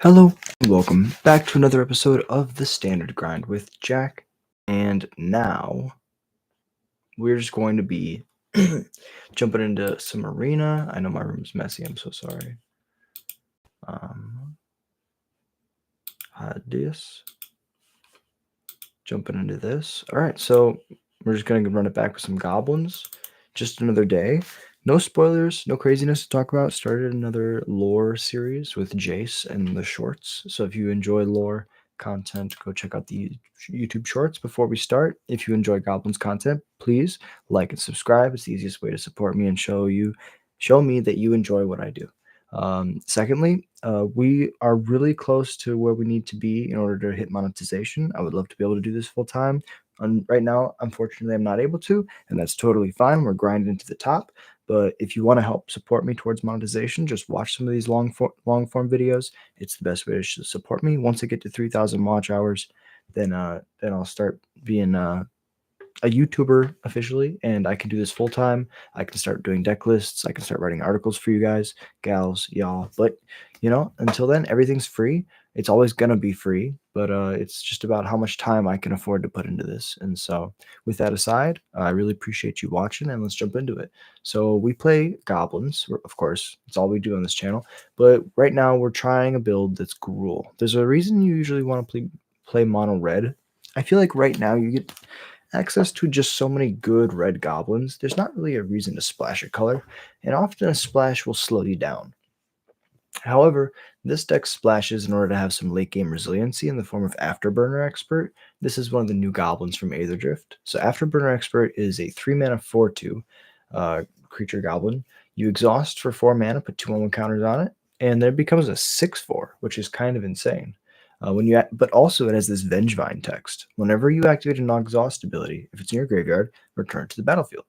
Hello, and welcome back to another episode of The Standard Grind with Jack. And now we're just going to be jumping into some arena. I know my room's messy, I'm so sorry. This. Jumping into this. Alright, so we're just going to run it back with some goblins. Just another day. No spoilers, no craziness to talk about. Started another lore series with Jace and the shorts. So if you enjoy lore content, go check out the YouTube shorts before we start. If you enjoy goblins content, please like and subscribe. It's the easiest way to support me and show me that you enjoy what I do. Secondly, we are really close to where we need to be in order to hit monetization. I would love to be able to do this full time. Right now, unfortunately, I'm not able to, and that's totally fine. We're grinding to the top. But if you want to help support me towards monetization, just watch some of these long form videos. It's the best way to support me. Once I get to 3,000 watch hours, then I'll start being a YouTuber officially, and I can do this full time. I can start doing deck lists. I can start writing articles for you guys, gals, y'all. But until then, everything's free. It's always gonna be free, but it's just about how much time I can afford to put into this. And so, with that aside, I really appreciate you watching, and let's jump into it. So we play goblins, of course. It's all we do on this channel. But right now, we're trying a build that's Gruul. There's a reason you usually want to play mono red. I feel like right now you get access to just so many good red goblins, there's not really a reason to splash a color, and often a splash will slow you down. However, this deck splashes in order to have some late game resiliency in the form of Afterburner Expert. This is one of the new goblins from Aetherdrift. So Afterburner Expert is a 3-mana 4/2 creature goblin. You exhaust for 4 mana, put 2/1 counters on it, and then it becomes a 6/4, which is kind of insane. But also it has this Vengevine text. Whenever you activate a non-exhaust ability, if it's in your graveyard, return it to the battlefield.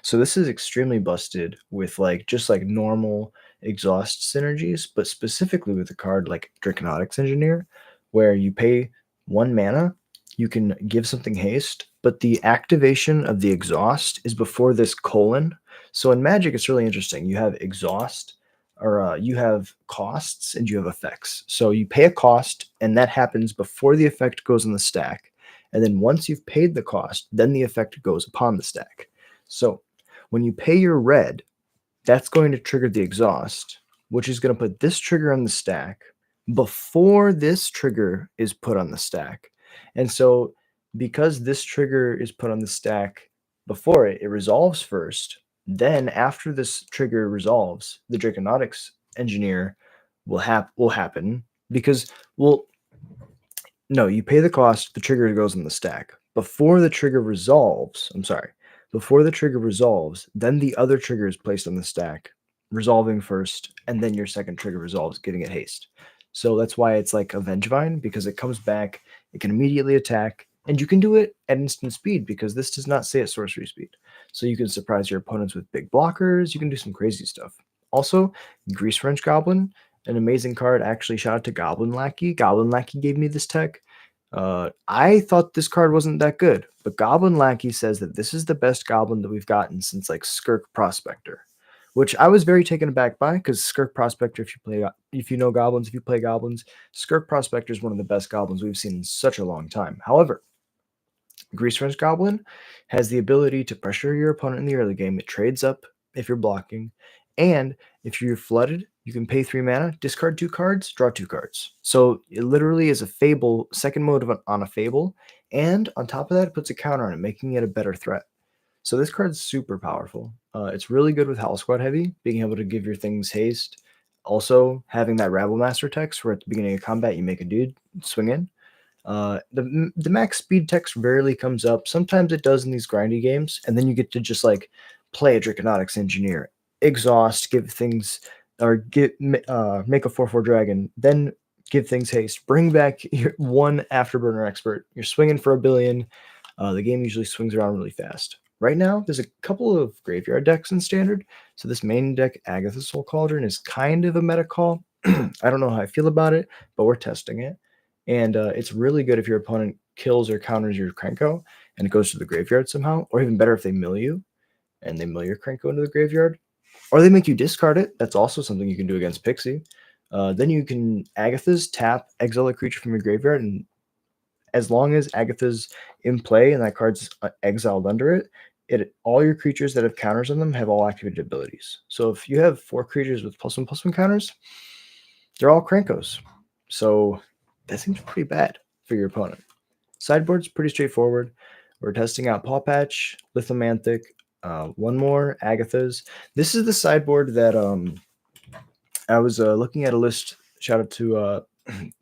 So this is extremely busted with just normal exhaust synergies, but specifically with a card like Draconics Engineer, where you pay 1 mana, you can give something haste, but the activation of the exhaust is before this colon. So in Magic, it's really interesting. You have exhaust, or you have costs, and you have effects. So you pay a cost, and that happens before the effect goes on the stack. And then once you've paid the cost, then the effect goes upon the stack. So when you pay your red, that's going to trigger the exhaust, which is going to put this trigger on the stack before this trigger is put on the stack. And so because this trigger is put on the stack before it resolves first. Then after this trigger resolves, the Draconics Engineer will happen because, no, you pay the cost, the trigger goes on the stack. Before the trigger resolves, then the other trigger is placed on the stack, resolving first, and then your second trigger resolves, giving it haste. So that's why it's like a Vengevine, because it comes back, it can immediately attack, and you can do it at instant speed because this does not say at sorcery speed. So you can surprise your opponents with big blockers, you can do some crazy stuff. Also, Grease French Goblin, an amazing card. Actually, shout out to Goblin Lackey. Goblin Lackey gave me this tech. I thought this card wasn't that good, but Goblin Lackey says that this is the best goblin that we've gotten since Skirk Prospector, which I was very taken aback by, because Skirk Prospector, if you know goblins, if you play goblins, Skirk Prospector is one of the best goblins we've seen in such a long time. However, Grease French Goblin has the ability to pressure your opponent in the early game. It trades up if you're blocking, and if you're flooded, you can pay 3 mana, discard 2 cards, draw 2 cards. So it literally is a Fable, second mode on a Fable, and on top of that, it puts a counter on it, making it a better threat. So this card's super powerful. It's really good with Howl Squad Heavy, being able to give your things haste. Also, having that Rabble Master text, where at the beginning of combat, you make a dude swing in. The max speed text rarely comes up. Sometimes it does in these grindy games, and then you get to just play a Draconics Engineer, exhaust, give things, or make a 4/4 dragon, then give things haste, bring back your 1 Afterburner Expert. You're swinging for a billion. The game usually swings around really fast. Right now, there's a couple of graveyard decks in Standard, so this main deck, Agatha's Soul Cauldron, is kind of a meta call. I don't know how I feel about it, but we're testing it. And it's really good if your opponent kills or counters your Krenko and it goes to the graveyard somehow, or even better if they mill you and they mill your Krenko into the graveyard, or they make you discard it. That's also something you can do against Pixie. Then you can Agatha's, tap, exile a creature from your graveyard, and as long as Agatha's in play and that card's exiled under it, all your creatures that have counters on them have all activated abilities. So if you have 4 creatures with +1/+1 counters, they're all Krankos. So that seems pretty bad for your opponent. Sideboard's pretty straightforward. We're testing out Paw Patch, Lithomantic, one more, Agatha's. This is the sideboard that I was looking at a list. Shout out to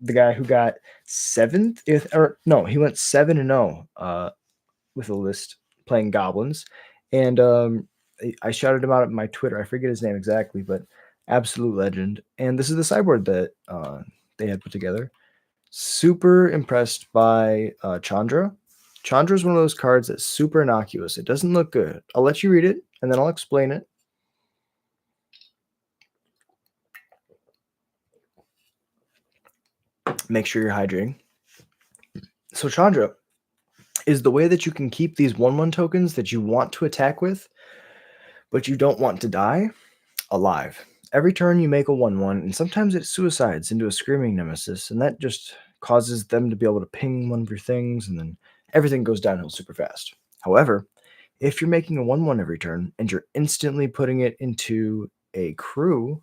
the guy who got 7th, or no, he went 7-0 with a list playing goblins, and I shouted him out at my Twitter. I forget his name exactly, but absolute legend. And this is the sideboard that they had put together. Super impressed by Chandra. Chandra is one of those cards that's super innocuous. It doesn't look good. I'll let you read it, and then I'll explain it. Make sure you're hydrating. So Chandra is the way that you can keep these 1/1 tokens that you want to attack with, but you don't want to die, alive. Every turn you make a 1/1, and sometimes it suicides into a Screaming Nemesis, and that just causes them to be able to ping one of your things, and then everything goes downhill super fast. However, if you're making a 1/1 every turn, and you're instantly putting it into a crew,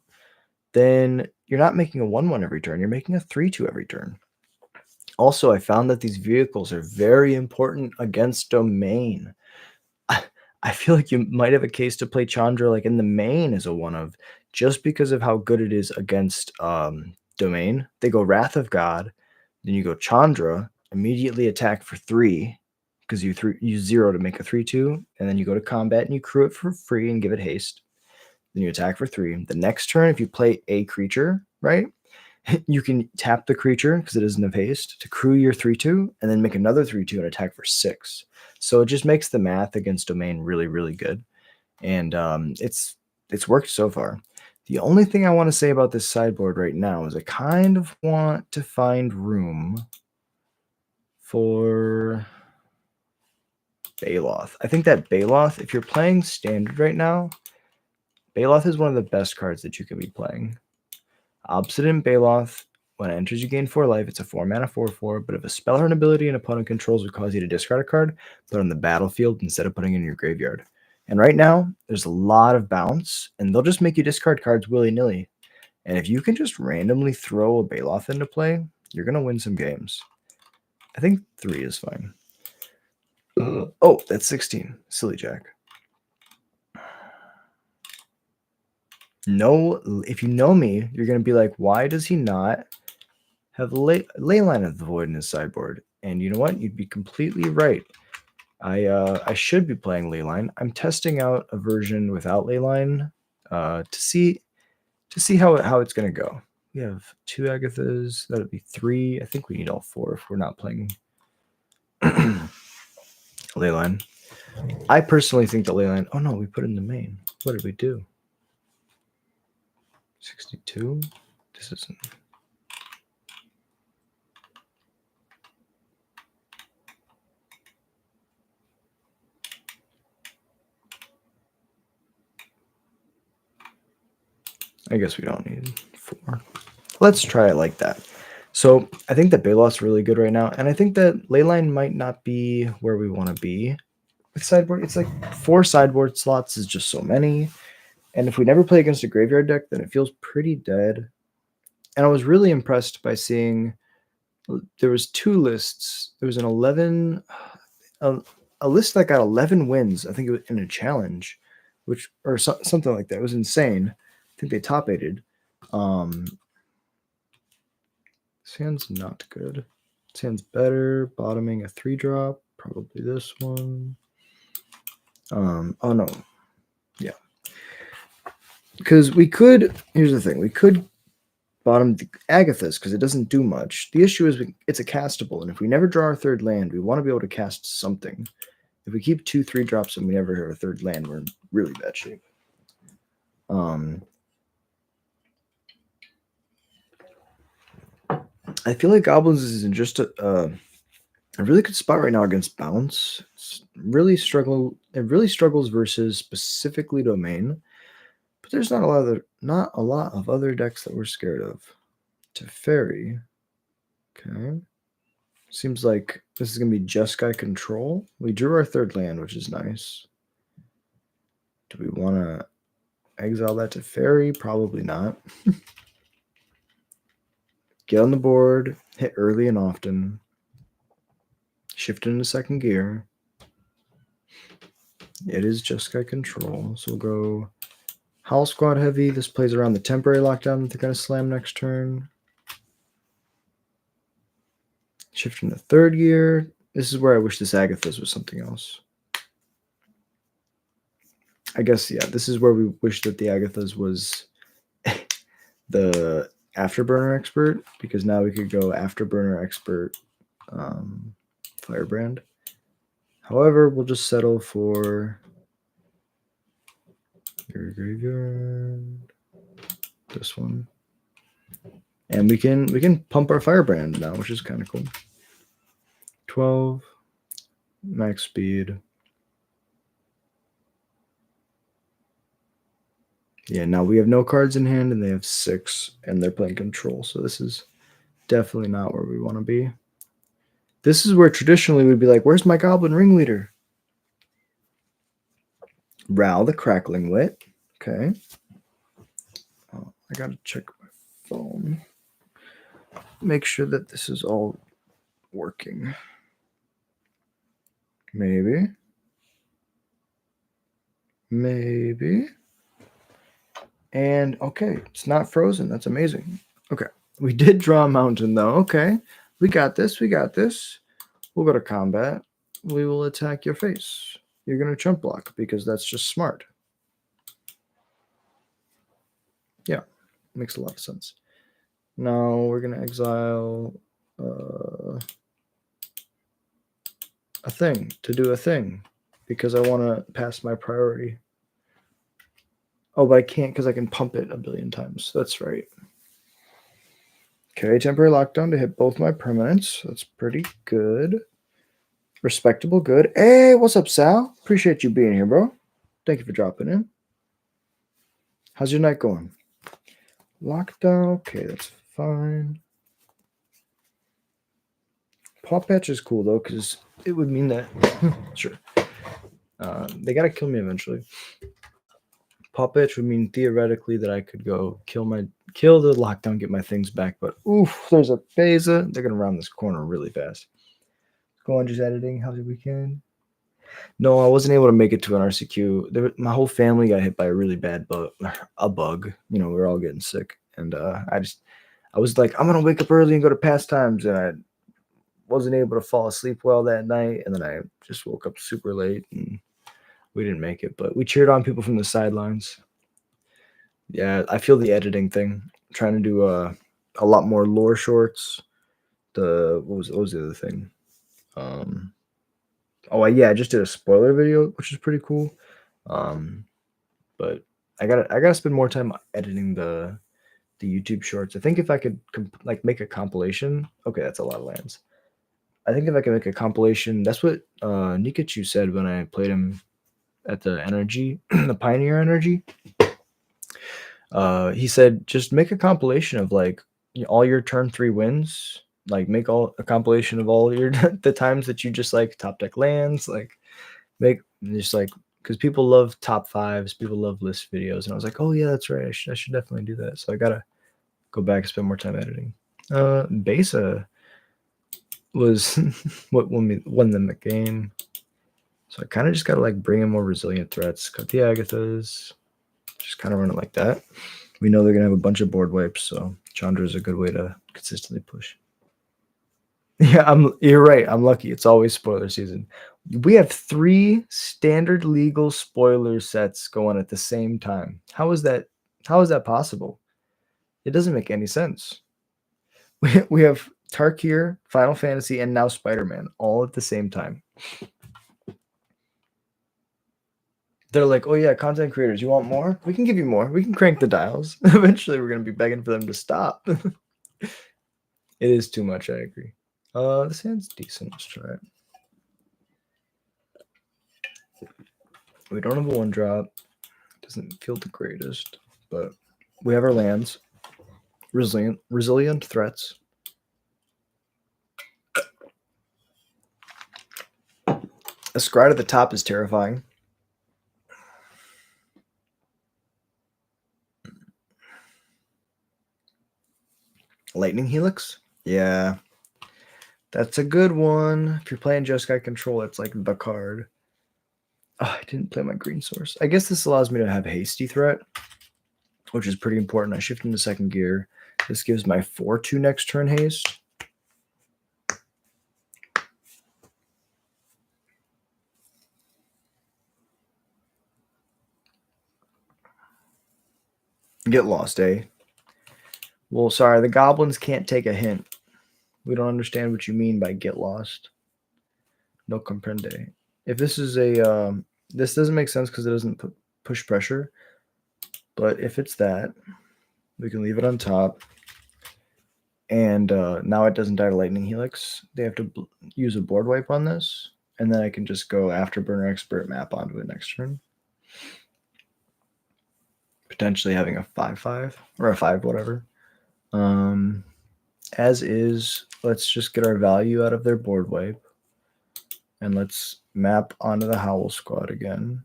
then you're not making a 1/1 every turn, you're making a 3/2 every turn. Also, I found that these vehicles are very important against domain. I feel like you might have a case to play Chandra like in the main as a one of, just because of how good it is against domain. They go Wrath of God, then you go Chandra, immediately attack for 3 because you use 0 to make a 3/2, and then you go to combat and you crew it for free and give it haste. Then you attack for 3. The next turn, if you play a creature, right, you can tap the creature because it doesn't have haste to crew your 3/2 and then make another 3/2 and attack for 6. So it just makes the math against domain really, really good. And it's worked so far. The only thing I want to say about this sideboard right now is I kind of want to find room for Baloth. I think that Baloth, if you're playing standard right now, Baloth is one of the best cards that you can be playing. Obsidian Baloth, when it enters, you gain 4 life. It's a 4-mana 4/4, but if a spell or an ability an opponent controls would cause you to discard a card, put it on the battlefield instead of putting it in your graveyard. And right now, there's a lot of bounce, and they'll just make you discard cards willy-nilly. And if you can just randomly throw a Baloth into play, you're going to win some games. I think 3 is fine. Oh, that's 16. Silly Jack. No, if you know me, you're going to be like, why does he not have Leyline of the Void in his sideboard? And you know what? You'd be completely right. I should be playing Leyline. I'm testing out a version without Leyline to see how it's going to go. We have 2 Agathas. That would be 3. I think we need all 4 if we're not playing Leyline. I personally think that Leyline... Oh, no, we put it in the main. What did we do? 62? This isn't... I guess we don't need 4. Let's try it like that. So I think that Baloth's really good right now, and I think that Leyline might not be where we want to be with sideboard. It's like 4 sideboard slots is just so many, and if we never play against a graveyard deck, then it feels pretty dead. And I was really impressed by seeing there was 2 lists. There was an 11, a list that got 11 wins. I think it was in a challenge, or something like that. It was insane. I think they top 8'd. This hand's not good. This hand's better. Bottoming a 3-drop. Probably this one. Oh no. Yeah. Because we could, here's the thing, we could bottom the Agathas because it doesn't do much. The issue is it's a castable, and if we never draw our 3rd land, we want to be able to cast something. If we keep 2 3-drops and we never have a 3rd land, we're in really bad shape. I feel like Goblins is in just a really good spot right now against bounce. It really struggles versus specifically domain, but there's not a lot of other decks that we're scared of. Teferi. Okay. Seems like this is going to be Jeskai control. We drew our third land, which is nice. Do we want to exile that Teferi? Probably not. Get on the board, hit early and often. Shift into second gear. It is Jeskai control, so we'll go Howl Squad heavy. This plays around the temporary lockdown that they're going to slam next turn. Shift into third gear. This is where I wish this Agatha's was something else. I guess, yeah, this is where we wish that the Agatha's was the Afterburner Expert, because now we could go Afterburner Expert Firebrand. However, we'll just settle for your graveyard. This one. And we can pump our Firebrand now, which is kind of cool. 12 max speed. Yeah, now we have no cards in hand and they have 6 and they're playing control. So this is definitely not where we want to be. This is where traditionally we'd be like, where's my Goblin Ringleader? Ral the Crackling Wit. Okay. Oh, I got to check my phone. Make sure that this is all working. Maybe. And okay, it's not frozen. That's amazing. Okay. We did draw a mountain though. Okay. We got this. We'll go to combat. We will attack your face. You're going to chump block because that's just smart. Yeah. Makes a lot of sense. Now we're going to exile a thing to do a thing because I want to pass my priority. Oh, but I can't because I can pump it a billion times. That's right. Okay, temporary lockdown to hit both my permanents. That's pretty good. Respectable, good. Hey, what's up, Sal? Appreciate you being here, bro. Thank you for dropping in. How's your night going? Lockdown, okay, that's fine. Paw Patch is cool, though, because it would mean that... sure. They got to kill me eventually. Paw Patch would mean theoretically that I could go kill the lockdown, get my things back, but oof, there's a Beza. They're going to round this corner really fast. Go on, just editing. How's your weekend? No, I wasn't able to make it to an RCQ. My whole family got hit by a really bad bug. You know, we were all getting sick. And I was like, I'm going to wake up early and go to pastimes. And I wasn't able to fall asleep well that night. And then I just woke up super late and we didn't make it. But we cheered on people from the sidelines. Yeah, I feel the editing thing. I'm trying to do a lot more lore shorts. What was the other thing? I just did a spoiler video, which is pretty cool. But I gotta spend more time editing the YouTube shorts. I think if I could make a compilation. Okay, that's a lot of lands. I think if I can make a compilation, that's what Nikachu said when I played him at the energy, the Pioneer Energy. He said just make a compilation of all your turn 3 wins. Like make a compilation of all your the times that you just top deck lands. Because people love top 5s, people love list videos, and I was like, oh yeah, that's right. I should definitely do that. So I gotta go back and spend more time editing. Besa was what won them the game. So I kind of just gotta bring in more resilient threats. Cut the Agathas. Just kind of run it like that. We know they're gonna have a bunch of board wipes, so Chandra is a good way to consistently push. Yeah, you're right. I'm lucky. It's always spoiler season. We have 3 standard legal spoiler sets going at the same time. How is that possible? It doesn't make any sense. We have Tarkir, Final Fantasy, and now Spider-Man all at the same time. They're like, oh yeah, content creators, you want more? We can give you more. We can crank the dials. Eventually, we're going to be begging for them to stop. It is too much, I agree. This hand's decent. Let's try it. We don't have a 1-drop. Doesn't feel the greatest, but we have our lands. resilient threats. A scry at the top is terrifying. Lightning Helix? Yeah. That's a good one. If you're playing Jeskai Control, it's like the card. Oh, I didn't play my green source. I guess this allows me to have Hasty Threat, which is pretty important. I shift into second gear. This gives my 4/2 next turn haste. Get lost, eh? Well, sorry, the goblins can't take a hint. We don't understand what you mean by get lost. No comprende. If this is a, this doesn't make sense because it doesn't push pressure. But if it's that, we can leave it on top. And now it doesn't die to Lightning Helix. They have to use a board wipe on this. And then I can just go Afterburner Expert map onto it next turn. Potentially having a 5/5 or a 5 whatever. As is, let's just get our value out of their board wipe. And let's map onto the Howl Squad again.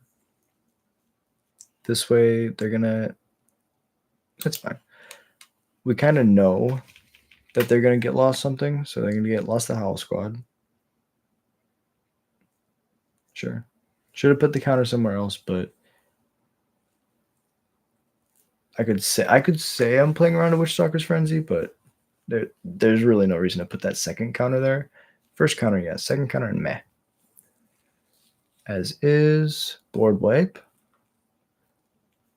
This way, they're going to... That's fine. We kind of know that they're going to get lost something, so they're going to get lost the Howl Squad. Sure. Should have put the counter somewhere else, but I could say I'm playing around a Witchstalker's Frenzy, but there's really no reason to put that second counter there. First counter, yes. Second counter, and meh. As is, board wipe.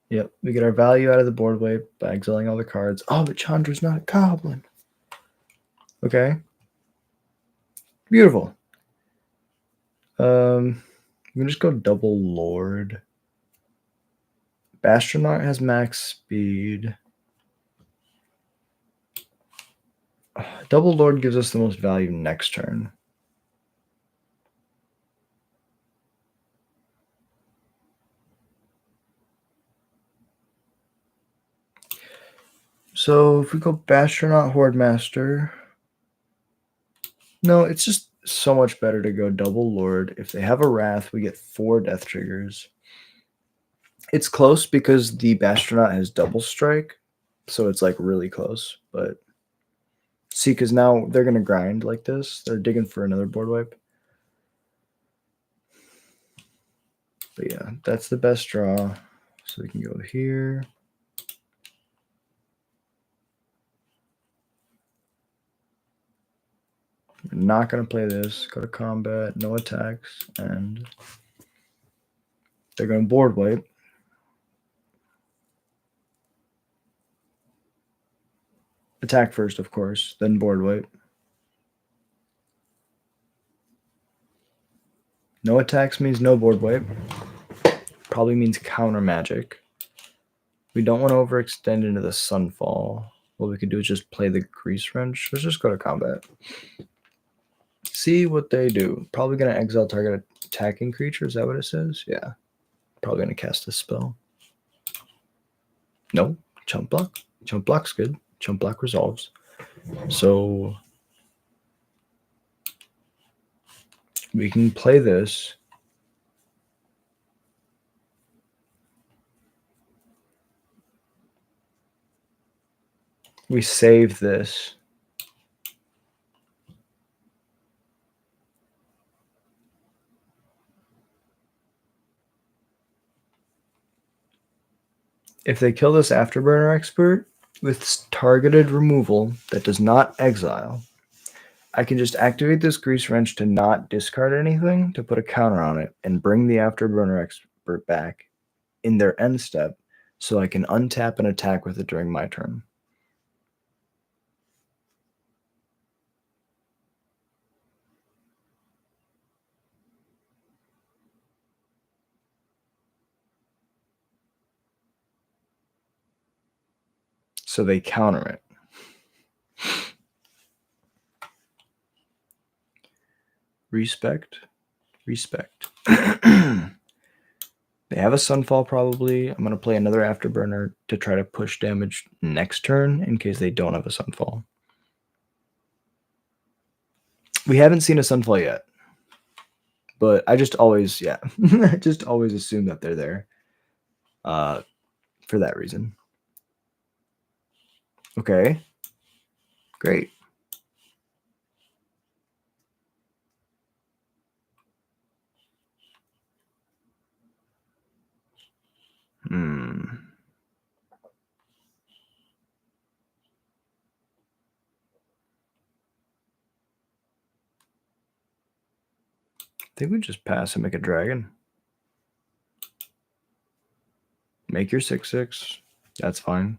Yep, we get our value out of the board wipe by exiling all the cards. Oh, but Chandra's not a goblin. Okay. Beautiful. I'm gonna just go double Lord. Bastronaut has max speed. Double Lord gives us the most value next turn. So if we go Bastronaut Horde Master, no, it's just so much better to go double Lord. If they have a Wrath, we get 4 death triggers. It's close because the Bastronaut has double strike, so it's like really close. But see, because now they're gonna grind like this. They're digging for another board wipe. But yeah, that's the best draw. So we can go here. We're not going to play this. Go to combat, no attacks, and they're going to board wipe. Attack first, of course, then board wipe. No attacks means no board wipe. Probably means counter magic. We don't want to overextend into the Sunfall. What we could do is just play the Grease Wrench. Let's just go to combat. See what they do. Probably going to exile target attacking creature. Is that what it says? Yeah. Probably going to cast a spell. No. Chump block. Chump block's good. Chump block resolves. So we can play this. We save this. If they kill this Afterburner Expert with targeted removal that does not exile, I can just activate this Grease Wrench to not discard anything, to put a counter on it, and bring the Afterburner Expert back in their end step so I can untap and attack with it during my turn. So they counter it. Respect. They have a Sunfall probably. I'm going to play another Afterburner to try to push damage next turn in case they don't have a Sunfall. We haven't seen a Sunfall yet. But I just always, I just always assume that they're there for that reason. Okay. Great. I think we just pass and make a dragon. Make your 6/6. That's fine.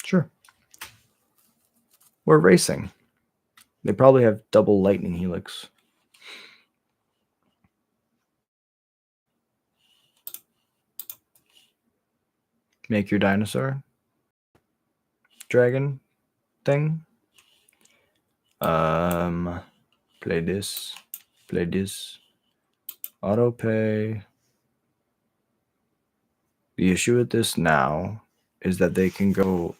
Sure. We're racing. They probably have double lightning helix. Make your dinosaur dragon thing. Play this. Play this. Auto pay. The issue with this now is that they can go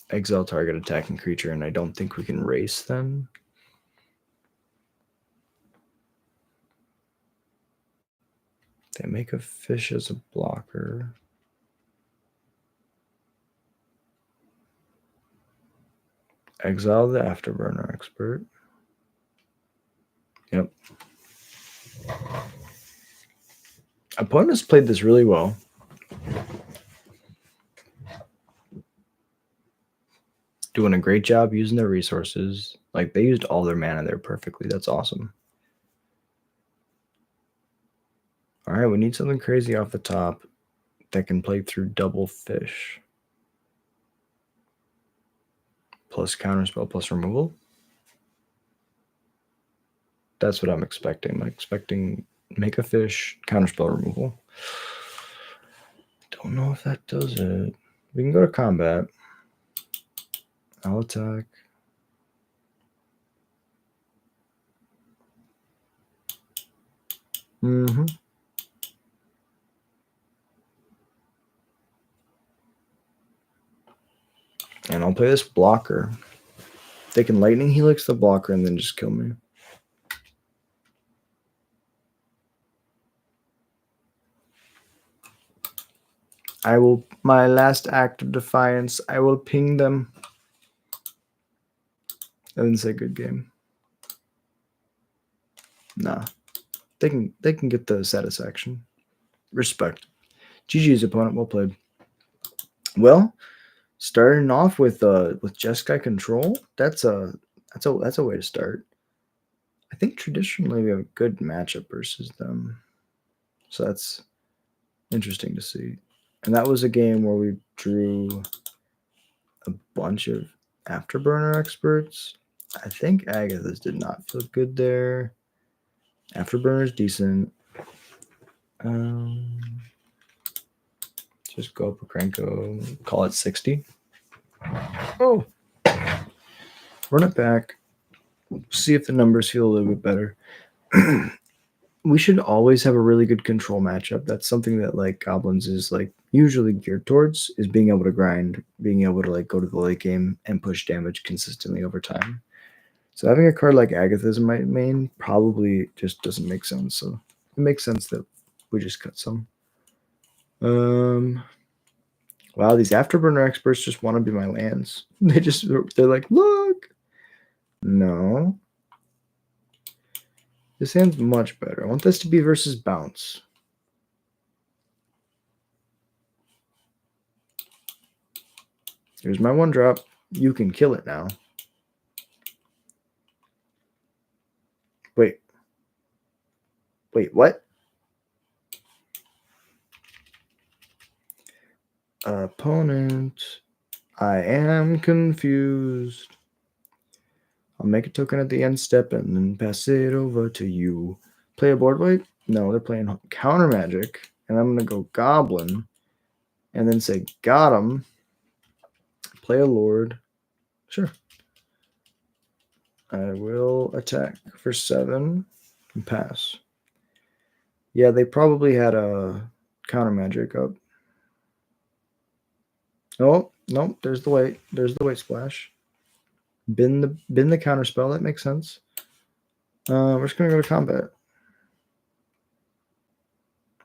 exile target attacking creature, and I don't think we can race them. They make a fish as a blocker. Exile the Afterburner expert. Yep. Opponents played this really well. Doing a great job using their resources. Like, they used all their mana there perfectly. That's awesome. All right, we need something crazy off the top that can play through double fish. Plus counterspell, plus removal. That's what I'm expecting. I'm expecting make a fish, counterspell removal. Don't know if that does it. We can go to combat. I'll attack. And I'll play this blocker. They can lightning helix the blocker and then just kill me. I will, my last act of defiance, I will ping them. And then say good game. Nah. They can get the satisfaction. Respect. GG's opponent, well played. Well, starting off with Jeskai control, that's a way to start. I think traditionally we have a good matchup versus them. So that's interesting to see. And that was a game where we drew a bunch of Afterburner experts. I think Agatha's did not feel good there. Afterburner's decent. Just go up a Krenko, call it 60. Oh. Run it back. See if the numbers feel a little bit better. We should always have a really good control matchup. That's something that like Goblins is like usually geared towards, is being able to grind, being able to like go to the late game and push damage consistently over time. So having a card like Agatha's in my main probably just doesn't make sense. So it makes sense that we just cut some. Wow, these Afterburner experts just want to be my lands. They're like, look. No. This hand's much better. I want this to be versus bounce. Here's my 1-drop. You can kill it now. Wait. Wait, what? Opponent. I am confused. I'll make a token at the end step and then pass it over to you. Play a board wipe? No, they're playing counter magic. And I'm going to go Goblin and then say, got him. Play a Lord. Sure. I will attack for 7 and pass. Yeah, they probably had a counter magic up. Oh, no, there's the white. There's the white splash. Bin the counter spell. That makes sense. We're just gonna go to combat.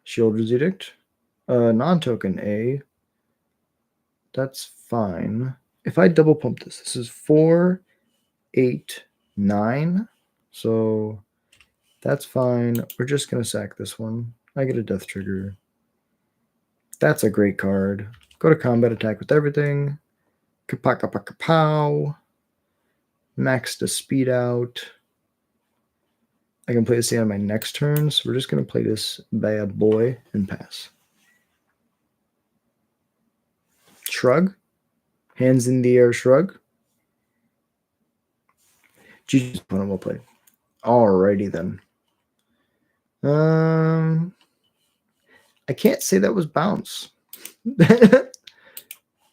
Shield's Edict. Non-token A. That's fine. If I double pump this is 4, 8, 9. So that's fine. We're just gonna sack this one. I get a death trigger. That's a great card. Go to combat, attack with everything. Kapow. Max the speed out. I can play this on my next turn, so we're just going to play this bad boy and pass. Shrug. Hands in the air shrug. GG's opponent will play. Alrighty then. I can't say that was bounce.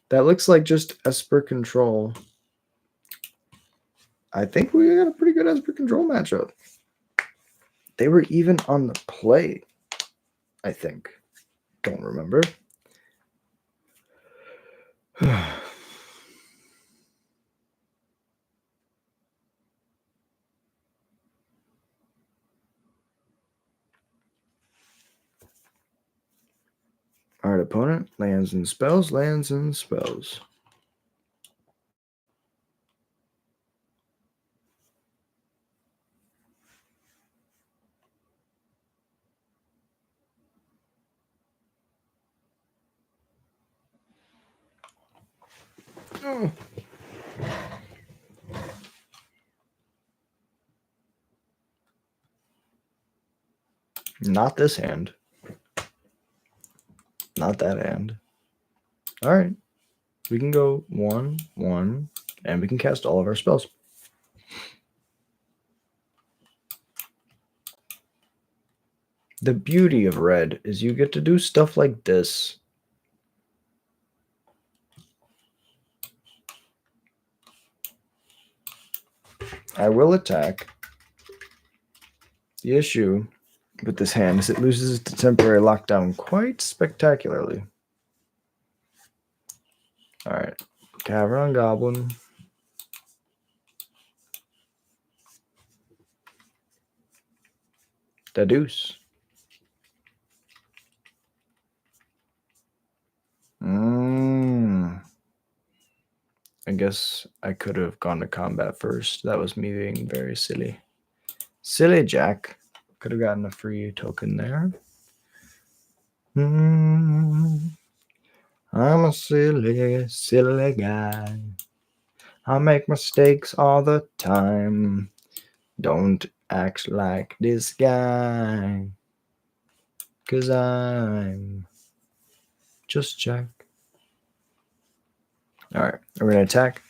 That looks like just Esper control. I think we got a pretty good Esper control matchup. They were even on the play, I think. Don't remember. Alright, opponent. Lands and spells. Lands and spells. Oh. Not this hand. Not that hand. All right. We can go 1, 1, and we can cast all of our spells. The beauty of red is you get to do stuff like this. I will attack. The issue with this hand is it loses its temporary lockdown quite spectacularly. All right. Cavern on Goblin. The deuce. I guess I could have gone to combat first. That was me being very silly. Silly Jack. Could have gotten a free token there. I'm a silly, silly guy. I make mistakes all the time. Don't act like this guy. 'Cause I'm just Jack. Alright, we're going to attack.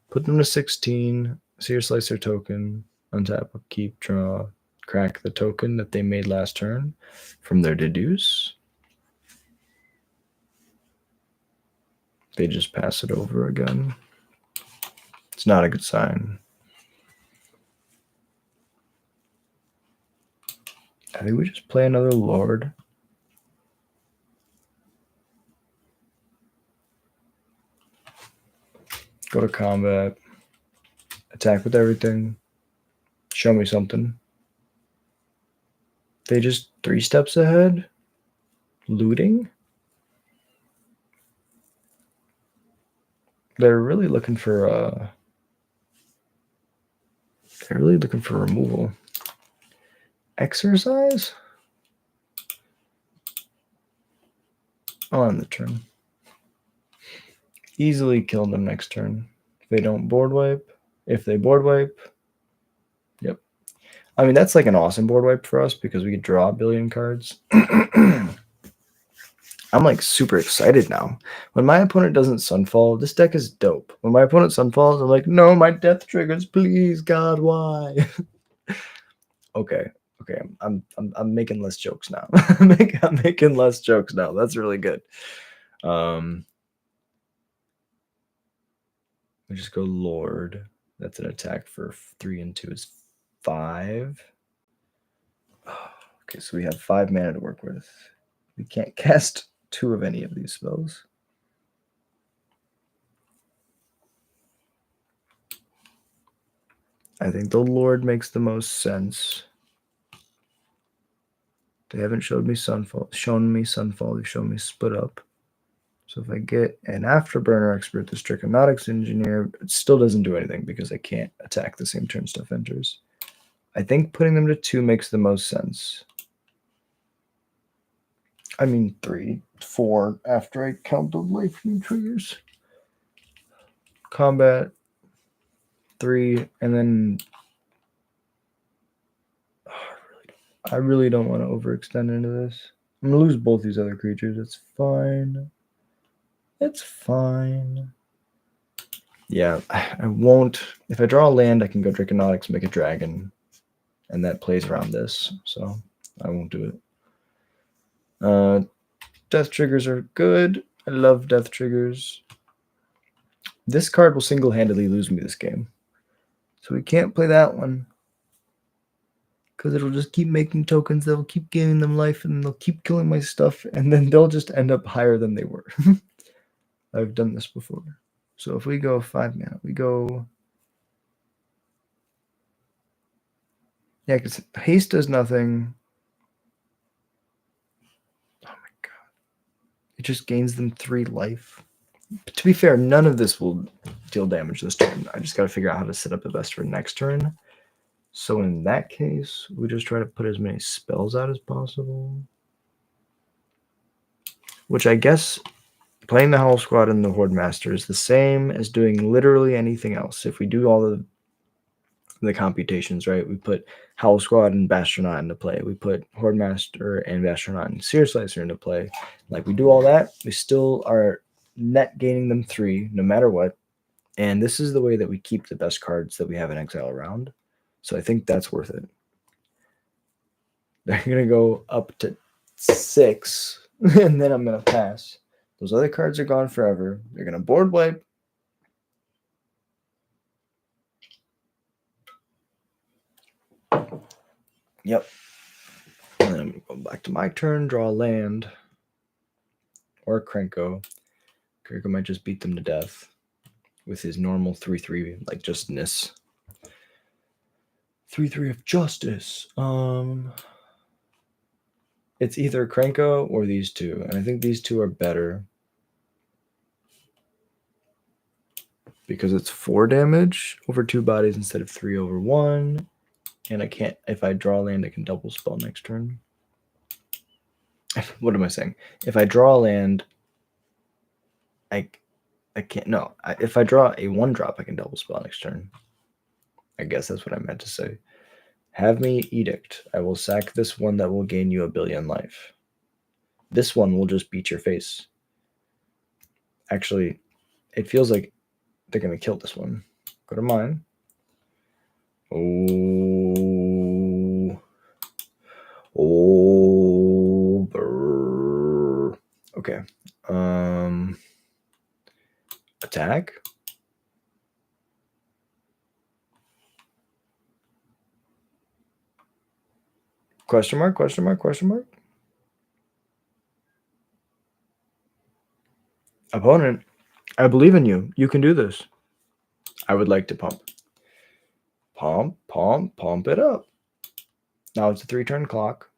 Put them to 16. Seer Slicer token. Untap, keep, draw, crack the token that they made last turn from their deduce. They just pass it over again. It's not a good sign. I think we just play another Lord. Go to combat. Attack with everything. Show me something. They just 3 steps ahead? Looting? They're really looking for removal. Exercise? I'll end the turn. Easily kill them next turn. If they don't board wipe. If they board wipe. Yep. I mean, that's like an awesome board wipe for us because we could draw a billion cards. I'm like super excited now. When my opponent doesn't Sunfall, this deck is dope. When my opponent Sunfalls, I'm like, no, my death triggers, please, God, why? Okay, Okay, I'm making less jokes now. I'm making less jokes now. That's really good. We just go Lord. That's an attack for 3 and 2 is 5. Okay, so we have 5 mana to work with. We can't cast 2 of any of these spells. I think the Lord makes the most sense. They haven't shown me Sunfall. They've shown me Split Up. So if I get an Afterburner Expert, this Trichomotics Engineer, it still doesn't do anything because I can't attack the same turn stuff enters. I think putting them to 2 makes the most sense. I mean 3, 4 after I count the life triggers. Combat 3, and then I really don't want to overextend into this. I'm gonna lose both these other creatures. It's fine. It's fine. Yeah, I won't. If I draw a land, I can go Draconautics, make a dragon, and that plays around this. So I won't do it. Death triggers are good. I love death triggers. This card will single-handedly lose me this game. So we can't play that one. Because it'll just keep making tokens, they'll keep giving them life, and they'll keep killing my stuff, and then they'll just end up higher than they were. I've done this before. So if we go 5 mana, we go... Yeah, because haste does nothing. Oh my god. It just gains them 3 life. But to be fair, none of this will deal damage this turn. I just got to figure out how to set up the best for next turn. So in that case, we just try to put as many spells out as possible. Which I guess playing the Howl Squad and the Horde Master is the same as doing literally anything else. If we do all the computations, right, we put Howl Squad and Bastronaut into play. We put Horde Master and Bastronaut and Seer Slicer into play. Like, we do all that, we still are net gaining them 3 no matter what. And this is the way that we keep the best cards that we have in exile around. So I think that's worth it. They're going to go up to 6, and then I'm going to pass. Those other cards are gone forever. They're going to board wipe. Yep. And then I'm going to go back to my turn, draw a land. Or a Krenko. Krenko might just beat them to death with his normal 3/3, like justness. 3/3 of justice. It's either Krenko or these two, and I think these two are better because it's 4 damage over 2 bodies instead of 3 over 1, and I can't. If I draw land, I can double spell next turn. What am I saying? If I draw a land, I can't. No, if I draw a 1-drop, I can double spell next turn. I guess that's what I meant to say. Have me Edict. I will sack this one that will gain you 1 billion life. This one will just beat your face. Actually, it feels like they're going to kill this one. Go to mine. Oh. Oh. Brr. Okay. Attack. Question mark, question mark, question mark. Opponent, I believe in you. You can do this. I would like to pump. Pump, pump, pump it up. Now it's a 3-turn clock.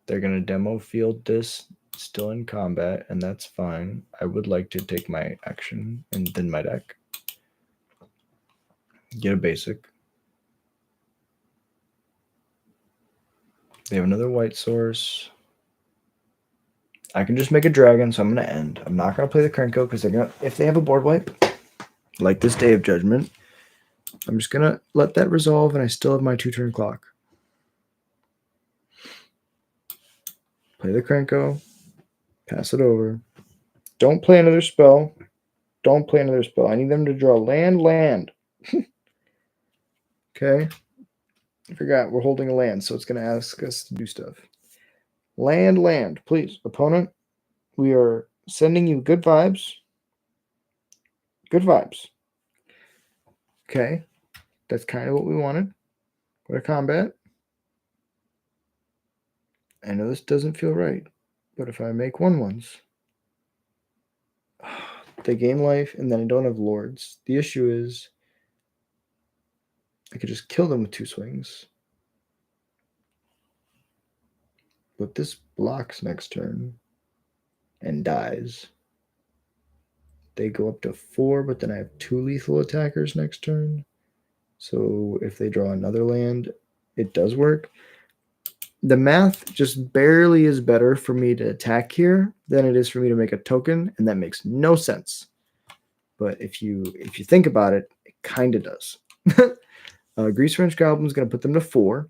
They're going to demo field this still in combat, and that's fine. I would like to take my action and then my deck. Get a basic. They have another white source. I can just make a dragon, so I'm going to end. I'm not going to play the Krenko because they're going to, if they have a board wipe, like this Day of Judgment, I'm just going to let that resolve, and I still have my 2-turn clock. Play the Krenko. Pass it over. Don't play another spell. Don't play another spell. I need them to draw land. Okay. I forgot we're holding a land, so it's going to ask us to do stuff. Land, please. Opponent, we are sending you good vibes. Good vibes. Okay. That's kind of what we wanted. Go to combat. I know this doesn't feel right, but if I make 1/1s, they gain life, and then I don't have lords. The issue is I could just kill them with 2 swings. But this blocks next turn and dies. They go up to 4, but then I have 2 lethal attackers next turn. So if they draw another land, it does work. The math just barely is better for me to attack here than it is for me to make a token, and that makes no sense. But if you think about it, it kind of does. Grease Wrench Goblin's going to put them to 4.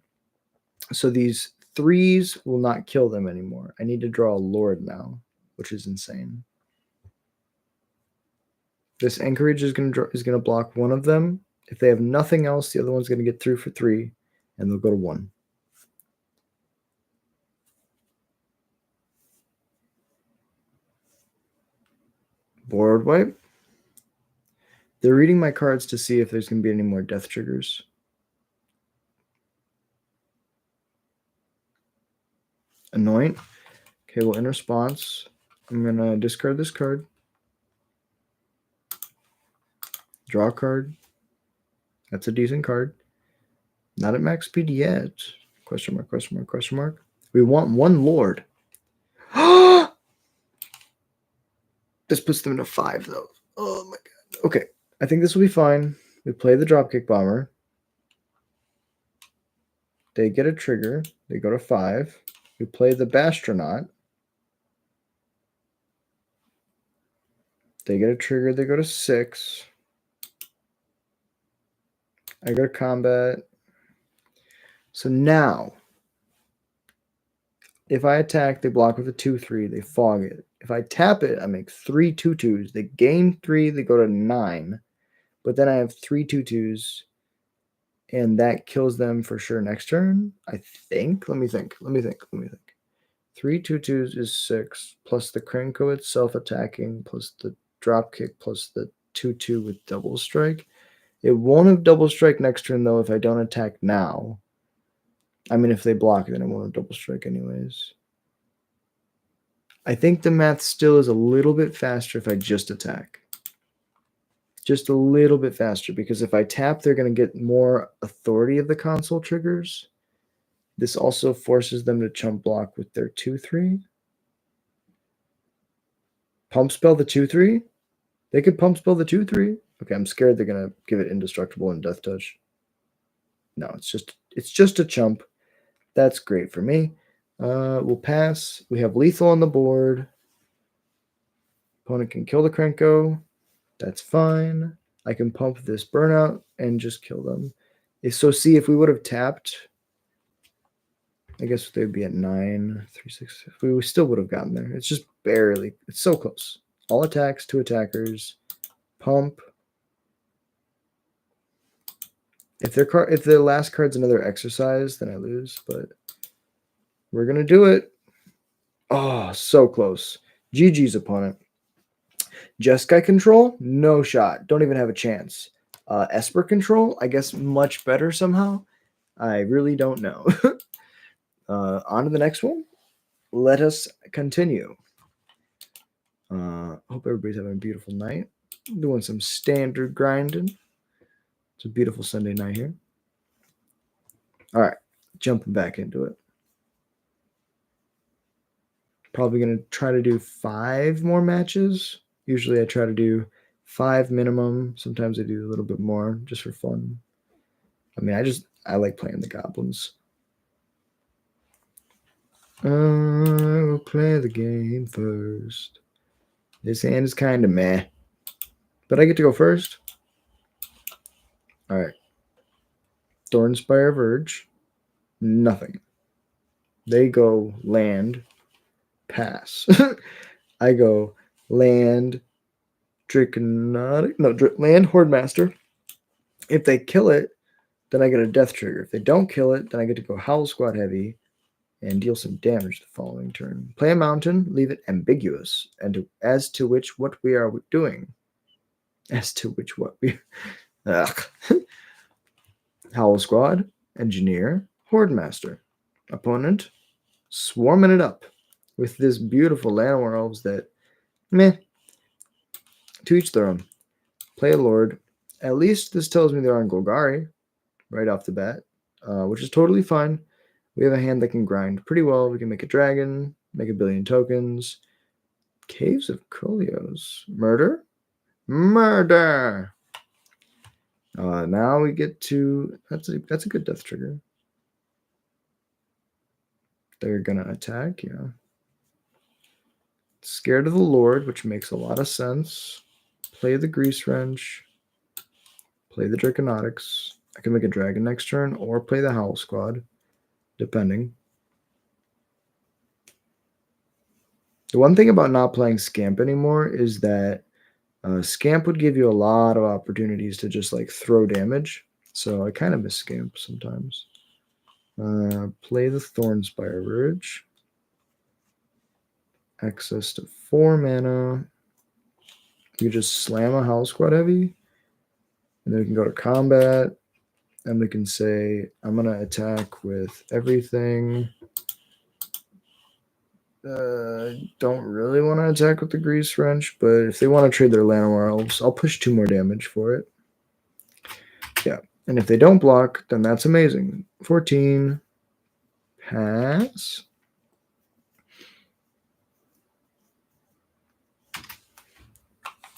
So these 3s will not kill them anymore. I need to draw a Lord now, which is insane. This Anchorage is going to block one of them. If they have nothing else, the other one's going to get through for 3, and they'll go to 1. Board wipe. They're reading my cards to see if there's going to be any more death triggers. Anoint. Okay, well, in response, I'm going to discard this card. Draw a card. That's a decent card. Not at max speed yet. Question mark, question mark, question mark. We want 1 Lord. This puts them to 5, though. Oh, my God. Okay, I think this will be fine. We play the Dropkick Bomber. They get a trigger. They go to 5. We play the Bastronaut. They get a trigger. They go to 6. I go to combat. So now, if I attack, they block with a 2/3. They fog it. If I tap it, I make 3 2/2s. They gain 3. They go to 9. But then I have 3 2/2s. And that kills them for sure next turn, I think. Let me think. 3 2/2s is 6, plus the Krenko itself attacking, plus the Dropkick, plus the 2/2 with double strike. It won't have double strike next turn, though, if I don't attack now. I mean, if they block, then it won't have double strike anyways. I think the math still is a little bit faster if I just attack. Just a little bit faster, because if I tap, they're going to get more authority of the console triggers. This also forces them to chump block with their 2/3. Pump spell the 2/3? They could pump spell the 2/3. Okay, I'm scared they're going to give it indestructible and death touch. No, it's just a chump. That's great for me. We'll pass. We have lethal on the board. Opponent can kill the Krenko. That's fine. I can pump this burnout and just kill them. So see, if we would have tapped, I guess they'd be at 9, 3, 6. We still would have gotten there. It's just barely. It's so close. All attacks, 2 attackers. Pump. If their last card's another exercise, then I lose. But we're gonna do it. Oh, so close. GG's, opponent. Jeskai control, no shot. Don't even have a chance. Esper control, I guess much better somehow. I really don't know. On to the next one. Let us continue. Hope everybody's having a beautiful night. Doing some standard grinding. It's a beautiful Sunday night here. All right, jumping back into it. Probably going to try to do 5 more matches. Usually I try to do 5 minimum. Sometimes I do a little bit more just for fun. I mean, I like playing the goblins. I will play the game first. This hand is kind of meh. But I get to go first. All right. Thornspire Verge. Nothing. They go land. Pass. I go land. Draconic. No, land Hordemaster. If they kill it, then I get a death trigger. If they don't kill it, then I get to go Howl Squad Heavy and deal some damage the following turn. Play a mountain, leave it ambiguous, and as to which what we are doing. As to which what we... Ugh. Howl Squad, Engineer, Horde Master. Opponent, swarming it up with this beautiful Llanowar Elves that, meh, to each their own. Play a Lord. At least this tells me they're on Golgari right off the bat, which is totally fine. We have a hand that can grind pretty well. We can make a dragon, make a billion tokens. Caves of Kolios. Murder? Murder! Now we get to... That's a good death trigger. They're going to attack, yeah. Scared of the Lord, which makes a lot of sense. Play the Grease Wrench. Play the Draconotics. I can make a dragon next turn, or play the Howl Squad, depending. The one thing about not playing Scamp anymore is that Scamp would give you a lot of opportunities to just like throw damage. So I kind of miss Scamp sometimes. Play the Thornspire Ridge. Access to 4 mana. You just slam a Howl Squad Heavy. And then we can go to combat. And we can say, I'm going to attack with everything. Don't really want to attack with the Grease Wrench, but if they want to trade their Llanowar Elves, I'll push 2 more damage for it. Yeah, and if they don't block, then that's amazing. 14. Pass.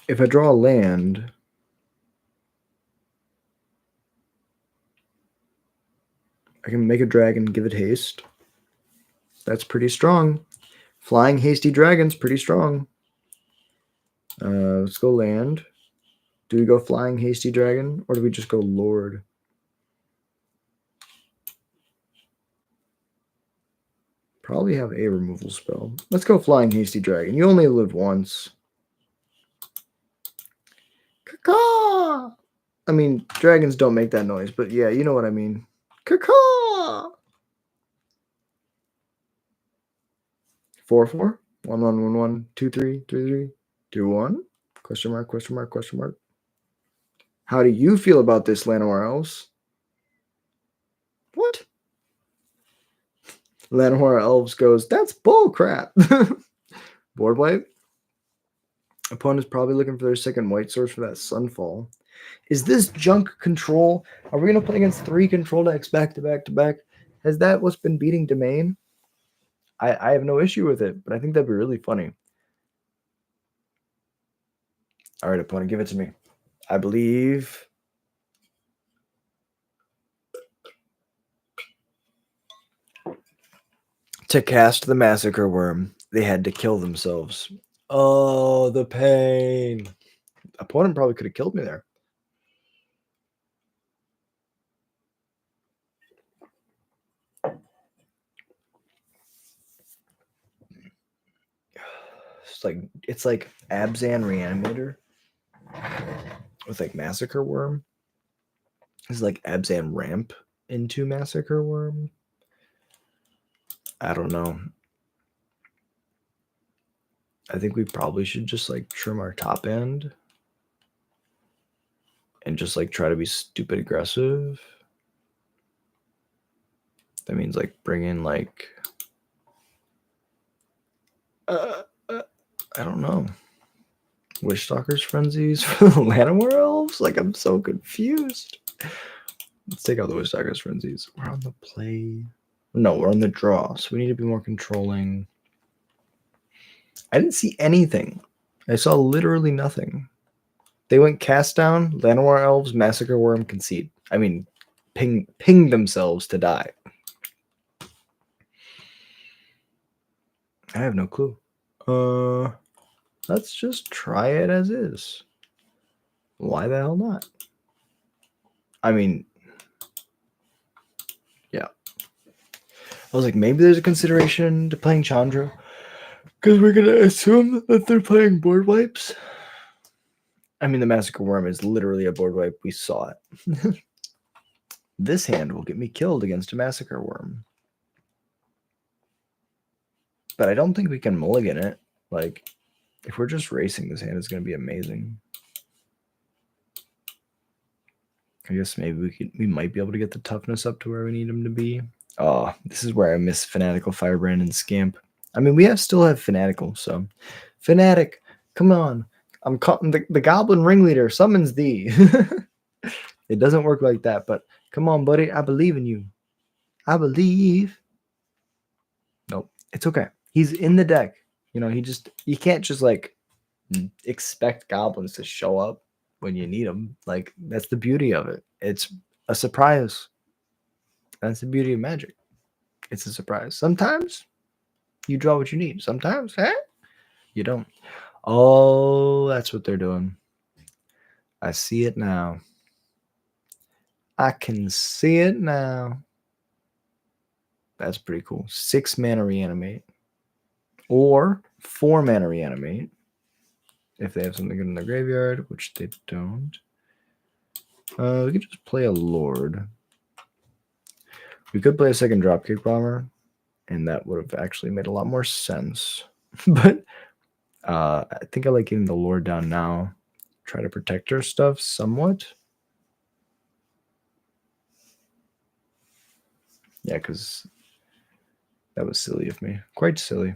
If I draw a land, I can make a dragon, give it haste. That's pretty strong. Flying Hasty Dragon's pretty strong. Let's go land. Do we go Flying Hasty Dragon, or do we just go Lord? Probably have a removal spell. Let's go Flying Hasty Dragon. You only live once. Caw! I mean, dragons don't make that noise, but yeah, you know what I mean. Caw! 4/4. 1/1/1/1. 2/3. 3/3. 2/1. Question mark, question mark, question mark. How do you feel about this, Llanowar Elves? What? Llanowar Elves goes, that's bull crap. Board wipe. Opponent's probably looking for their second white source for that Sunfall. Is this junk control? Are we going to play against 3 control decks back to back to back? Has that what's been beating Domain? I have no issue with it, but I think that'd be really funny. All right, opponent, give it to me. I believe... To cast the Massacre Worm, they had to kill themselves. Oh, the pain. Opponent probably could have killed me there. It's like Abzan Reanimator with like Massacre Worm. It's like Abzan Ramp into Massacre Worm. I don't know. I think we probably should just like trim our top end and just like try to be stupid aggressive. That means like bring in like I don't know. Wishstalker's Frenzies for the Llanowar Elves? Like, I'm so confused. Let's take out the Wishstalker's Frenzies. We're on the play. No, we're on the draw, so we need to be more controlling. I didn't see anything. I saw literally nothing. They went cast down, Llanowar Elves, Massacre Worm, concede. I mean, ping themselves to die. I have no clue. Let's just try it as is. Why the hell not? I mean, yeah. I was like, maybe there's a consideration to playing Chandra because we're going to assume that they're playing board wipes. I mean, the Massacre Worm is literally a board wipe. We saw it. This hand will get me killed against a Massacre Worm. But I don't think we can mulligan it. Like, if we're just racing this hand, it's going to be amazing. I guess maybe we might be able to get the toughness up to where we need him to be. Oh, this is where I miss Fanatical, Firebrand, and Scamp. I mean, we still have Fanatical, so... Fanatic, come on. I'm the Goblin Ringleader summons thee. It doesn't work like that, but come on, buddy. I believe in you. I believe. Nope. It's okay. He's in the deck. You know, you can't just like expect goblins to show up when you need them. Like, that's the beauty of it. It's a surprise. That's the beauty of Magic. It's a surprise. Sometimes you draw what you need. Sometimes, you don't. Oh, that's what they're doing. I see it now. I can see it now. That's pretty cool. 6 mana Reanimate. Or 4 mana Reanimate. If they have something good in their graveyard, which they don't. We could just play a Lord. We could play a second Dropkick Bomber, and that would have actually made a lot more sense. But I think I like getting the Lord down now. Try to protect our stuff somewhat. Yeah, because that was silly of me. Quite silly.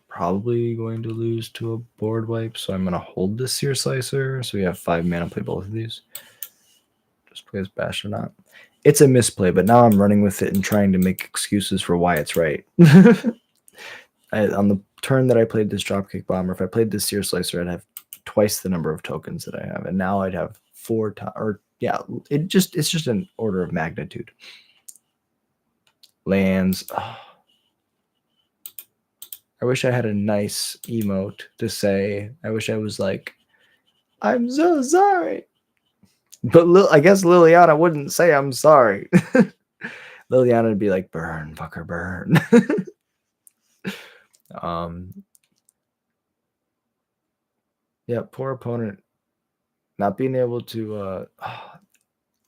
Probably going to lose to a board wipe, so I'm going to hold this Seer Slicer. So we have 5 mana, play both of these. Just play as Bash or not. It's a misplay, but now I'm running with it and trying to make excuses for why it's right. On the turn that I played this Dropkick Bomber, if I played this Seer Slicer, I'd have twice the number of tokens that I have, and now I'd have 4 times. Or yeah, it's just an order of magnitude. Lands. Oh. I wish I had a nice emote to say. I wish I was like, I'm so sorry. But I guess Liliana wouldn't say I'm sorry. Liliana would be like, burn, fucker, burn. Yeah, poor opponent. Not being able to...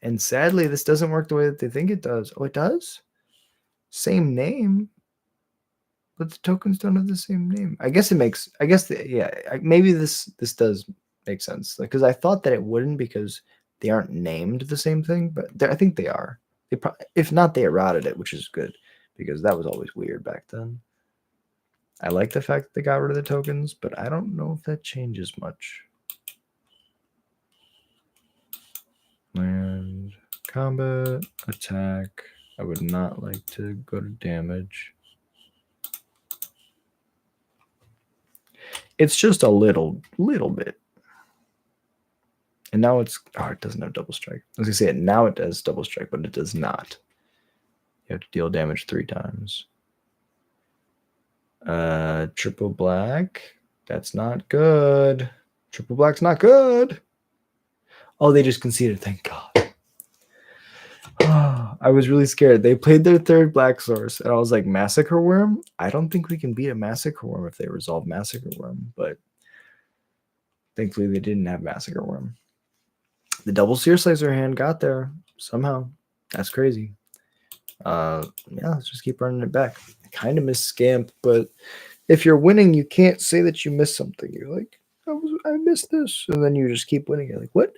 and sadly, this doesn't work the way that they think it does. Oh, it does? Same name. But the tokens don't have the same name. I guess it makes... maybe this does make sense. Because I thought that it wouldn't because they aren't named the same thing. But I think they are. If not, they errated it, which is good. Because that was always weird back then. I like the fact that they got rid of the tokens, but I don't know if that changes much. Land, combat, attack. I would not like to go to damage. It's just a little bit. And now it doesn't have double strike. I was going to say now it does double strike, but it does not. You have to deal damage 3 times. Triple black. That's not good. Triple black's not good. Oh, they just conceded. Thank God. I was really scared. They played their 3rd black source, and I was like, Massacre Worm? I don't think we can beat a Massacre Worm if they resolve Massacre Worm, but thankfully they didn't have Massacre Worm. The double Seer Slicer hand got there somehow. That's crazy. Yeah, let's just keep running it back. I kind of miss Scamp, but if you're winning, you can't say that you missed something. You're like, I missed this, and then you just keep winning. You're like, what?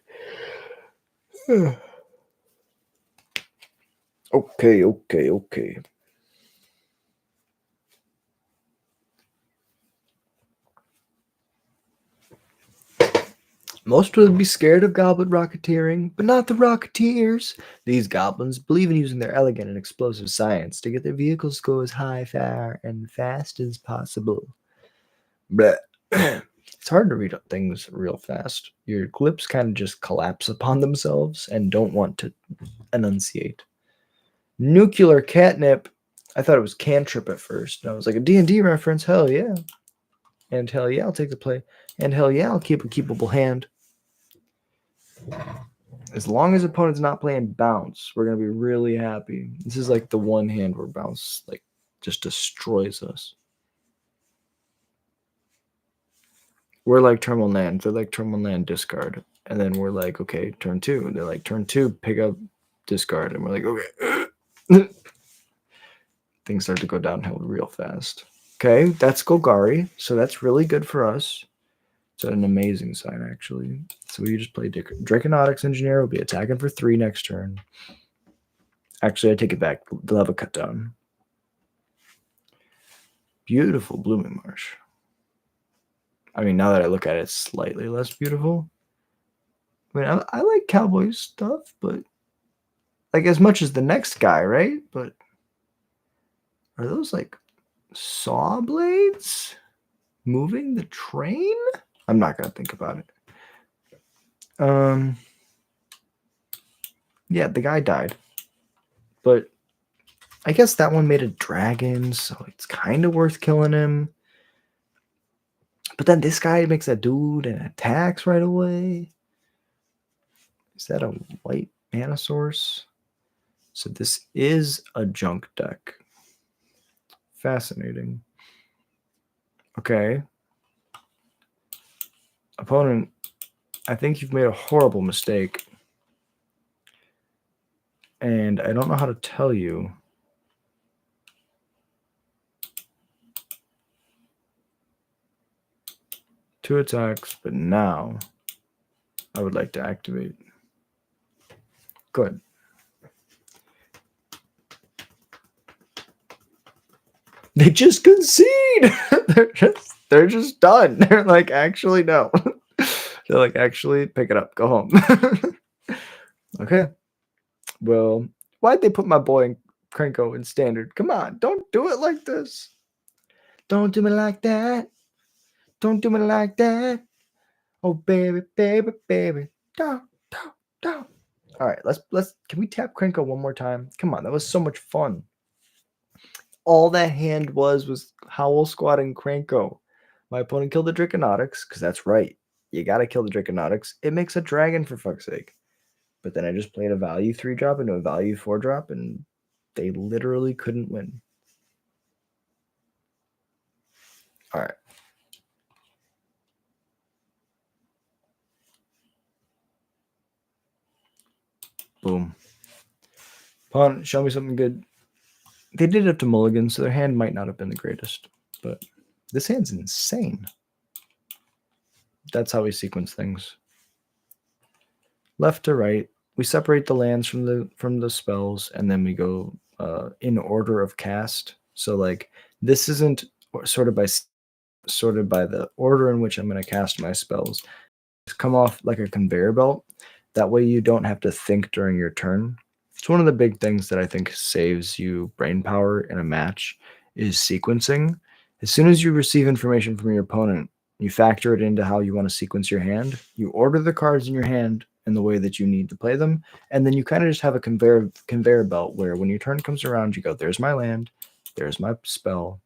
Okay. Most would be scared of goblin rocketeering, but not the Rocketeers. These goblins believe in using their elegant and explosive science to get their vehicles to go as high, far, and fast as possible. But it's hard to read things real fast. Your lips kind of just collapse upon themselves and don't want to enunciate. Nuclear catnip. I thought it was cantrip at first. And I was like, a D&D reference? Hell yeah. And hell yeah, I'll take the play. And hell yeah, I'll keep a keepable hand. As long as opponent's not playing bounce, we're going to be really happy. This is like the one hand where bounce like just destroys us. we're like terminal land. They're like terminal land discard. And then we're like, okay, turn 2. They're like turn 2, pick up discard. And we're like, okay. Things start to go downhill real fast. Okay, that's Golgari. So that's really good for us. It's an amazing sign, actually. So we just play Draconautics Engineer. Will be attacking for 3 next turn. Actually, I take it back. They'll have a cut down. Beautiful Blooming Marsh. I mean, now that I look at it, it's slightly less beautiful. I mean, I like cowboy stuff, but like as much as the next guy, right? But are those like saw blades moving the train? I'm not gonna think about it. Yeah, the guy died, but I guess that one made a dragon, so it's kind of worth killing him. But then this guy makes a dude and attacks right away. Is that a white mana source? So this is a junk deck. Fascinating. Okay. Opponent, I think you've made a horrible mistake. And I don't know how to tell you. Two attacks, but now I would like to activate. Good. They just concede. they're just done. They're like, actually, no. They're like, actually, pick it up. Go home. Okay. Well, why'd they put my boy Krenko in standard? Come on, don't do it like this. Don't do me like that. Don't do me like that. Oh baby, baby, baby. Don't. All right, let's can we tap Krenko one more time? Come on, that was so much fun. All that hand was Howl Squad and Krenko. My opponent killed the Draconautics, because that's right. You gotta kill the Draconautics. It makes a dragon for fuck's sake. But then I just played a value 3-drop into a value 4-drop, and they literally couldn't win. All right. Boom. Opponent, show me something good. They did it to mulligan, so their hand might not have been the greatest. But this hand's insane. That's how we sequence things. Left to right. We separate the lands from the spells, and then we go in order of cast. So like this isn't sorted by the order in which I'm going to cast my spells. Just come off like a conveyor belt. That way you don't have to think during your turn. It's one of the big things that I think saves you brain power in a match is sequencing. As soon as you receive information from your opponent, you factor it into how you want to sequence your hand. You order the cards in your hand in the way that you need to play them, and then you kind of just have a conveyor belt where when your turn comes around, you go, there's my land, there's my spell,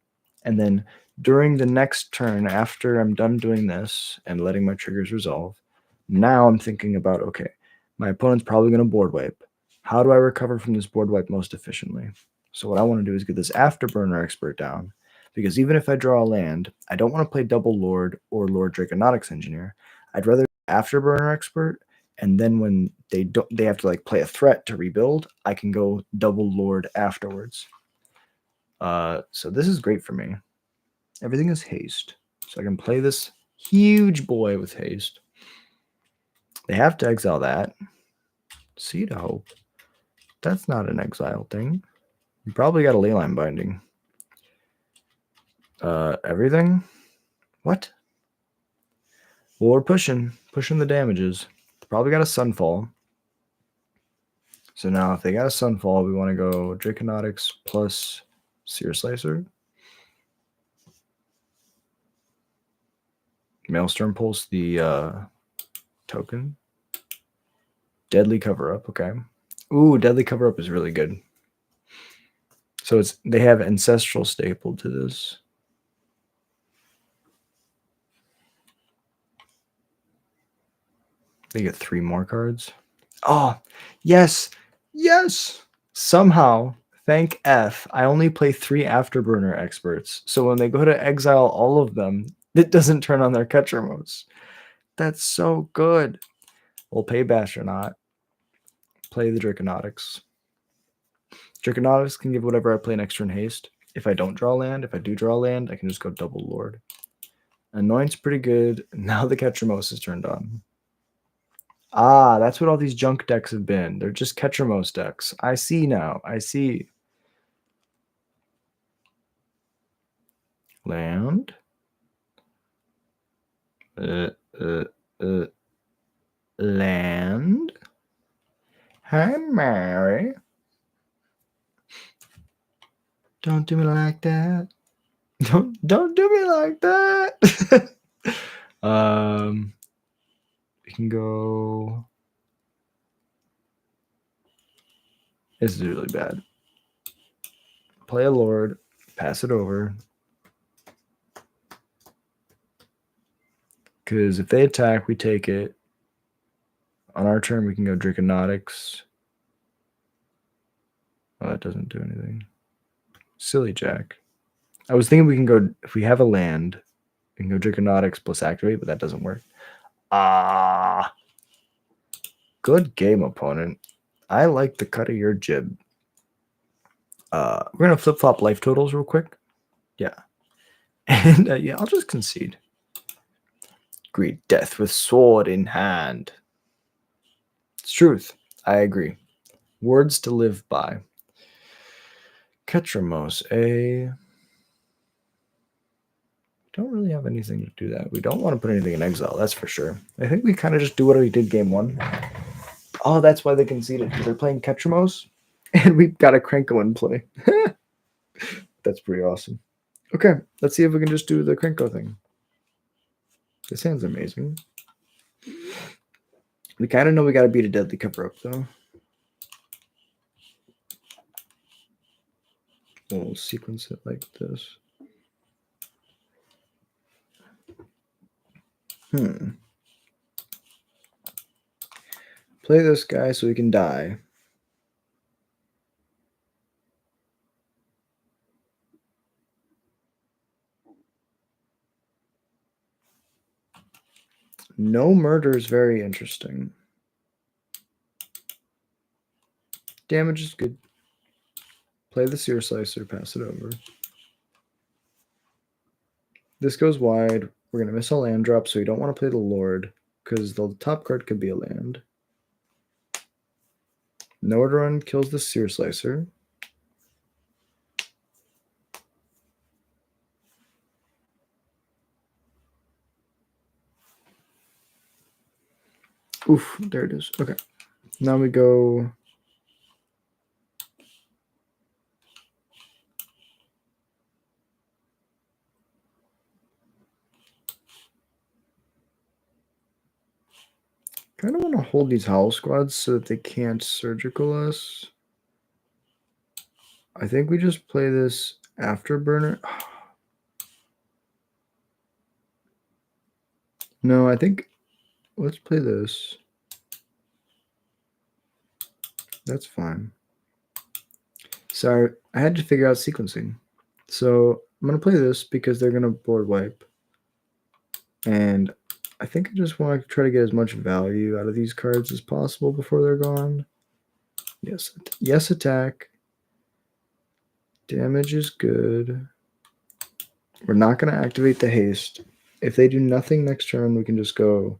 and then during the next turn, after I'm done doing this and letting my triggers resolve, now I'm thinking about, okay, my opponent's probably going to board wipe. How do I recover from this board wipe most efficiently? So what I want to do is get this Afterburner Expert down, because even if I draw a land, I don't want to play Double Lord or Lord Draconautics Engineer. I'd rather Afterburner Expert, and then when they have to like play a threat to rebuild, I can go Double Lord afterwards. So this is great for me. Everything is haste, so I can play this huge boy with haste. They have to exile that. Seed of Hope. That's not an exile thing. You probably got a Leyline Binding. Everything? What? Well, we're pushing the damages. They probably got a Sunfall. So now if they got a Sunfall, we want to go Draconautics plus Seer Slicer. Maelstrom Pulse the token. Deadly Cover Up, okay. Ooh, Deadly Cover Up is really good. So they have Ancestral stapled to this. They get 3 more cards. Oh, yes. Yes. Somehow, thank F, I only play 3 Afterburner Experts. So when they go to exile all of them, It doesn't turn on their Ketchermos. That's so good. We'll pay Bastronaut. Play the Draconautics. Draconautics can give whatever I play an extra in haste. If I don't draw land, if I do draw land, I can just go double Lord. Annoyance pretty good. Now the Ketchermos is turned on. Ah, that's what all these junk decks have been. They're just Ketchermos decks. I see now. I see. Land. Land. Hi, Mary. Don't do me like that. Don't do me like that. We can go. This is really bad. Play a Lord, pass it over. Because if they attack, we take it. On our turn, we can go Draconautics. Oh, that doesn't do anything. Silly Jack. I was thinking we can go, if we have a land, we can go Draconautics plus activate, but that doesn't work. Ah. Good game, opponent. I like the cut of your jib. We're going to flip-flop life totals real quick. Yeah. And yeah, I'll just concede. Greet death with sword in hand. It's truth. I agree. Words to live by. Ketchermos, don't really have anything to do that. We don't want to put anything in exile, that's for sure. I think we kind of just do what we did game one. Oh, that's why they conceded. They're playing Ketchermos, and we've got a Krenko in play. That's pretty awesome. Okay, let's see if we can just do the Krenko thing. This hand's amazing. We kind of know we got to beat a deadly cover-up, though. We'll sequence it like this. Play this guy so he can die. No murder is very interesting. Damage is good. Play the Seer Slicer, pass it over. This goes wide. We're going to miss a land drop, so we don't want to play the Lord, because the top card could be a land. Nowhere to Run kills the Seer Slicer. Oof, there it is. Okay. Now we go... kind of want to hold these Howl Squads so that they can't surgical us. I think we just play this Afterburner. No, I think... let's play this. That's fine. Sorry, I had to figure out sequencing. So I'm going to play this because they're going to board wipe. And I think I just want to try to get as much value out of these cards as possible before they're gone. Yes, yes, attack. Damage is good. We're not going to activate the haste. If they do nothing next turn, we can just go.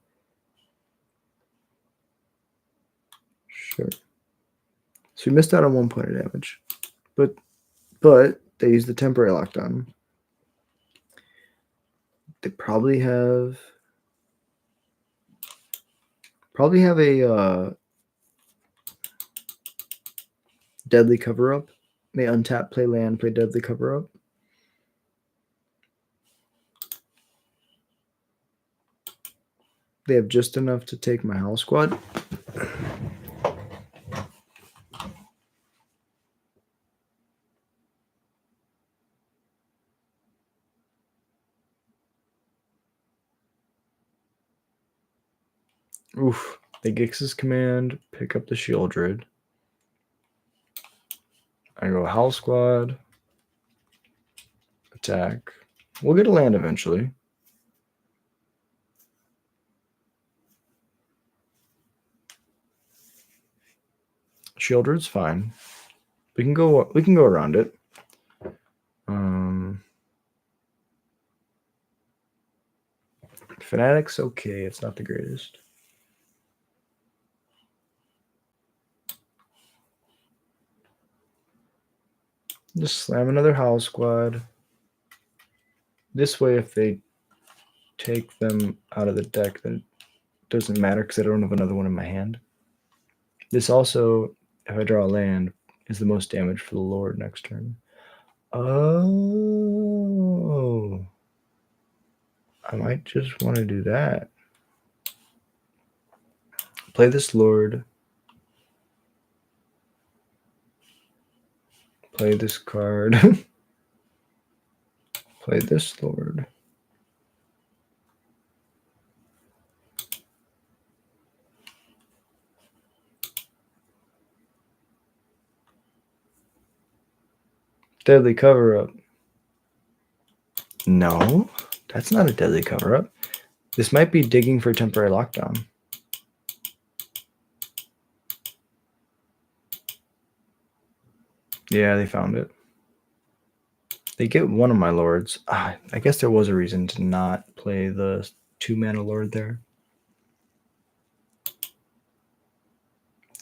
Sure. So we missed out on 1 point of damage. But they used the temporary lockdown. They probably have a deadly cover-up. They untap, play land, play deadly cover-up. They have just enough to take my Howl Squad. Oof. They Gix's command, pick up the Shieldred. I go Howl Squad. Attack. We'll get a land eventually. Shieldred's fine. We can go around it. Fanatic's okay. It's not the greatest. Just slam another Howl Squad. This way, if they take them out of the deck, then it doesn't matter because I don't have another one in my hand. This also, if I draw a land, is the most damage for the Lord next turn. Oh. I might just want to do that. Play this Lord. Play this card. Play this Lord. Deadly Cover-Up. No, that's not a Deadly Cover-Up. This might be digging for temporary lockdown. Yeah, they found it. They get one of my lords. I guess there was a reason to not play the 2-mana lord there.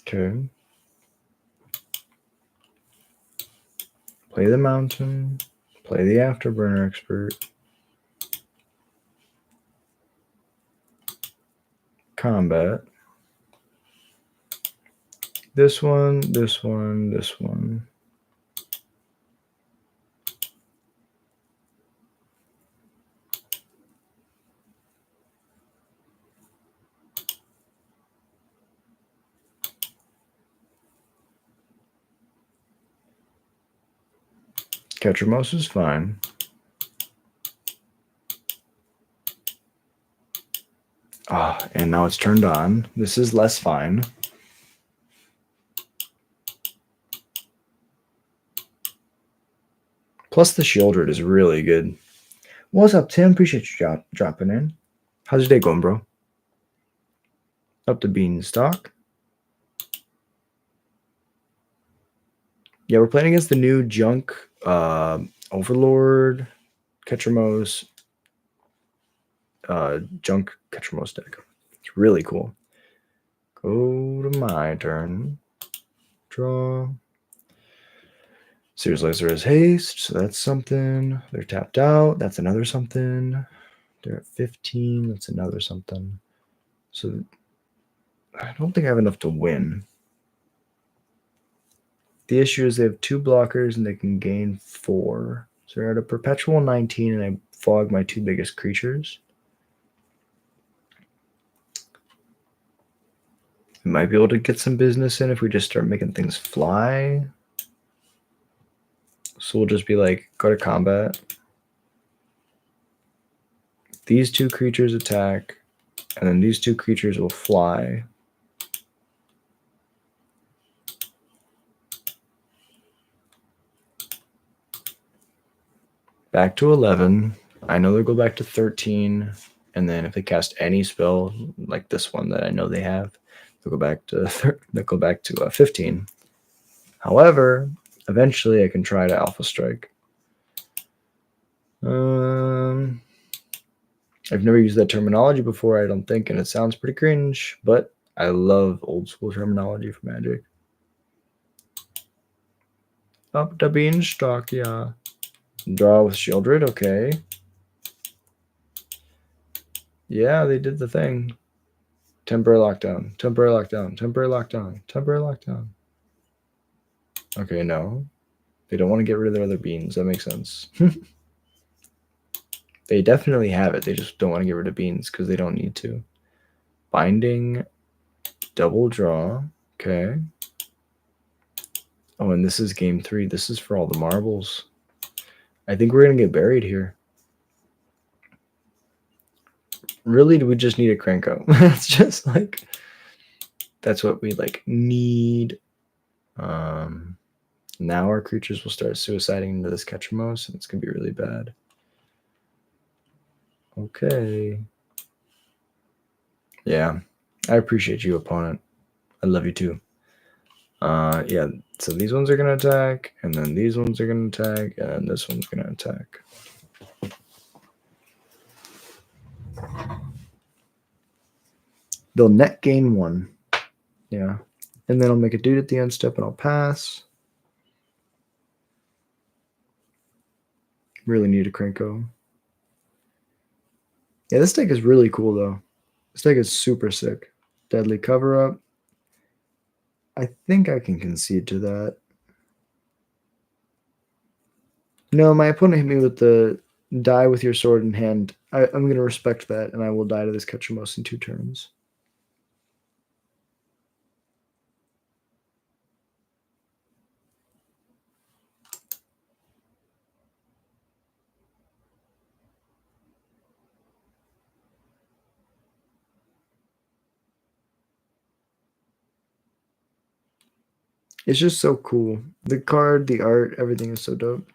Okay. Play the mountain. Play the Afterburner Expert. Combat. This one, this one, this one. Ketramos is fine. And now it's turned on. This is less fine. Plus the Shieldred is really good. What's up, Tim? Appreciate you dropping in. How's your day going, bro? Up to Beanstalk. Yeah, we're playing against the new Junk Overlord Ketramos Junk Ketramos deck. It's really cool. Go to my turn. Draw. Sears Laser has haste, so that's something. They're tapped out. That's another something. They're at 15. That's another something. So I don't think I have enough to win. The issue is they have 2 blockers and they can gain 4. So they're at a perpetual 19 and I fog my 2 biggest creatures. We might be able to get some business in if we just start making things fly. So we'll just be like, go to combat. These 2 creatures attack, and then these 2 creatures will fly. Back to 11. I know they'll go back to 13. And then if they cast any spell, like this one that I know they have, they'll go back to 15. However, eventually I can try to Alpha Strike. I've never used that terminology before, I don't think, and it sounds pretty cringe, but I love old school terminology for Magic. Up the Beanstalk, yeah. Draw with Shieldred, okay. Yeah, they did the thing. Temporary lockdown, temporary lockdown, temporary lockdown, temporary lockdown. Okay, no. They don't want to get rid of their other beans. That makes sense. They definitely have it. They just don't want to get rid of beans because they don't need to. Binding, double draw. Okay. Oh, and this is game 3. This is for all the marbles. I think we're going to get buried here. Really, do we just need a crank out? It's just like, that's what we like need. Now our creatures will start suiciding into this Ketramos, and it's going to be really bad. Okay. Yeah. I appreciate you, opponent. I love you too. Yeah, so these ones are going to attack, and then these ones are going to attack, and this one's going to attack. They'll net gain 1. Yeah. And then I'll make a dude at the end step, and I'll pass. Really need a Krenko. Yeah, this deck is really cool, though. This deck is super sick. Deadly Cover-Up. I think I can concede to that. No, my opponent hit me with the die with your sword in hand. I'm going to respect that, and I will die to this Ketchamos in 2 turns. It's just so cool. The card, the art, everything is so dope.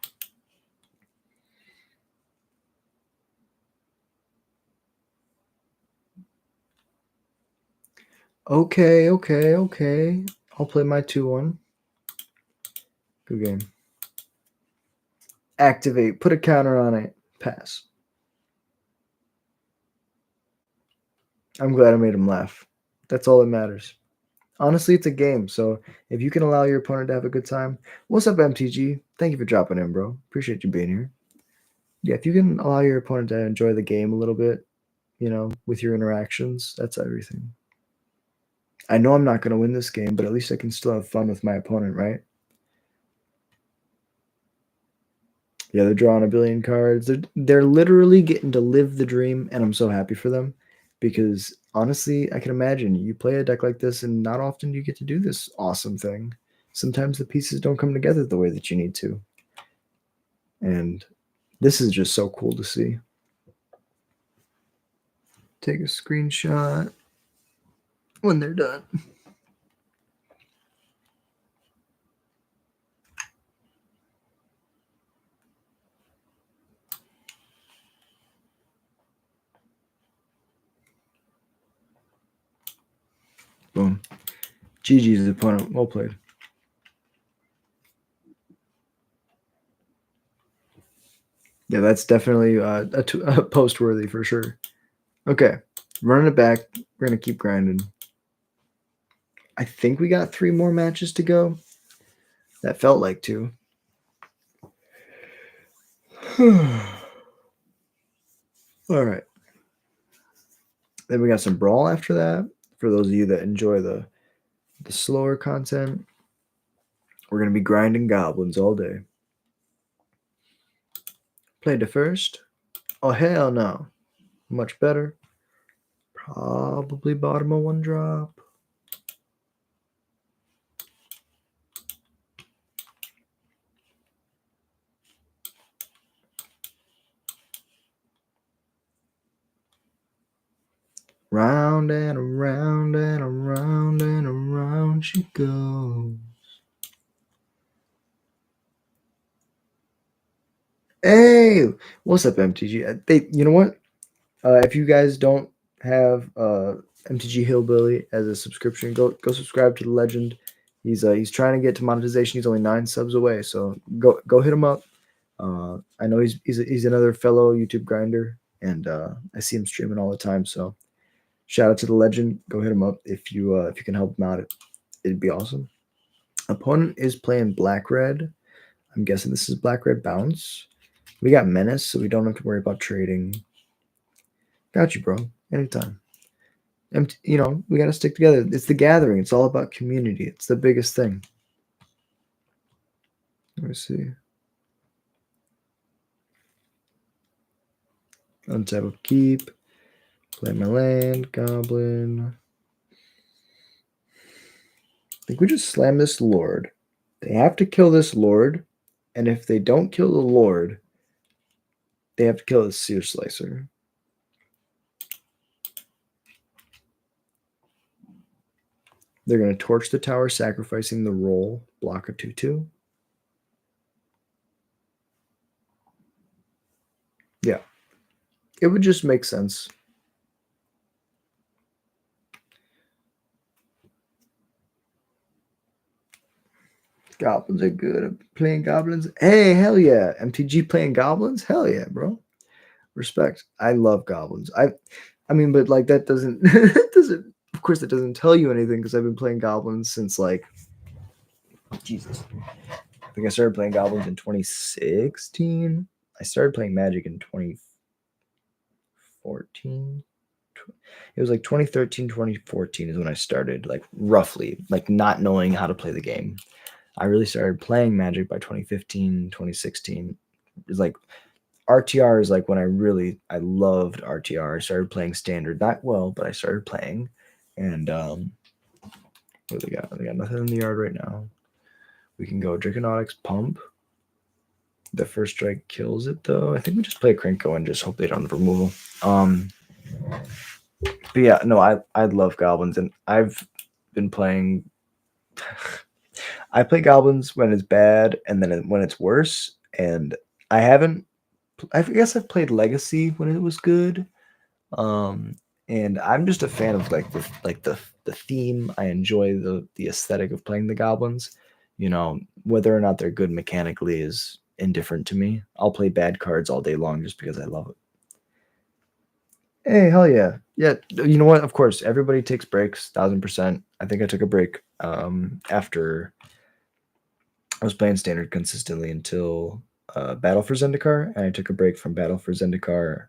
Okay. I'll play my 2-1. Good game. Activate. Put a counter on it. Pass. I'm glad I made him laugh. That's all that matters. Honestly, it's a game, so if you can allow your opponent to have a good time. What's up, MTG? Thank you for dropping in, bro. Appreciate you being here. Yeah, if you can allow your opponent to enjoy the game a little bit, with your interactions, that's everything. I know I'm not going to win this game, but at least I can still have fun with my opponent, right? Yeah, they're drawing a billion cards. They're literally getting to live the dream, and I'm so happy for them because honestly, I can imagine you play a deck like this, and not often do you get to do this awesome thing. Sometimes the pieces don't come together the way that you need to. And this is just so cool to see. Take a screenshot when they're done. Boom. GG's opponent. Well played. Yeah, that's definitely a post worthy for sure. Okay, running it back. We're going to keep grinding. I think we got 3 more matches to go. That felt like 2. All right. Then we got some Brawl after that. For those of you that enjoy the slower content, we're going to be grinding goblins all day. Played the first. Oh, hell no. Much better. Probably bottom of 1 drop. Round and around and around and around she goes. Hey, what's up, MTG? You know what? If you guys don't have MTG Hillbilly as a subscription, go subscribe to the legend. He's trying to get to monetization. He's only 9 subs away, so go hit him up. I know he's another fellow YouTube grinder, and I see him streaming all the time. So shout out to the legend. Go hit him up if you can help him out. It'd be awesome. Opponent is playing black red. I'm guessing this is black red bounce. We got menace, so we don't have to worry about trading. Got you, bro. Anytime. And we got to stick together. It's the gathering. It's all about community. It's the biggest thing. Let me see. Untap of keep. Play my land. Goblin. I think we just slam this lord. They have to kill this lord. And if they don't kill the lord, they have to kill the seer slicer. They're going to torch the tower, sacrificing the roll. Block a 2/2. Yeah. It would just make sense. Goblins are good at playing goblins. Hey, hell yeah. MTG playing goblins? Hell yeah, bro. Respect. I love goblins. I mean, but like that doesn't that doesn't of course that doesn't tell you anything because I've been playing goblins since like Jesus. I think I started playing goblins in 2016. I started playing Magic in 2014. It was like 2013, 2014 is when I started, like roughly, like not knowing how to play the game. I really started playing Magic by 2015, 2016. It's like RTR is like when I loved RTR. I started playing standard not well, but I started playing. And what do they got? They got nothing in the yard right now. We can go Draconautics Pump. The first strike kills it though. I think we just play a Krenko and just hope they don't have removal. But yeah, no, I love goblins and I've been playing I play goblins when it's bad and then when it's worse. And I haven't I guess I've played Legacy when it was good. Um, and I'm just a fan of the theme. I enjoy the aesthetic of playing the goblins. You know, whether or not they're good mechanically is indifferent to me. I'll play bad cards all day long just because I love it. Hey, hell yeah. Yeah, you know what? Of course, everybody takes breaks, 1000%. I think I took a break after I was playing standard consistently until Battle for Zendikar, and I took a break from Battle for Zendikar,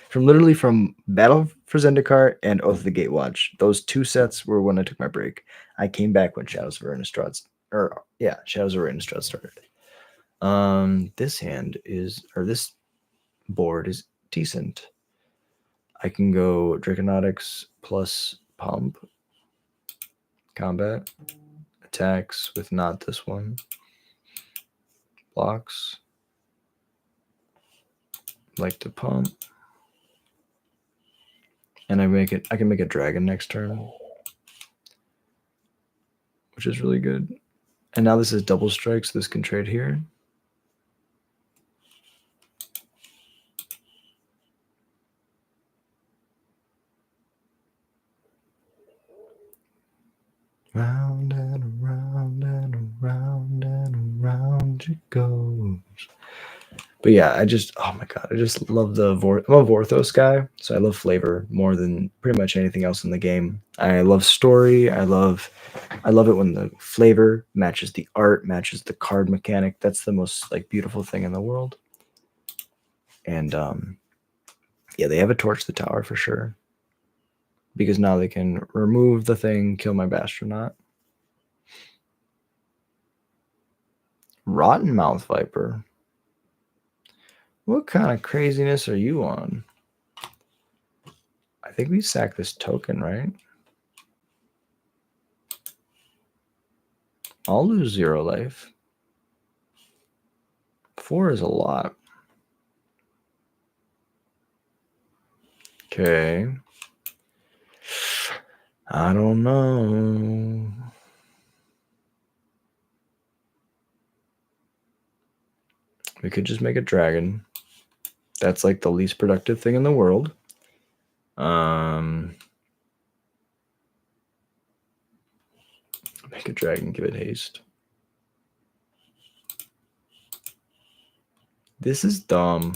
from Battle for Zendikar and Oath of the Gatewatch. Those two sets were when I took my break. I came back when Shadows of Innistrad, Shadows of Innistrad started. This board is decent. I can go Draconautics plus Pump, combat, attacks with not this one, blocks, like to pump, and I can make a dragon next turn, which is really good. And now this is double strike, so this can trade here. Round and around and around and around it goes. But yeah, I just love I'm a Vorthos guy, so I love flavor more than pretty much anything else in the game. I love story. I love it when the flavor matches the art, matches the card mechanic. That's the most like beautiful thing in the world. And yeah, they have a torch the tower for sure. Because now they can remove the thing, kill my Bastronaut. Rotten Mouth Viper. What kind of craziness are you on? I think we sack this token, right? I'll lose 0 life. 4 is a lot. Okay. I don't know. We could just make a dragon. That's like the least productive thing in the world. Make a dragon, give it haste. This is dumb.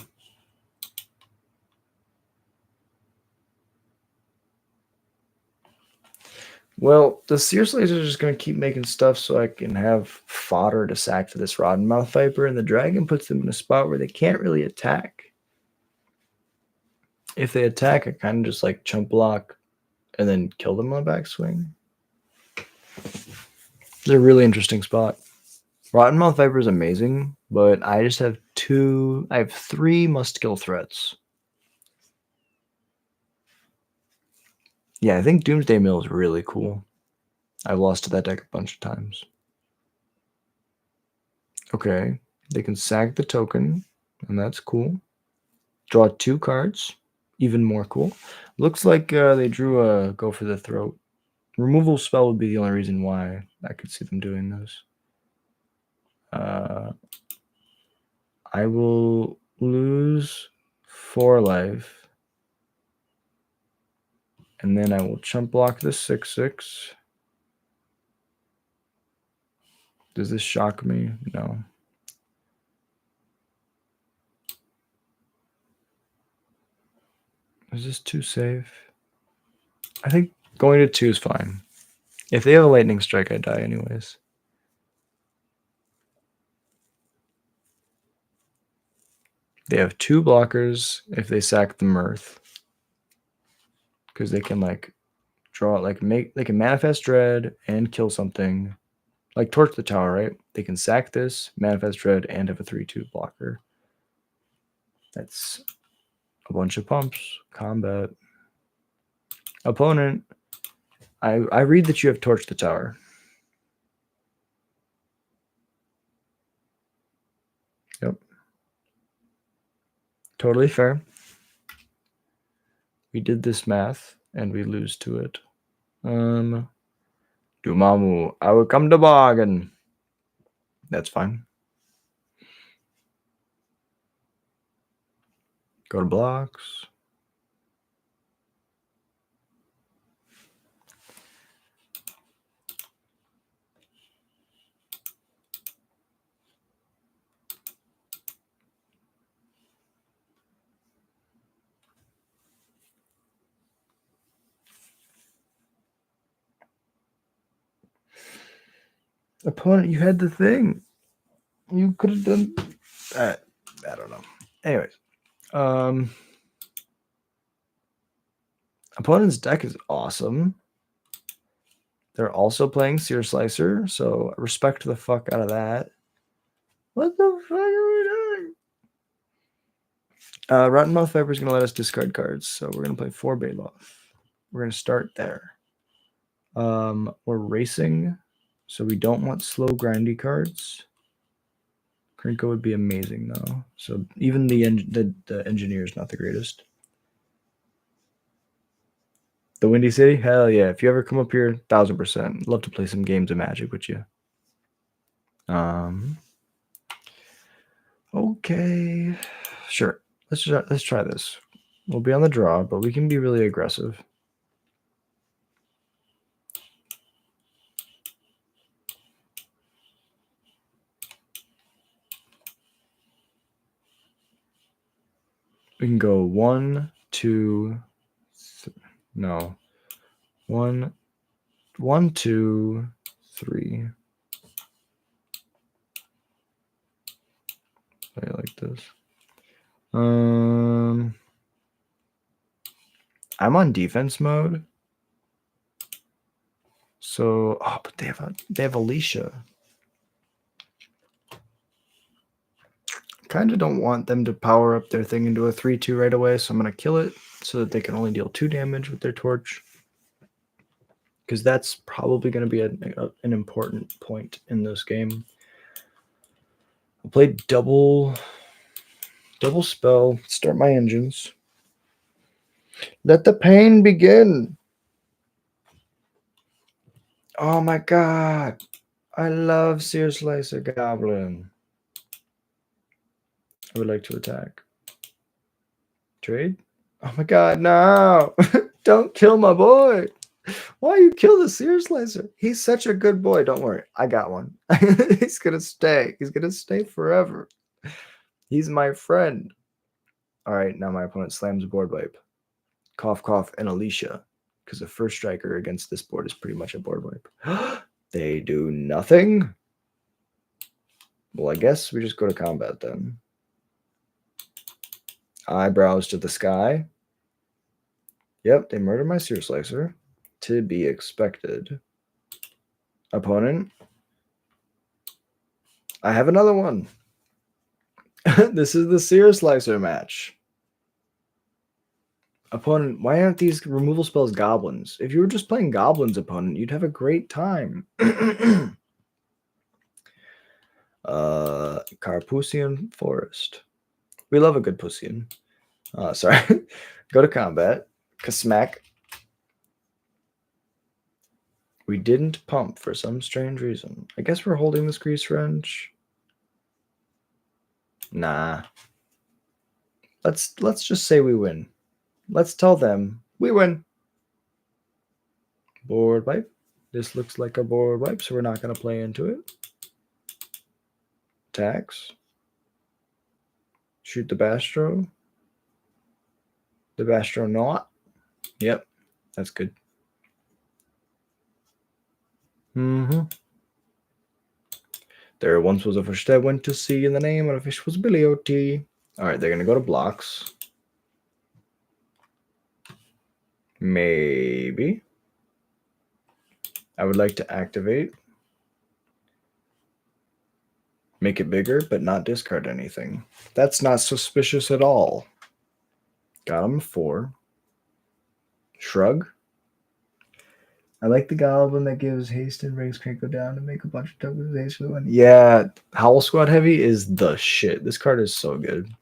Well, the Seer Slayers are just going to keep making stuff so I can have fodder to sack for this Rotten Mouth Viper, and the dragon puts them in a spot where they can't really attack. If they attack, I kind of just like chump block and then kill them on the backswing. It's a really interesting spot. Rotten Mouth Viper is amazing, but I just have 3 must-kill threats. Yeah, I think Doomsday Mill is really cool. I've lost to that deck a bunch of times. Okay, they can sack the token, and that's cool. Draw 2 cards, even more cool. Looks like they drew a Go for the Throat. Removal spell would be the only reason why I could see them doing this. I will lose 4 life. And then I will chump block the 6/6. Does this shock me? No. Is this too safe? I think going to 2 is fine. If they have a lightning strike, I die anyways. They have 2 blockers if they sack the Mirth. Because they can like draw they can manifest dread and kill something. Like torch the tower, right? They can sack this, manifest dread, and have a 3/2 blocker. That's a bunch of pumps. Combat. Opponent. I read that you have torched the tower. Yep. Totally fair. We did this math and we lose to it. Dumamu, I will come to bargain. That's fine. Go to blocks. Opponent, you had the thing. You could have done. I don't know. Anyways, opponent's deck is awesome. They're also playing Seer Slicer, so respect the fuck out of that. What the fuck are we doing? Rottenmouth Viper is going to let us discard cards, so we're going to play 4 Baloth. We're going to start there. We're racing, so we don't want slow grindy cards. Krinko would be amazing though. So even the engineer is not the greatest. The Windy City? Hell yeah. If you ever come up here, 1000%. Love to play some games of Magic with you. Okay. Sure. Let's try this. We'll be on the draw, but we can be really aggressive. We can go 1, 2, no. 1, 2, 3. Play it like this. I'm on defense mode. So, but they have Alicia. Kind of don't want them to power up their thing into a 3/2 right away, so I'm going to kill it so that they can only deal 2 damage with their torch. Because that's probably going to be an important point in this game. I'll play double spell, start my engines. Let the pain begin. Oh my god. I love Seer Slicer Goblin. I would like to attack. Trade? Oh my god, no! Don't kill my boy! Why you kill the Seer Slicer? He's such a good boy. Don't worry. I got one. He's gonna stay. He's gonna stay forever. He's my friend. Alright, now my opponent slams a board wipe. Cough, cough, and Alicia. Because the first striker against this board is pretty much a board wipe. They do nothing? Well, I guess we just go to combat then. Eyebrows to the sky. Yep, they murdered my Seer Slicer. To be expected. Opponent. I have another one. This is the Seer Slicer match. Opponent, why aren't these removal spells goblins? If you were just playing goblins, opponent, you'd have a great time. Carpusian Forest. We love a good Pussian. Sorry. Go to combat. Kasmack. We didn't pump for some strange reason. I guess we're holding this Grease Wrench. Nah. Let's just say we win. Let's tell them we win. Board wipe. This looks like a board wipe, so we're not going to play into it. Attacks. Shoot the Bastro. The Bastro not. Yep, that's good. There once was a fish that went to sea, and the name of the fish was Billy O.T. Alright, they're going to go to blocks. Maybe. I would like to activate. Make it bigger, but not discard anything. That's not suspicious at all. Got him 4. Shrug. I like the goblin that gives haste and brings Cranko down to make a bunch of tokens with haste for the win. Yeah, Howl Squad Heavy is the shit. This card is so good.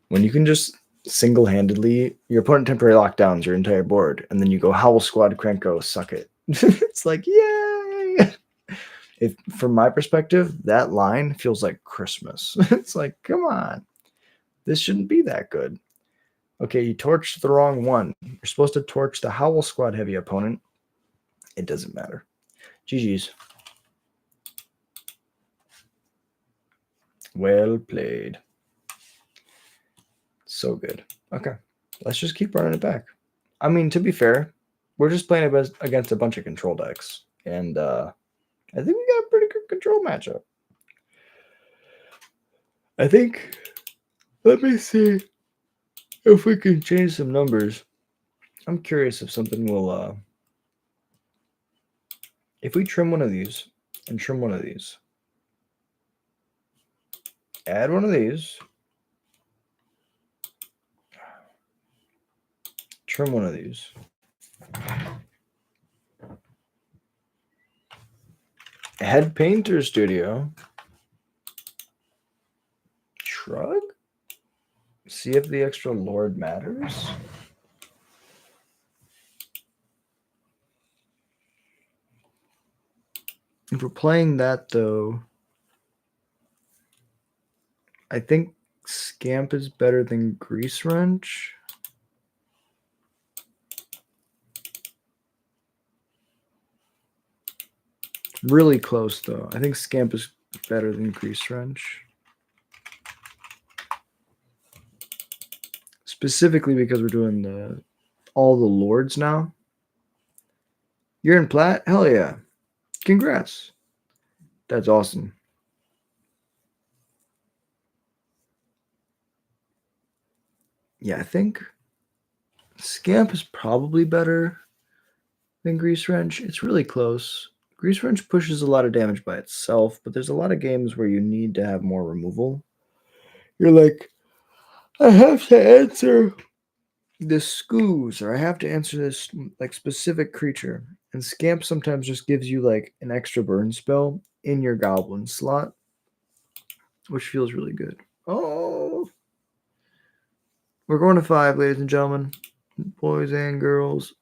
When you can just single-handedly, your opponent temporarily lockdowns your entire board, and then you go Howl Squad Cranko, suck it. It's like, yay! From my perspective, that line feels like Christmas. It's like, come on. This shouldn't be that good. Okay, you torched the wrong one. You're supposed to torch the Howl Squad Heavy opponent. It doesn't matter. GG's. Well played. So good. Okay, let's just keep running it back. I mean, to be fair, we're just playing against a bunch of control decks. And I think we got a pretty good control matchup. I think, let me see if we can change some numbers. I'm curious if something will, if we trim one of these and trim one of these, add one of these, trim one of these. Head Painter Studio. Shrug? See if the extra Lord matters. If we're playing that, though, I think Scamp is better than Grease Wrench. Really close, though. I think Scamp is better than Grease Wrench. Specifically because we're doing all the Lords now. You're in Plat? Hell yeah. Congrats. That's awesome. Yeah, I think Scamp is probably better than Grease Wrench. It's really close. Grease Wrench pushes a lot of damage by itself, but there's a lot of games where you need to have more removal. You're like, I have to answer this Scoos, or I have to answer this like specific creature. And Scamp sometimes just gives you like an extra burn spell in your goblin slot, which feels really good. Oh, we're going to 5, ladies and gentlemen, boys and girls.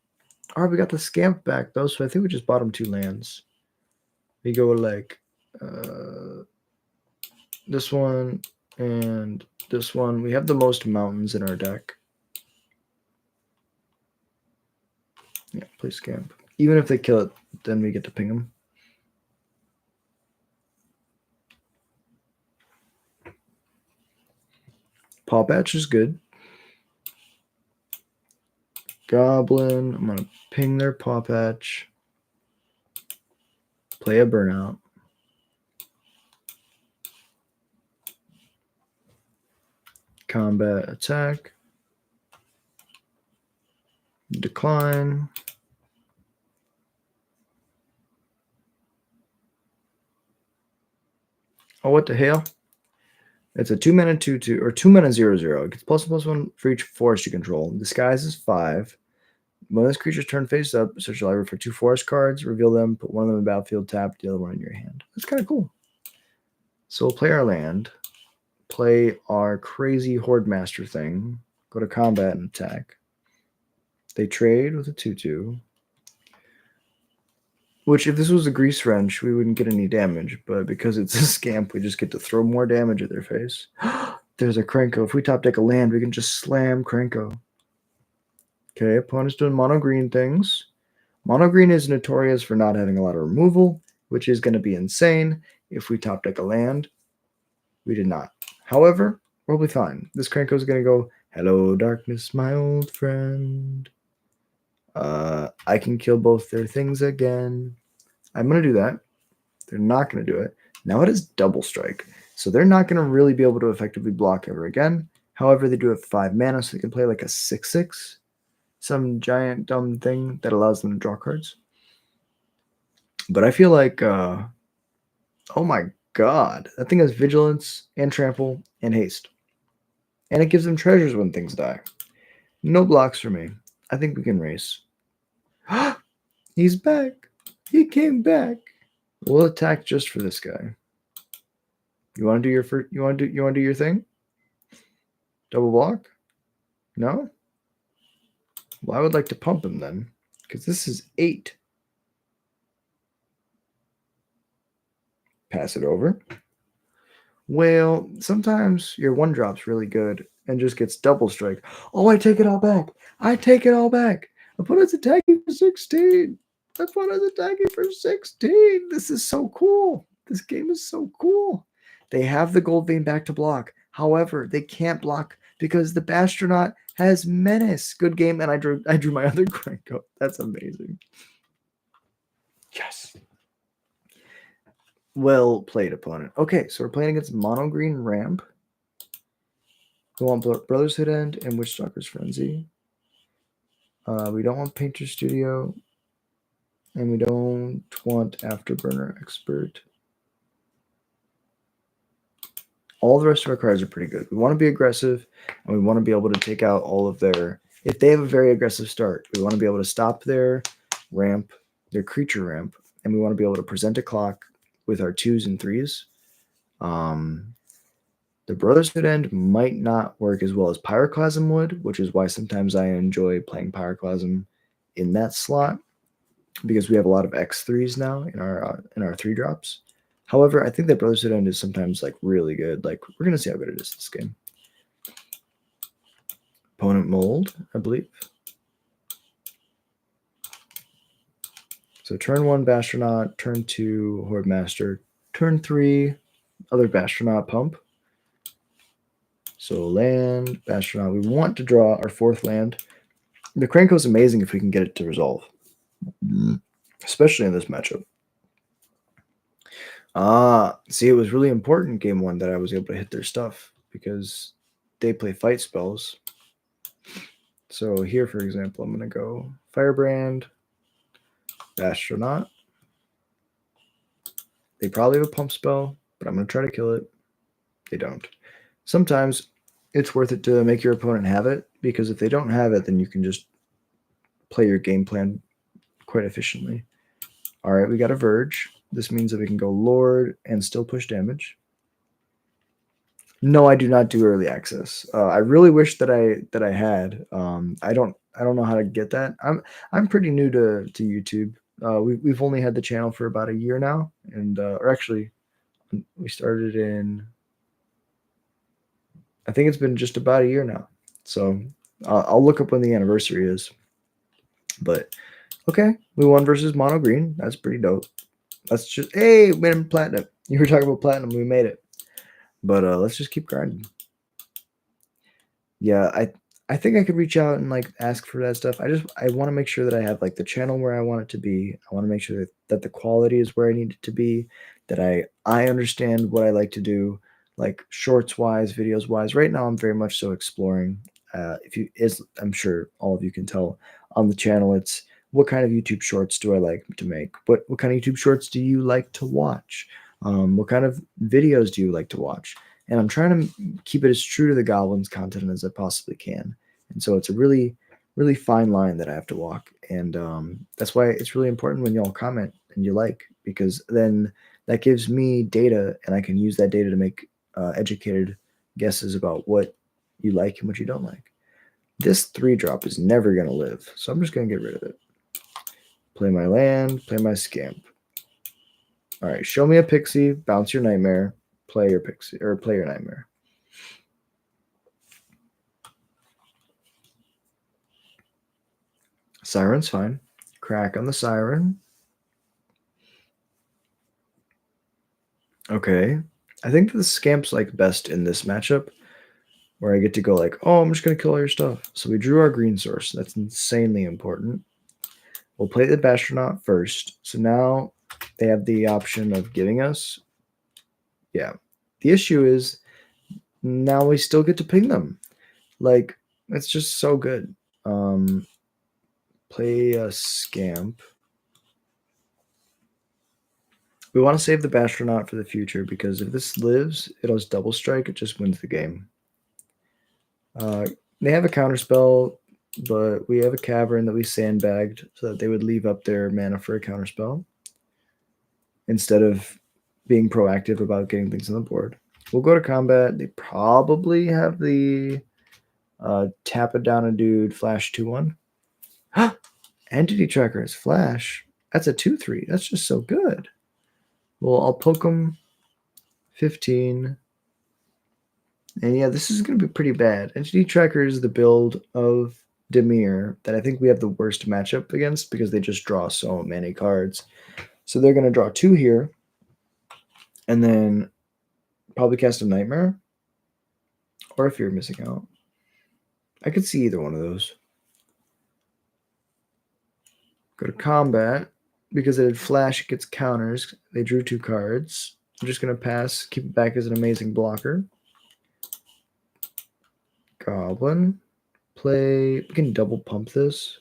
All right, we got the Scamp back though, so I think we just bought him 2 lands. We go like this one and this one. We have the most mountains in our deck. Yeah, play Scamp. Even if they kill it, then we get to ping them. Paw Patch is good. Goblin. I'm going to ping their Paw Patch. Play a Burnout. Combat attack. Decline. Oh, what the hell? It's a 2-mana 2/2 or 2-mana 0/0. It gets +1/+1 for each forest you control. Disguise is 5. When this creature's turn face up, search your library for 2 forest cards, reveal them, put one of them in the battlefield, tap, the other one in your hand. That's kind of cool. So we'll play our land, play our crazy Horde Master thing, go to combat and attack. They trade with a 2/2. Which, if this was a Grease Wrench, we wouldn't get any damage, but because it's a Scamp, we just get to throw more damage at their face. There's a Cranko. If we top deck a land, we can just slam Cranko. Okay, opponent's doing mono green things. Mono green is notorious for not having a lot of removal. which is going to be insane if we top deck a land. We did not. However, we'll be fine. This Krenko is going to go, hello, darkness, my old friend. I can kill both their things again. I'm going to do that. They're not going to do it. Now it is double strike. So they're not going to really be able to effectively block ever again. However, they do have 5 mana, so they can play like a 6/6. Some giant dumb thing that allows them to draw cards. But I feel like, oh my god, that thing has vigilance and trample and haste. And it gives them treasures when things die. No blocks for me. I think we can race. He's back. He came back. We'll attack just for this guy. You want to do your first? You want to do your thing? Double block? No. Well, I would like to pump him then, because this is 8. Pass it over. Well, sometimes your 1-drop's really good and just gets double strike. Oh, I take it all back. I take it all back. Opponent's attacking for 16. Opponent's attacking for 16. This is so cool. This game is so cool. They have the gold vein back to block. However, they can't block because the Bastronaut has menace. Good game, and I drew my other Krenko. That's amazing. Yes. Well played, opponent. Okay, so we're playing against Mono Green Ramp. We want Brother's Hood End and Witchstalker's Frenzy. We don't want Painter Studio. And we don't want Afterburner Expert. All the rest of our cards are pretty good. We want to be aggressive, and we want to be able to take out all of their... If they have a very aggressive start, we want to be able to stop their ramp, their creature ramp, and we want to be able to present a clock with our 2s and 3s. The Brother's Hood End might not work as well as Pyroclasm would, which is why sometimes I enjoy playing Pyroclasm in that slot, because we have a lot of X3s now in our 3-drops. However, I think that Brother's Hood End is sometimes like really good. Like, we're gonna see how good it is this game. Opponent mold, I believe. So turn 1 Bastronaut, turn 2 Horde Master, turn 3 other Bastronaut pump. So land, Bastronaut. We want to draw our 4th land. The Krenko is amazing if we can get it to resolve, especially in this matchup. See, it was really important game 1 that I was able to hit their stuff because they play fight spells. So here, for example, I'm going to go Firebrand, Bastronaut. They probably have a pump spell, but I'm going to try to kill it. They don't. Sometimes it's worth it to make your opponent have it, because if they don't have it, then you can just play your game plan quite efficiently. All right, we got a Verge. This means that we can go Lord and still push damage. No, I do not do early access. I really wish that I had. I don't know how to get that. I'm pretty new to YouTube. We've only had the channel for about a year now, and or actually, we started in... I think it's been just about a year now. So I'll look up when the anniversary is. But okay, we won versus Mono Green. That's pretty dope. Let's just... Hey, we made him platinum. You were talking about platinum. We made it. But let's just keep grinding. Yeah, I think I could reach out and like ask for that stuff. I want to make sure that I have like the channel where I want it to be. I want to make sure that the quality is where I need it to be, that I understand what I like to do, like shorts wise, videos wise. Right now I'm very much so exploring. I'm sure all of you can tell on the channel, it's what kind of YouTube shorts do I like to make? What kind of YouTube shorts do you like to watch? What kind of videos do you like to watch? And I'm trying to keep it as true to the Goblins content as I possibly can. And so it's a really, really fine line that I have to walk. And that's why it's really important when y'all comment and you like, because then that gives me data, and I can use that data to make educated guesses about what you like and what you don't like. This 3-drop is never going to live, so I'm just going to get rid of it. Play my land, play my Scamp. All right, show me a Pixie, bounce your Nightmare, play your Pixie, or play your Nightmare. Siren's fine. Crack on the Siren. Okay. I think the Scamp's like best in this matchup where I get to go like, oh, I'm just going to kill all your stuff. So we drew our green source. That's insanely important. We'll play the Bastronaut first. So now they have the option of giving us. Yeah. The issue is now we still get to ping them. Like, it's just so good. Play a Scamp. We want to save the Bastronaut for the future because if this lives, it'll just double strike. It just wins the game. They have a counterspell, but we have a cavern that we sandbagged so that they would leave up their mana for a counterspell instead of being proactive about getting things on the board. We'll go to combat. They probably have the tap it down a dude, flash 2-1. Entity Tracker is flash. That's a 2-3. That's just so good. Well, I'll poke them 15. And yeah, this is going to be pretty bad. Entity Tracker is the build of Dimir that I think we have the worst matchup against because they just draw so many cards. So they're going to draw 2 here and then probably cast a Nightmare or a Fear Missing Out. I could see either one of those. Go to combat. Because it had flash, it gets counters. They drew 2 cards. I'm just going to pass, keep it back as an amazing blocker. Goblin. Play. We can double pump this.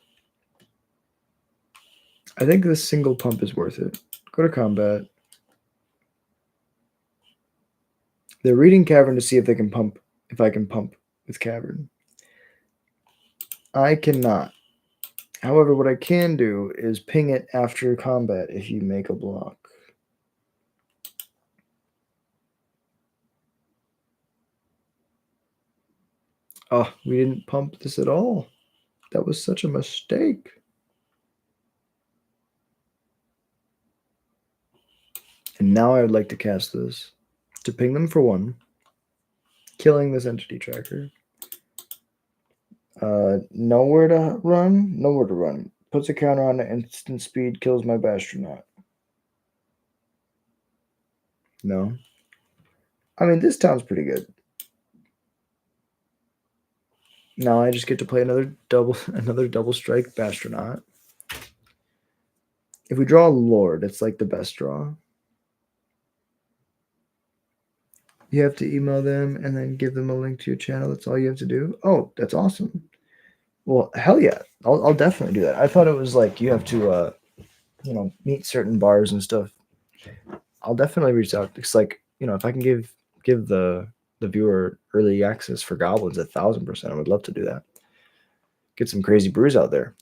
I think this single pump is worth it. Go to combat. They're reading Cavern to see if they can pump, if I can pump with Cavern. I cannot. However, what I can do is ping it after combat if you make a block. Oh, we didn't pump this at all. That was such a mistake. And now I would like to cast this to ping them for 1, killing this Entity Tracker. Nowhere to run? Nowhere to run. Puts a counter on the instant speed, kills my Bastronaut. No. I mean, this town's pretty good. Now I just get to play another double strike Bastronaut. If we draw a Lord, it's like the best draw. You have to email them and then give them a link to your channel. That's all you have to do. Oh, that's awesome. Well, hell yeah. I'll definitely do that. I thought it was like you have to meet certain bars and stuff. I'll definitely reach out. It's like, if I can give the viewer early access for goblins 1,000%, I would love to do that. Get some crazy brews out there.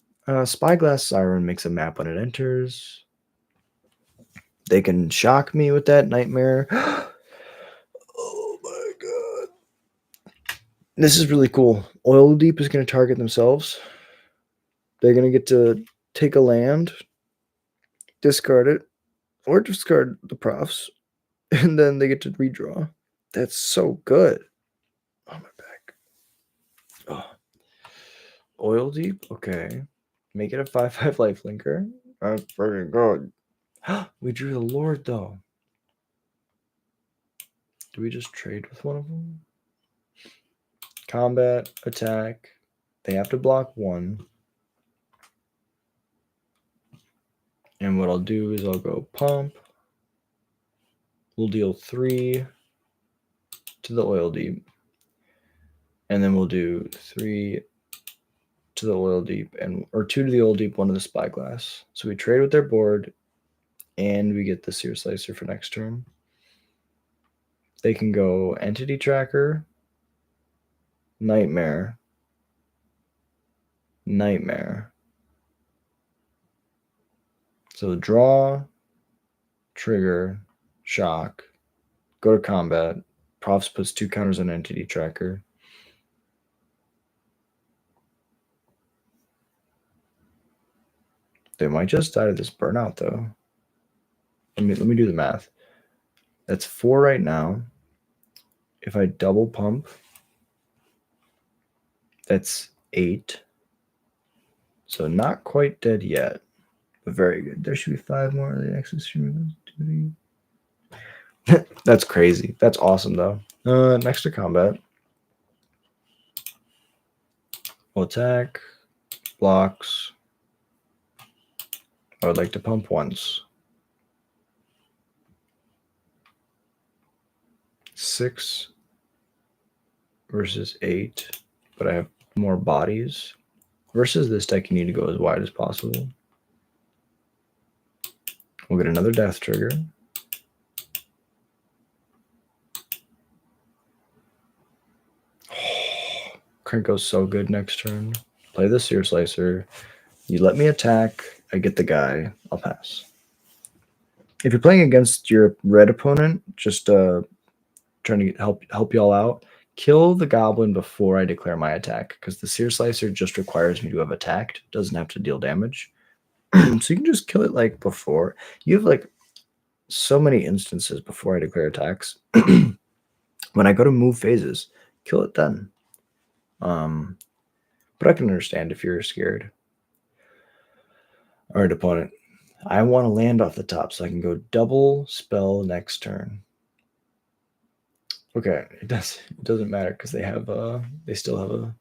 Spyglass Siren makes a map when it enters. They can shock me with that Nightmare. Oh my god. This is really cool. Oil Deep is going to target themselves. They're going to get to take a land, discard it, or discard the profs, and then they get to redraw. That's so good. Oh, my back. Oh. Oil Deep? Okay. Make it a 5/5 lifelinker. That's pretty good. We drew the Lord, though. Do we just trade with one of them? Combat, attack. They have to block 1. And what I'll do is I'll go pump. We'll deal 3 to the Oil Deep. And then we'll do 3 to the Oil Deep, or 2 to the Oil Deep, 1 to the Spyglass. So we trade with their board, and we get the Sear Slicer for next turn. They can go Entity Tracker, Nightmare, Nightmare. So draw, trigger, shock, go to combat. Profs puts 2 counters on Entity Tracker. They might just die to this burnout, though. Let me do the math. That's 4 right now. If I double pump, that's 8. So not quite dead yet, but very good. There should be 5 more of the access stream duty. That's crazy. That's awesome, though. Next to combat. We'll attack. Blocks. I would like to pump once. 6 versus 8, but I have more bodies. Versus this deck, you need to go as wide as possible. We'll get another death trigger. Crank goes so good next turn. Play the Seer Slicer. You let me attack. I get the guy. I'll pass. If you're playing against your red opponent, just trying to help y'all out, kill the goblin before I declare my attack, because the Seer Slicer just requires me to have attacked. It doesn't have to deal damage. So you can just kill it like before. You have like so many instances before I declare attacks. When I go to move phases, kill it then. But I can understand if you're scared. All right, opponent. I want to land off the top so I can go double spell next turn. Okay, it doesn't matter because they still have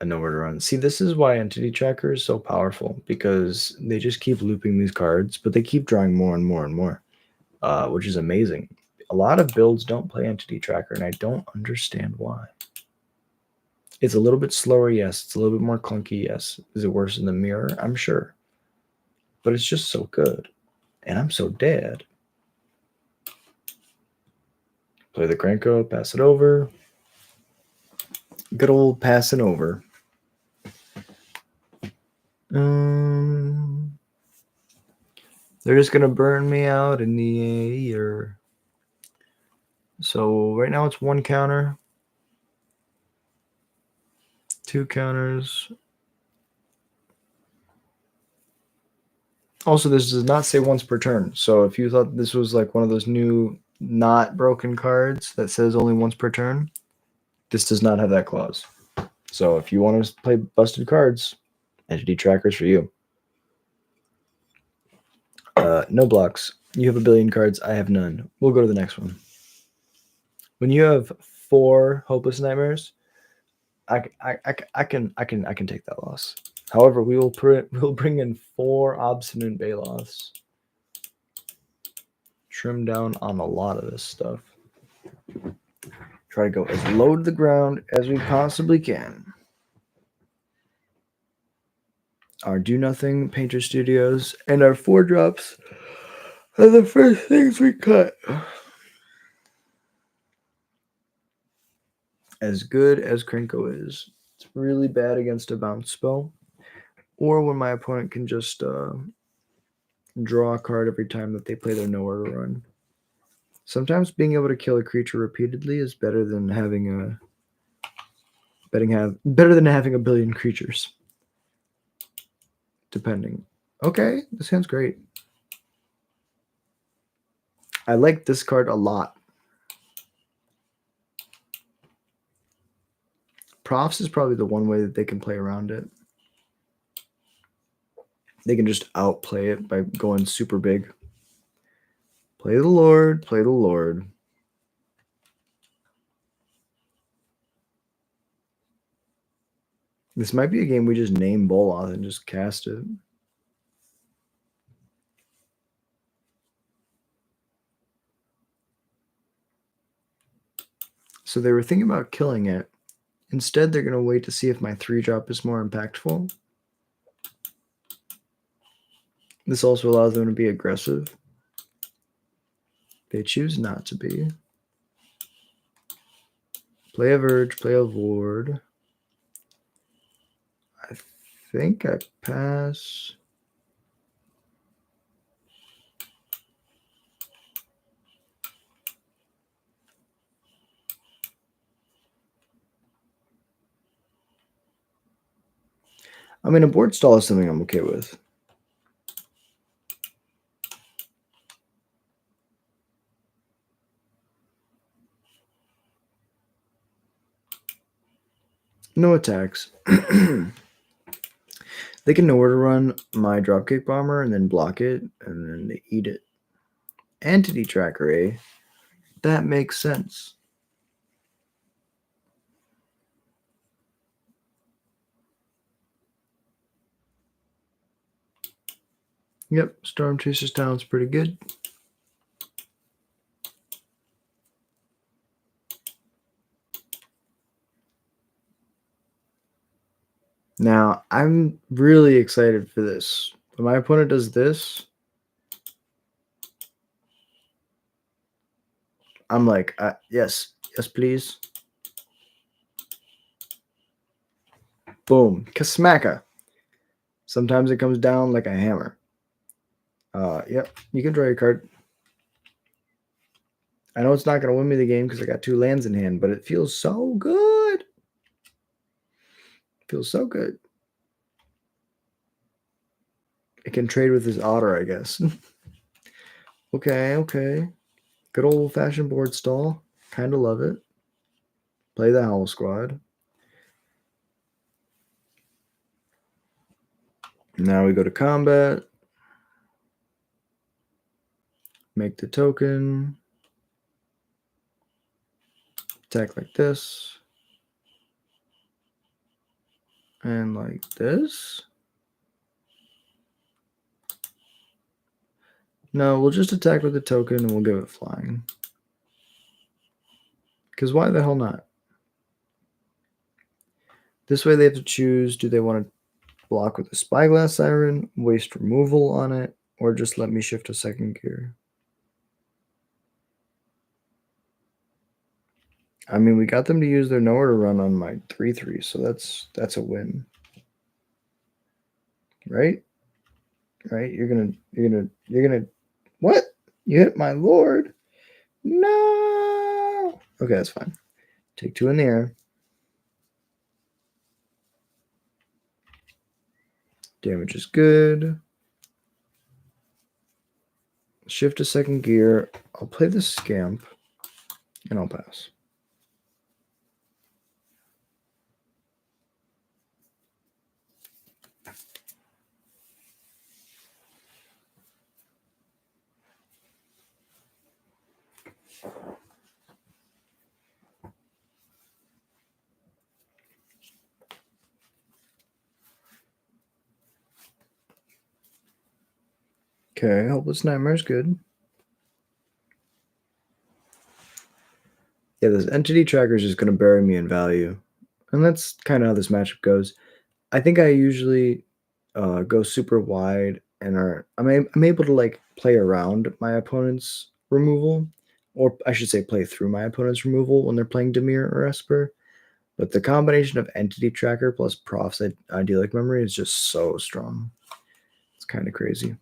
a nowhere to run. See, this is why Entity Tracker is so powerful, because they just keep looping these cards, but they keep drawing more and more and more, which is amazing. A lot of builds don't play Entity Tracker, and I don't understand why. It's a little bit slower, yes. It's a little bit more clunky, yes. Is it worse in the mirror? I'm sure. But it's just so good. And I'm so dead. Play the Cranko, pass it over. Good old passing over. They're just going to burn me out in the air. So right now it's 1 counter. 2 counters. Also, this does not say once per turn. So if you thought this was like one of those new not broken cards that says only once per turn, this does not have that clause. So if you want to play busted cards, Entity Tracker's for you. No blocks. You have a billion cards. I have none. We'll go to the next one. When you have 4 Hopeless Nightmares, I can take that loss. However, we'll bring in 4 Obstinate Baloths. Trim down on a lot of this stuff. Try to go as low to the ground as we possibly can. Our Do Nothing, Painter Studios, and our 4 drops are the first things we cut. As good as Krenko is, it's really bad against a bounce spell, or when my opponent can just draw a card every time that they play their Nowhere to Run. Sometimes being able to kill a creature repeatedly is better than having a billion creatures. Depending. Okay, this hand's great. I like this card a lot. Profs is probably the one way that they can play around it. They can just outplay it by going super big. Play the Lord, play the Lord. This might be a game we just name Boloth and just cast it. So they were thinking about killing it. Instead, they're going to wait to see if my 3-drop is more impactful. This also allows them to be aggressive. They choose not to be. Play a Verge, play a Lord. I think I pass. I mean, a board stall is something I'm okay with. No attacks. They can Nowhere to Run my Dropkick Bomber and then block it, and then they eat it. Entity tracker, eh? That makes sense. Yep, Storm Chaser's sounds pretty good. Now, I'm really excited for this. When my opponent does this, I'm like, yes, please. Boom, Kasmaka. Sometimes it comes down like a hammer. Yep, you can draw your card. I know it's not going to win me the game because I got 2 lands in hand, but it feels so good. It feels so good. It can trade with his otter, I guess. Okay. Good old-fashioned board stall. Kind of love it. Play the Howl Squad. Now we go to combat. Make the token. Attack like this. And like this. No, we'll just attack with the token and we'll give it flying. Because why the hell not? This way they have to choose, do they want to block with a Spyglass Siren, waste removal on it, or just let me shift a second gear? I mean, we got them to use their nowhere to run on my 3/3, so that's a win. Right? Right? You're gonna what? You hit my lord? No. Okay, that's fine. Take 2 in the air. Damage is good. Shift a second gear. I'll play the Scamp, and I'll pass. Okay, Hopeless Nightmare is good. Yeah, this entity tracker is just going to bury me in value. And that's kind of how this matchup goes. I think I usually go super wide and I'm able to like play around my opponent's removal, or I should say play through my opponent's removal when they're playing Dimir or Esper. But the combination of entity tracker plus Prof's idyllic memory is just so strong. It's kind of crazy.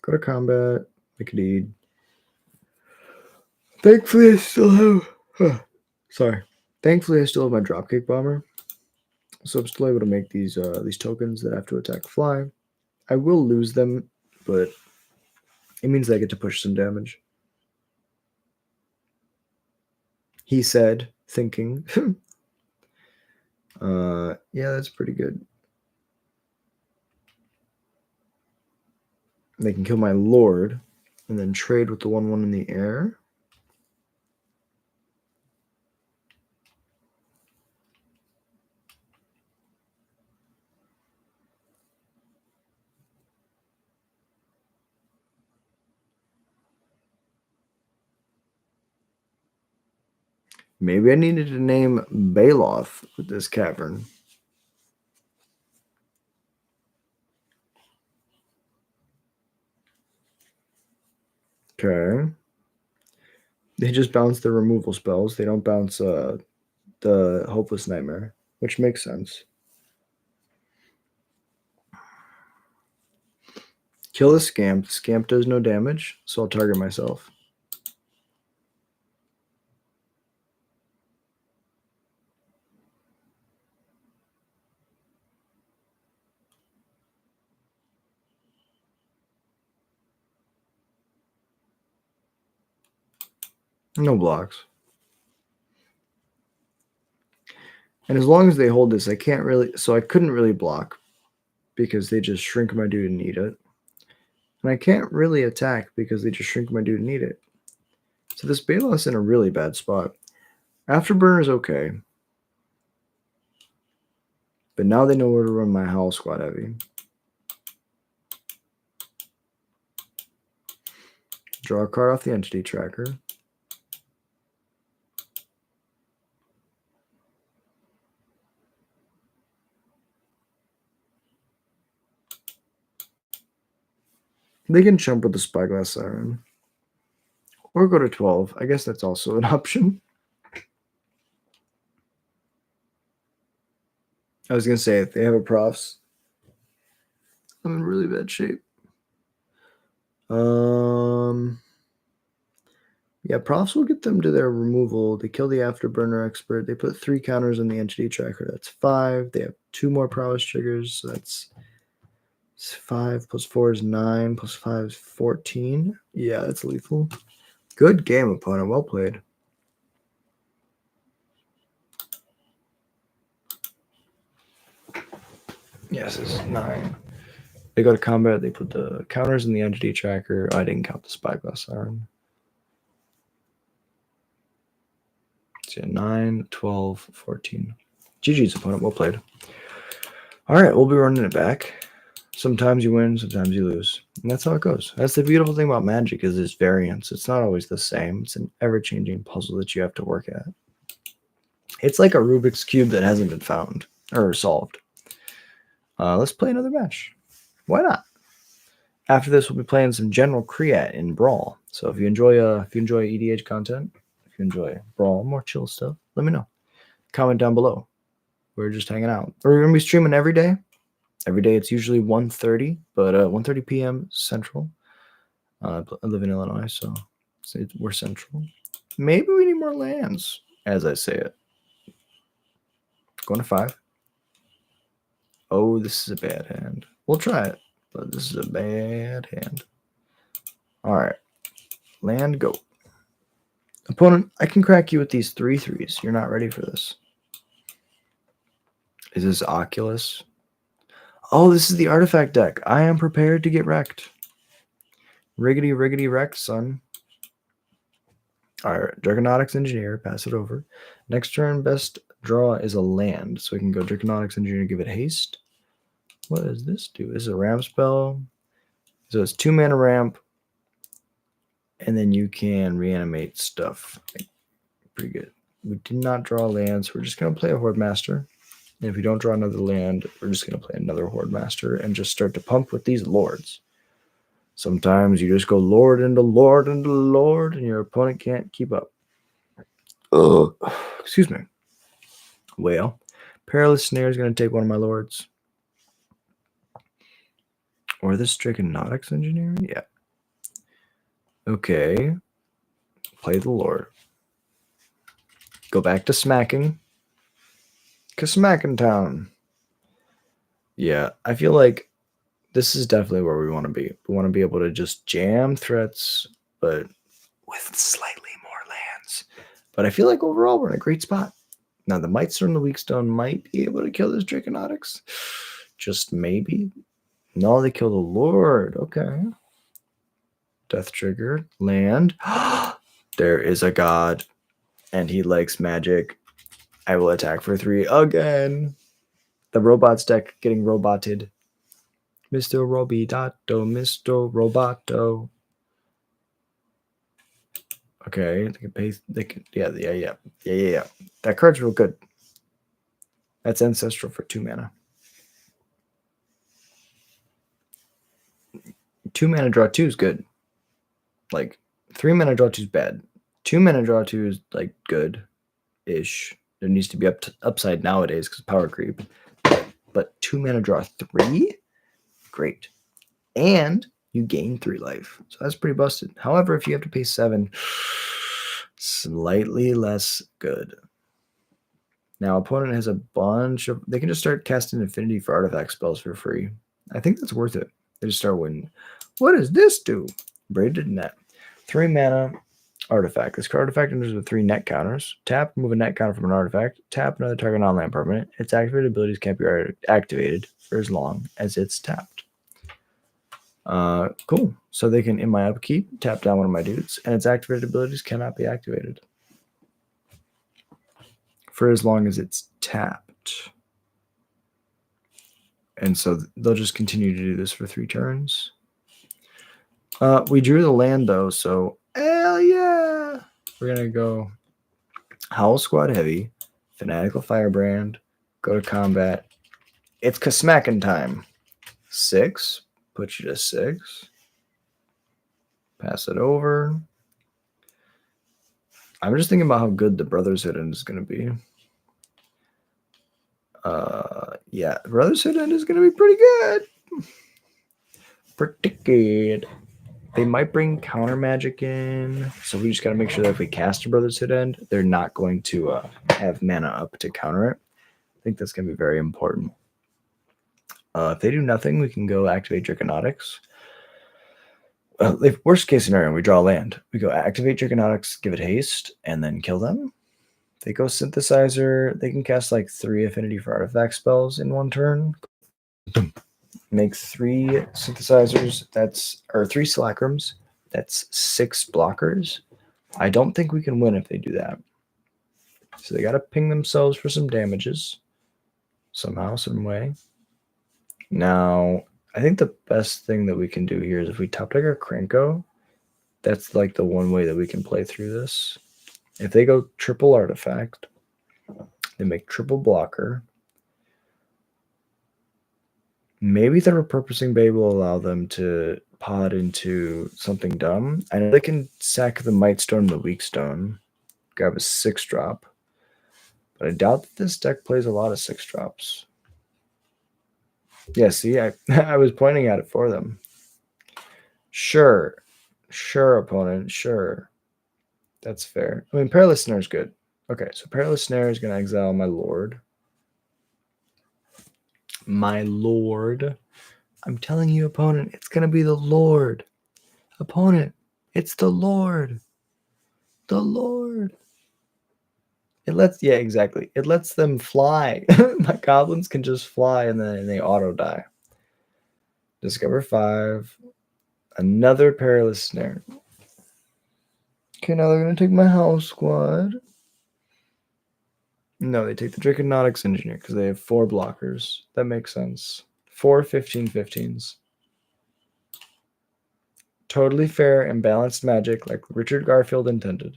Go to combat, make a deed. Thankfully, I still have. Sorry. Thankfully, I still have my Dropkick Bomber, so I'm still able to make these tokens that have to attack fly. I will lose them, but it means I get to push some damage. He said, thinking. Yeah, that's pretty good. They can kill my lord, and then trade with the 1/1 in the air. Maybe I needed to name Baloth with this cavern. Okay. They just bounce the removal spells. They don't bounce the Hopeless Nightmare, which makes sense. Kill the Scamp. The Scamp does no damage, so I'll target myself. No blocks. And as long as they hold this, I can't really... So I couldn't really block because they just shrink my dude and eat it. And I can't really attack because they just shrink my dude and eat it. So this Balos in a really bad spot. Afterburner's okay. But now they know where to run my Howl Squad Heavy. Draw a card off the entity tracker. They can jump with the Spyglass Siren. Or go to 12. I guess that's also an option. I was going to say, if they have a profs, I'm in really bad shape. Yeah, profs will get them to their removal. They kill the Afterburner Expert. They put 3 counters on the entity tracker. That's 5. They have 2 more prowess triggers. So that's 5 plus 4 is 9 plus 5 is 14. Yeah, that's lethal. Good game, opponent. Well played. Yes, it's 9. They go to combat. They put the counters in the entity tracker. I didn't count the Spyglass Siren. So 9, 12, 14. GG's, opponent. Well played. All right, we'll be running it back. Sometimes you win, sometimes you lose. And that's how it goes. That's the beautiful thing about Magic is its variance. It's not always the same. It's an ever-changing puzzle that you have to work at. It's like a Rubik's Cube that hasn't been found or solved. Let's play another match. Why not? After this, we'll be playing some General Creat in Brawl. So if you enjoy EDH content, if you enjoy Brawl, more chill stuff, let me know. Comment down below. We're just hanging out. We're going to be streaming every day. Every day it's usually 1:30, but 1:30 p.m. Central. I live in Illinois, so we're Central. Maybe we need more lands, as I say it. Going to 5. Oh, this is a bad hand. We'll try it, but this is a bad hand. All right. Land, go. Opponent, I can crack you with these 3/3s. You're not ready for this. Is this Oculus? Oh, this is the artifact deck. I am prepared to get wrecked. Riggedy, riggedy, wrecked, son. All right, Draconautics Engineer, pass it over. Next turn, best draw is a land. So we can go Draconautics Engineer, give it haste. What does this do? This is a ramp spell. So it's 2 mana ramp. And then you can reanimate stuff. Pretty good. We did not draw land, so we're just going to play a Horde Master. And if we don't draw another land, we're just going to play another Horde Master and just start to pump with these Lords. Sometimes you just go Lord into Lord into Lord, and your opponent can't keep up. Excuse me. Whale. Perilous Snare is going to take one of my Lords. Or this Draconautics Engineer? Yeah. Okay. Play the Lord. Go back to smacking. Smacking Town. Yeah, I feel like this is definitely where we want to be. We want to be able to just jam threats, but with slightly more lands. But I feel like overall we're in a great spot. Now the Mightstone and the Weakstone might be able to kill this Draconautics. Just maybe. No, they kill the Lord. Okay. Death trigger. Land. There is a god. And he likes magic. I will attack for 3 again. The robots deck getting roboted. Mr. Robidato, Mr. Roboto. Okay, they can pay. They can. Yeah. That card's real good. That's ancestral for 2 mana. 2 mana draw 2 is good. Like 3 mana draw 2 is bad. 2 mana draw 2 is like good-ish. There needs to be upside nowadays because power creep. But 2 mana draw 3, great. And you gain 3 life. So that's pretty busted. However, if you have to pay 7, slightly less good. Now, opponent has a bunch of... They can just start casting Affinity for artifact spells for free. I think that's worth it. They just start winning. What does this do? Braided Net. 3 mana artifact. This artifact enters with 3 net counters. Tap, remove a net counter from an artifact. Tap another target non-land permanent. Its activated abilities can't be activated for as long as it's tapped. Cool. So they can, in my upkeep, tap down one of my dudes, and its activated abilities cannot be activated for as long as it's tapped. And so they'll just continue to do this for 3 turns. We drew the land, though, so hell yeah! We're going to go Howl Squad Heavy, Fanatical Firebrand, go to combat. It's Kasmackin time. 6, put you to 6. Pass it over. I'm just thinking about how good the Brothers Hidden is going to be. Yeah, Brothers Hidden is going to be pretty good. Pretty good. They might bring counter magic in, so we just got to make sure that if we cast a Brothers Hidden, they're not going to have mana up to counter it. I think that's going to be very important. If they do nothing, we can go activate Draconautics. If worst case scenario, we draw land. We go activate Draconautics, give it haste, and then kill them. They go Synthesizer. They can cast like 3 Affinity for Artifact spells in 1 turn. Make 3 Synthesizers. Or 3 Slackrums. That's 6 blockers. I don't think we can win if they do that. So they got to ping themselves for some damages. Somehow, some way. Now, I think the best thing that we can do here is if we top deck our Krenko, that's like the one way that we can play through this. If they go triple artifact, they make triple blocker. Maybe the repurposing bay will allow them to pod into something dumb. I know they can sack the Might Stone and the Weak Stone, grab a 6-drop, but I doubt that this deck plays a lot of 6-drops. Yeah, see, I was pointing at it for them. Sure, opponent, sure. That's fair. I mean, Perilous Snare is good. Okay, so Perilous Snare is going to exile my Lord. My Lord. I'm telling you, opponent, it's going to be the Lord. Opponent, it's the Lord. The Lord. Yeah, exactly. It lets them fly. My goblins can just fly and then they auto die. Discover 5. Another Perilous Snare. Okay, now they're going to take my House Squad. No, they take the Draconautics Engineer because they have 4 blockers. That makes sense. 4 15/15s. Totally fair and balanced magic like Richard Garfield intended.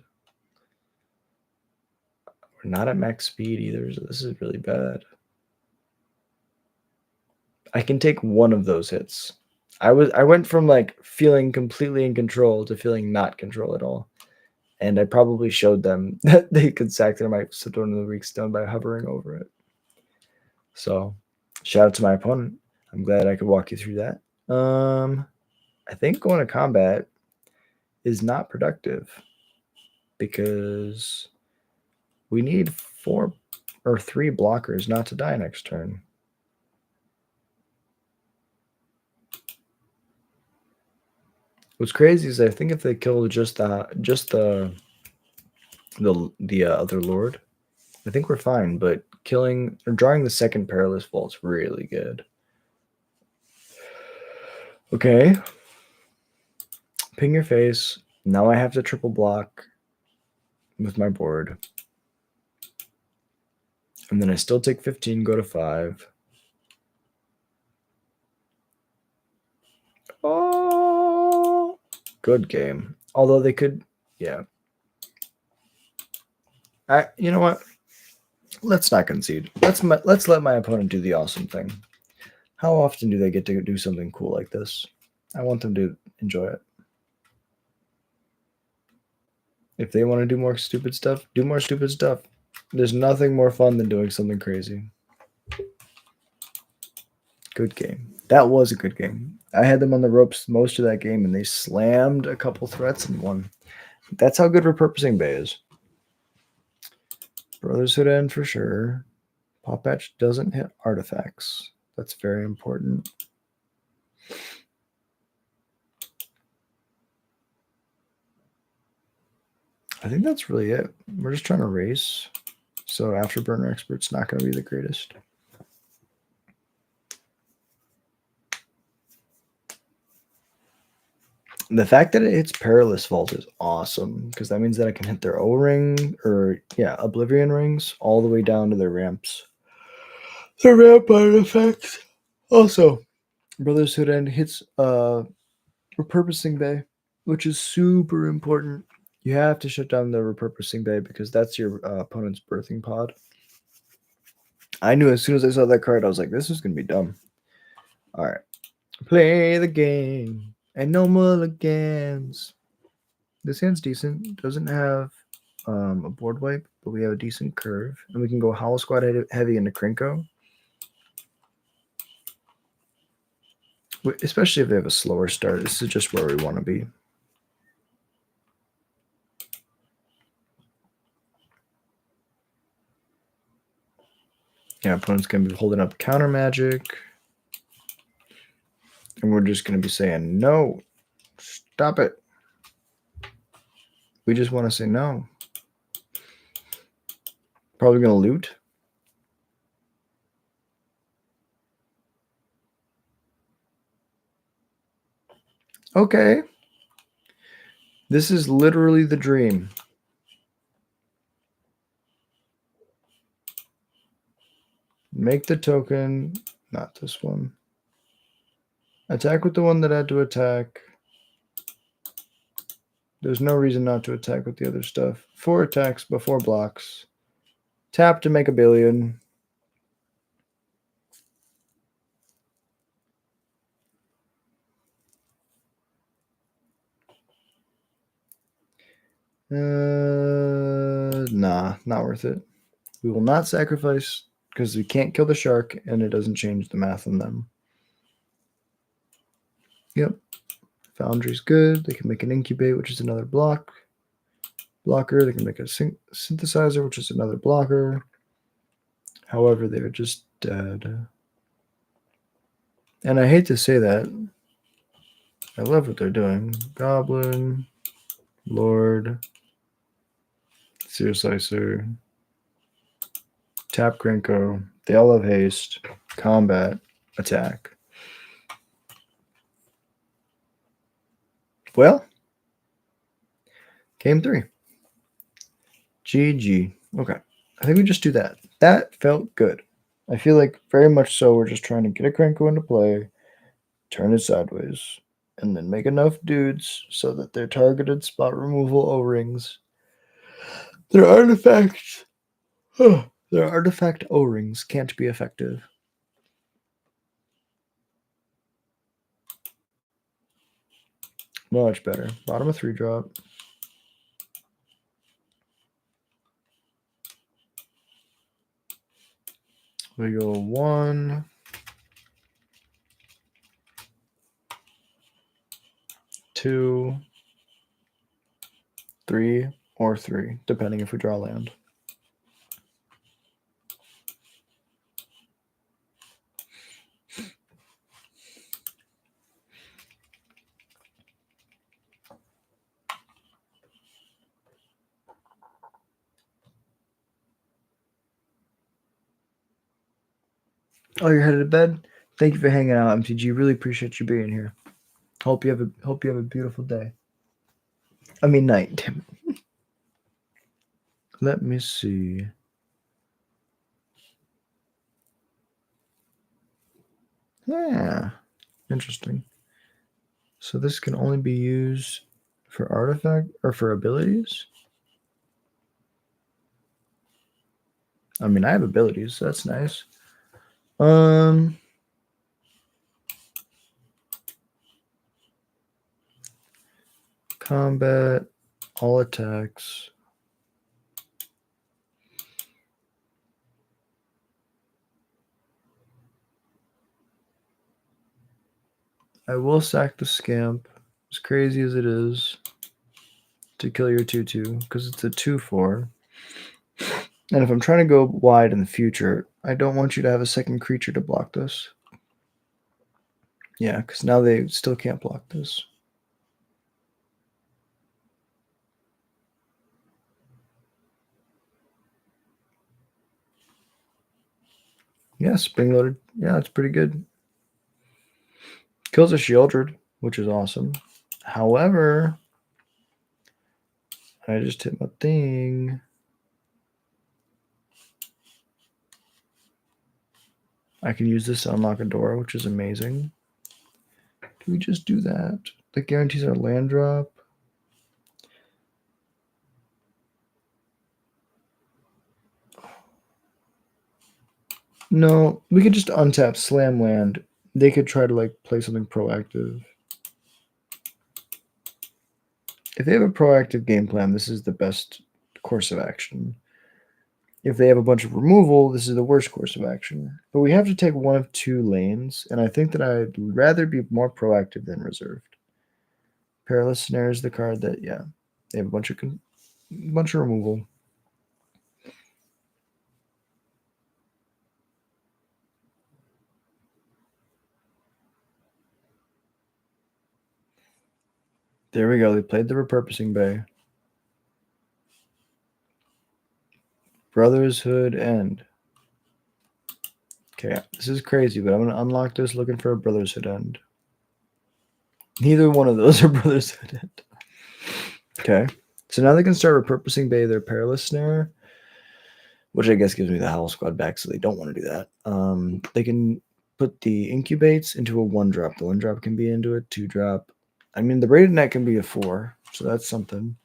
We're not at max speed either, so this is really bad. I can take one of those hits. I went from like feeling completely in control to feeling not control at all. And I probably showed them that they could sack their Might Stone in the Weak Stone by hovering over it. So, shout out to my opponent. I'm glad I could walk you through that. I think going to combat is not productive because we need 4 or 3 blockers not to die next turn. What's crazy is I think if they kill just the other Lord, I think we're fine. But killing or drawing the second Perilous Vault's really good. Okay. Ping your face. Now I have to triple block with my board. And then I still take 15, go to 5. Oh, good game. Although they could, yeah. You know what? Let's not concede. Let's let my opponent do the awesome thing. How often do they get to do something cool like this? I want them to enjoy it. If they want to do more stupid stuff, do more stupid stuff. There's nothing more fun than doing something crazy. Good game. That was a good game. I had them on the ropes most of that game, and they slammed a couple threats and won. That's how good Repurposing Bay is. Brotherhood End for sure. Pop Patch doesn't hit artifacts. That's very important. I think that's really it. We're just trying to race. So Afterburner Expert's not going to be the greatest. The fact that it hits Perilous Vault is awesome, because that means that I can hit their O-Ring, or, yeah, Oblivion Rings, all the way down to their ramps. The ramp artifacts. Also, Brotherhood End hits Repurposing Bay, which is super important. You have to shut down the Repurposing Bay, because that's your opponent's birthing pod. I knew as soon as I saw that card, I was like, this is going to be dumb. All right. Play the game, and no mulligans. This hand's decent. Doesn't have a board wipe, but we have a decent curve. And we can go Hollow Squad heavy into Krinko. Especially if they have a slower start. This is just where we want to be. Yeah, opponent's going to be holding up counter magic. And we're just going to be saying, no, stop it. We just want to say no. Probably going to loot. Okay. This is literally the dream. Make the token, not this one. Attack with the one that had to attack. There's no reason not to attack with the other stuff. 4 attacks before blocks. Tap to make a billion. Nah, not worth it. We will not sacrifice because we can't kill the shark and it doesn't change the math on them. Yep. Foundry's good. They can make an incubate, which is another blocker. They can make a synthesizer, which is another blocker. However, they're just dead. And I hate to say that. I love what they're doing. Goblin, Lord, Seer Slicer, Tap Krinko. They all have haste, combat, attack. Well, game 3. GG. Okay. I think we just do that. That felt good. I feel like very much so we're just trying to get a Krinko into play, turn it sideways, and then make enough dudes so that their targeted spot removal O-rings, their artifacts, their artifact O-rings can't be effective. Much better. Bottom of 3 drop. We go 1, 2, 3, or 3, depending if we draw land. Oh, you're headed to bed? Thank you for hanging out, MTG. Really appreciate you being here. Hope you have a beautiful day. I mean night. Damn it. Let me see. Yeah. Interesting. So this can only be used for artifact or for abilities? I mean, I have abilities, so that's nice. Combat, all attacks. I will sack the Scamp, as crazy as it is, to kill your 2/2, because it's a 2/4. And if I'm trying to go wide in the future, I don't want you to have a second creature to block this. Yeah, because now they still can't block this. Yeah, spring loaded. Yeah, it's pretty good. Kills a Shieldred, which is awesome. However, I just hit my thing. I can use this to unlock a door, which is amazing. Do we just do that? That guarantees our land drop. No, we could just untap slam land. They could try to like play something proactive. If they have a proactive game plan, this is the best course of action. If they have a bunch of removal, this is the worst course of action. But we have to take one of two lanes, and I think that I'd rather be more proactive than reserved. Perilous Snare is the card that, yeah, they have a bunch of removal. There we go. They played the Repurposing Bay. Brotherhood End. Okay, this is crazy, but I'm going to unlock this looking for a Brotherhood End. Neither one of those are Brotherhood End. Okay, so now they can start Repurposing Bay their Perilous Snare, which I guess gives me the Howl Squad back, so they don't want to do that. They can put the Incubates into a 1-drop. The 1-drop can be into a 2-drop. I mean, the Braided Net can be a 4, so that's something.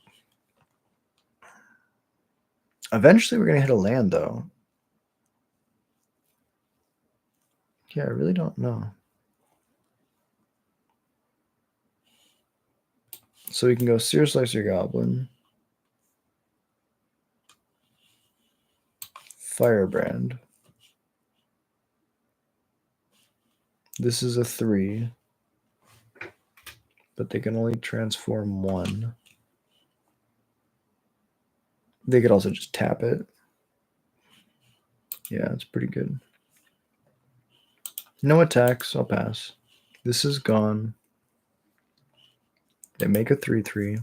Eventually, we're going to hit a land, though. Yeah, I really don't know. So we can go Sear Slicer Goblin, Firebrand. This is a 3, but they can only transform 1. They could also just tap it. Yeah, it's pretty good. No attacks. I'll pass. This is gone. They make a 3/3.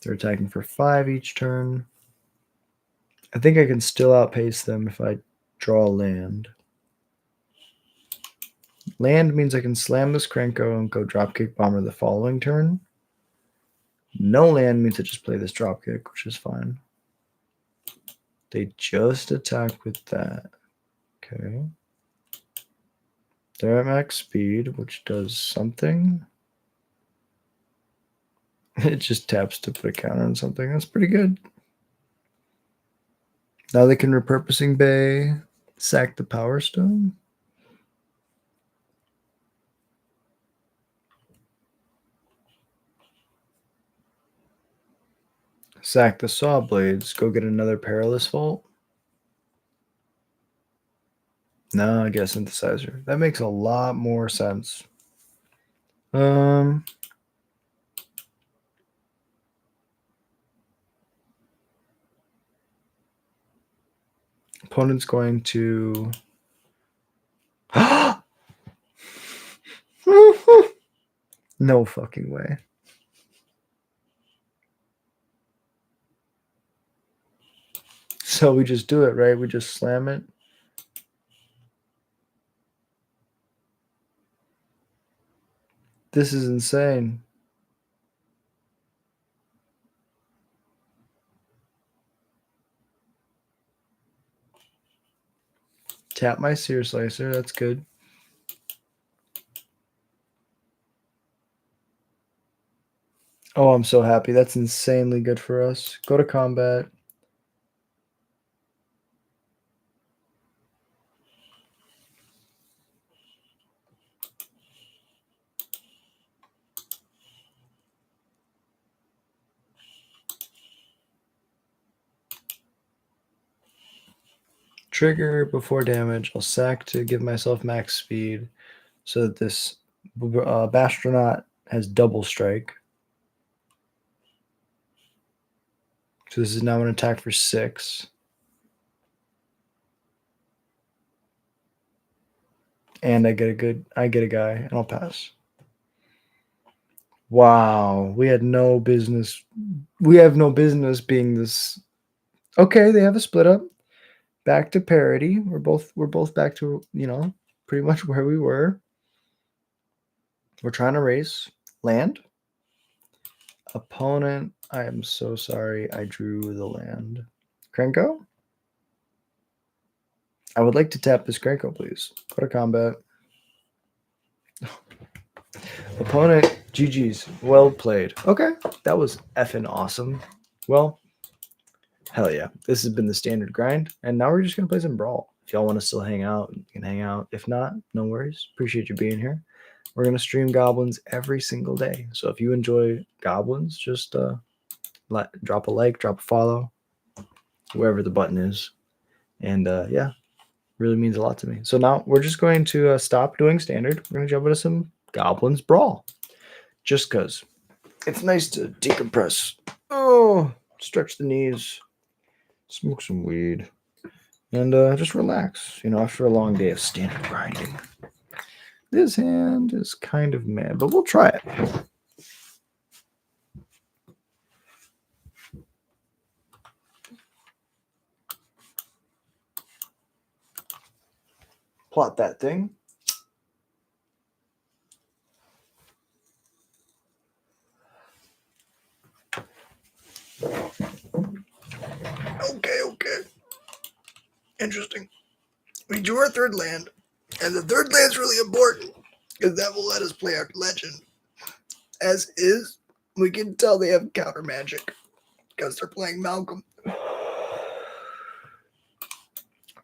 They're attacking for 5 each turn. I think I can still outpace them if I draw land. Land means I can slam this Krenko and go Dropkick Bomber the following turn. No land means I just play this Dropkick, which is fine. They just attack with that. Okay. They're at max speed, which does something. It just taps to put a counter on something. That's pretty good. Now they can Repurposing Bay, sack the Power Stone. Sack the Saw Blades, go get another Perilous Vault. No, I guess Synthesizer. That makes a lot more sense. Opponent's going to... No fucking way. So we just do it, right? We just slam it. This is insane. Tap my Sear Slicer. That's good. Oh, I'm so happy. That's insanely good for us. Go to combat. Trigger before damage. I'll sack to give myself max speed so that this Bastronaut has double strike. So this is now an attack for 6. And I get a guy, and I'll pass. Wow, we had no business. We have no business being this. Okay, they have a split up. Back to parity. We're both back to, pretty much where we were. We're trying to race land. Opponent, I am so sorry. I drew the land. Krenko? I would like to tap this Krenko, please. Go to combat. Opponent, GG's. Well played. Okay, that was effing awesome. Well, hell yeah. This has been the standard grind, and now we're just going to play some Brawl. If y'all want to still hang out, you can hang out. If not, no worries. Appreciate you being here. We're going to stream Goblins every single day. So if you enjoy Goblins, just drop a like, drop a follow, wherever the button is. And yeah, really means a lot to me. So now we're just going to stop doing standard. We're going to jump into some Goblins Brawl. Just because it's nice to decompress. Oh, stretch the knees, smoke some weed, and just relax. You know, after a long day of standard grinding. This hand is kind of mad, but we'll try it. Plot that thing. Okay. Interesting. We drew our third land, and the third land's really important because that will let us play our legend. As is, we can tell they have counter magic because they're playing Malcolm.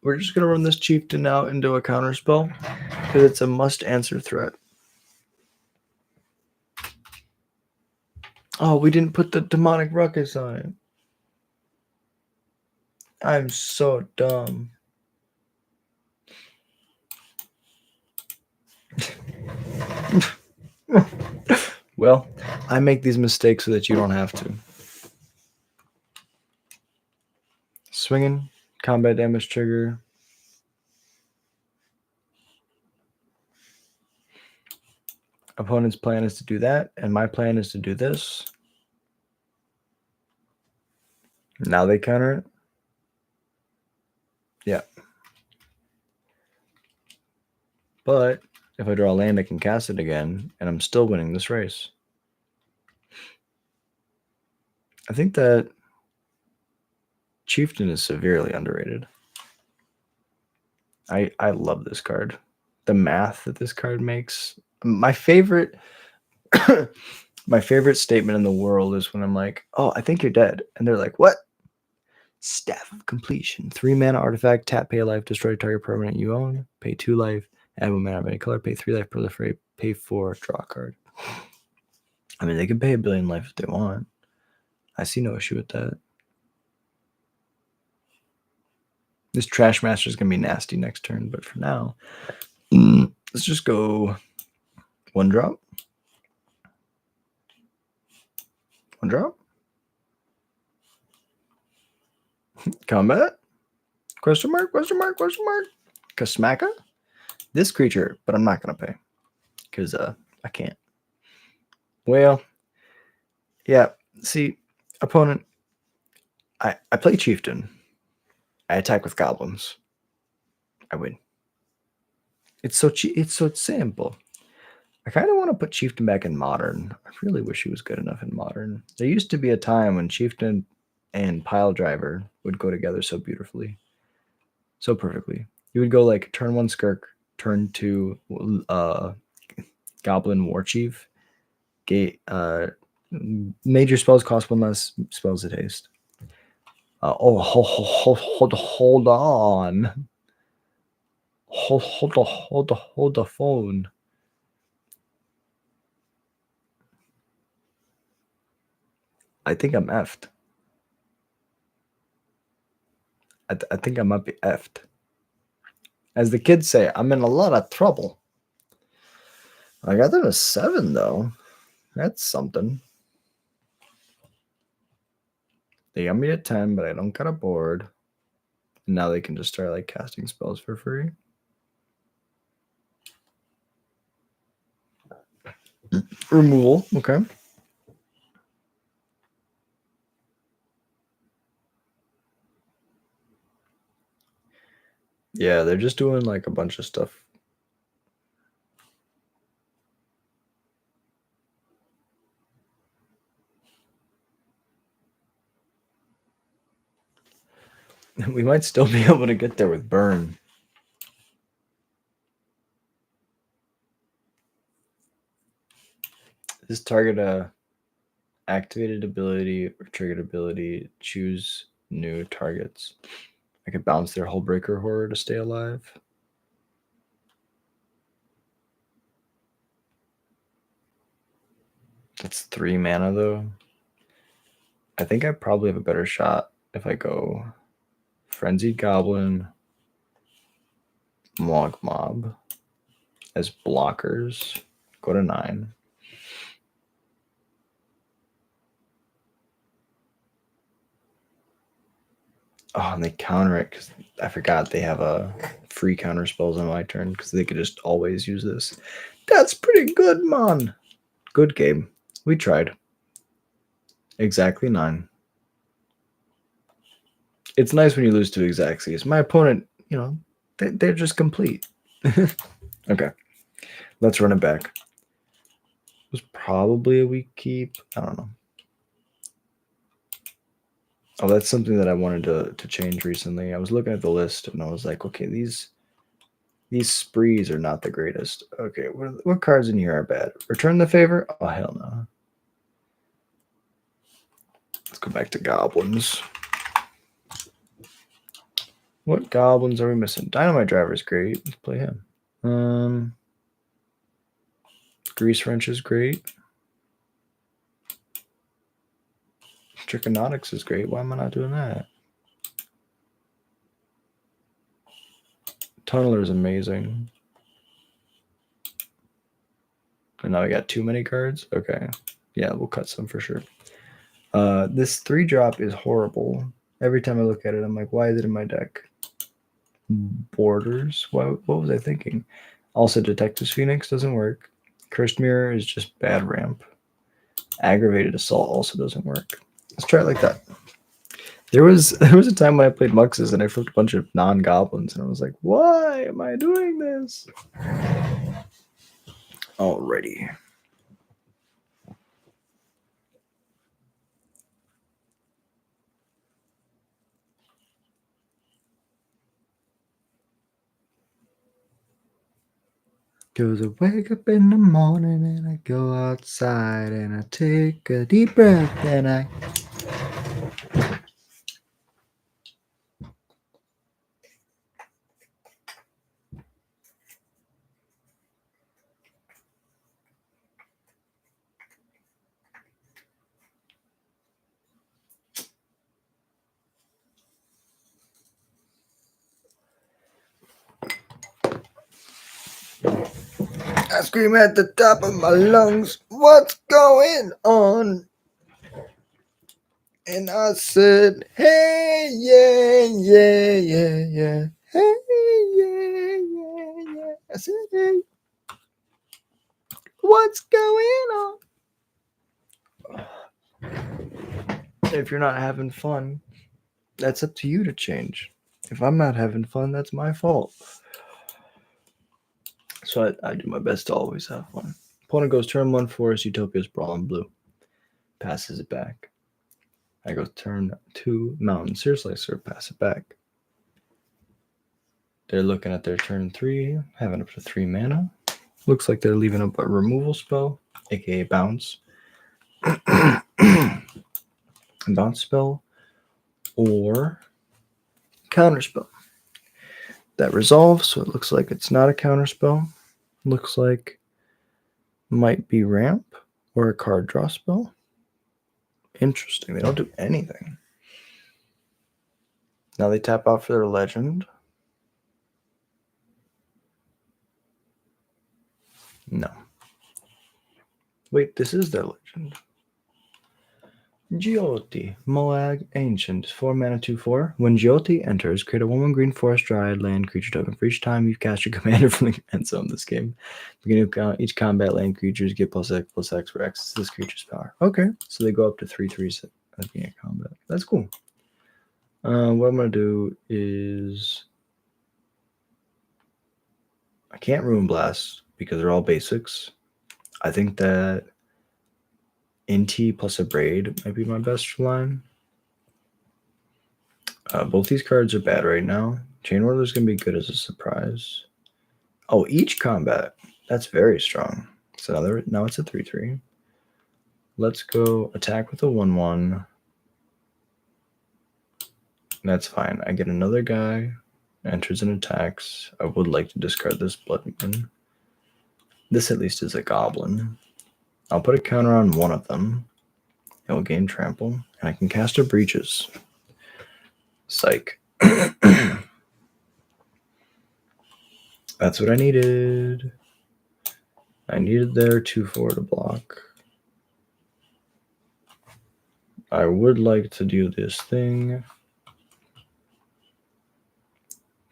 We're just going to run this chieftain out into a counter spell because it's a must-answer threat. Oh, we didn't put the demonic ruckus on it. I'm so dumb. Well, I make these mistakes so that you don't have to. Swinging, combat damage trigger. Opponent's plan is to do that, and my plan is to do this. Now they counter it. Yeah. But if I draw a land, I can cast it again, and I'm still winning this race. I think that Chieftain is severely underrated. I love this card. The math that this card makes. My favorite my favorite statement in the world is when I'm like, oh, I think you're dead. And they're like, what? Staff of Completion. 3 mana artifact, tap, pay a life, destroy target permanent you own, pay 2 life, add 1 mana of any color, pay 3 life, proliferate, pay 4, draw a card. I mean, they can pay a billion life if they want. I see no issue with that. This Trash Master is going to be nasty next turn, but for now, let's just go 1 drop. 1 drop. Combat? Question mark? Kasmaka? This creature, but I'm not going to pay because I can't. Well, yeah. See, opponent, I play Chieftain. I attack with goblins. I win. It's so simple. I kind of want to put Chieftain back in Modern. I really wish he was good enough in Modern. There used to be a time when Chieftain and Pile Driver would go together so beautifully. So perfectly. You would go like turn 1 Skirk, turn 2 Goblin War Chief. Major spells cost 1 less spells at haste. Hold on. Hold the phone. I think I'm effed. I think I might be effed. As the kids say, I'm in a lot of trouble. I got them a 7 though. That's something. They got me at 10, but I don't got a board. And now they can just start like casting spells for free. Removal, okay. Yeah, they're just doing like a bunch of stuff. We might still be able to get there with burn. This target activated ability or triggered ability, choose new targets. I could bounce their Hullbreaker Horror to stay alive. That's 3 mana though. I think I probably have a better shot if I go Frenzied Goblin, Log Mob as blockers. Go to 9. Oh, and they counter it because I forgot they have a free counter spells on my turn because they could just always use this. That's pretty good, man. Good game. We tried. Exactly 9. It's nice when you lose to Exactsies. My opponent, they're just complete. Okay. Let's run it back. It was probably a weak keep. I don't know. Oh, that's something that I wanted to change recently. I was looking at the list and I was like, okay, these sprees are not the greatest. Okay, what cards in here are bad? Return the favor? Oh, hell no. Let's go back to goblins. What goblins are we missing? Dynamite Driver is great. Let's play him. Grease Wrench is great. Trichinotics is great. Why am I not doing that? Tunneler is amazing. And now we got too many cards? Okay. Yeah, we'll cut some for sure. This 3-drop is horrible. Every time I look at it, I'm like, why is it in my deck? Borders? What was I thinking? Also, Detective's Phoenix doesn't work. Cursed Mirror is just bad ramp. Aggravated Assault also doesn't work. Let's try it like that. There was a time when I played Muxus and I flipped a bunch of non-goblins and I was like, why am I doing this? Alrighty. Cause I wake up in the morning and I go outside and I take a deep breath and I... I scream at the top of my lungs, what's going on? And I said, hey, yeah. Hey, yeah. I said, hey, what's going on? If you're not having fun, that's up to you to change. If I'm not having fun, that's my fault. So I do my best to always have fun. Opponent goes turn 1 Forest, Utopia's Brawl in blue. Passes it back. I go turn 2 Mountain Sear Slicer, pass it back. They're looking at their turn 3, having up to 3 mana. Looks like they're leaving up a removal spell, aka bounce. Bounce spell or counter spell. That resolves, so it looks like it's not a counter spell. Looks like might be ramp or a card draw spell. Interesting. They don't do anything. Now they tap out for their legend. No. Wait, this is their legend. Jyoti, Moag Ancient, 4 mana 2/4. When Jyoti enters, create a 1/1 green forest dryad land creature token. For each time you cast your commander from the end zone this game, beginning of each combat land creatures get +X for X. This creature's power. Okay, so they go up to 3/3 at the beginning of combat. That's cool. What I'm gonna do is I can't Ruin Blast because they're all basics. I think that Inti plus a Braid might be my best line. Both these cards are bad right now. Chain Whirler's going to be good as a surprise. Oh, each combat. That's very strong. So now it's a 3/3. Let's go attack with a 1/1. That's fine. I get another guy, enters and attacks. I would like to discard this Blood Moon. This at least is a goblin. I'll put a counter on one of them. It will gain trample, and I can cast a Breaches. Psych. That's what I needed. I needed their 2/4 to block. I would like to do this thing.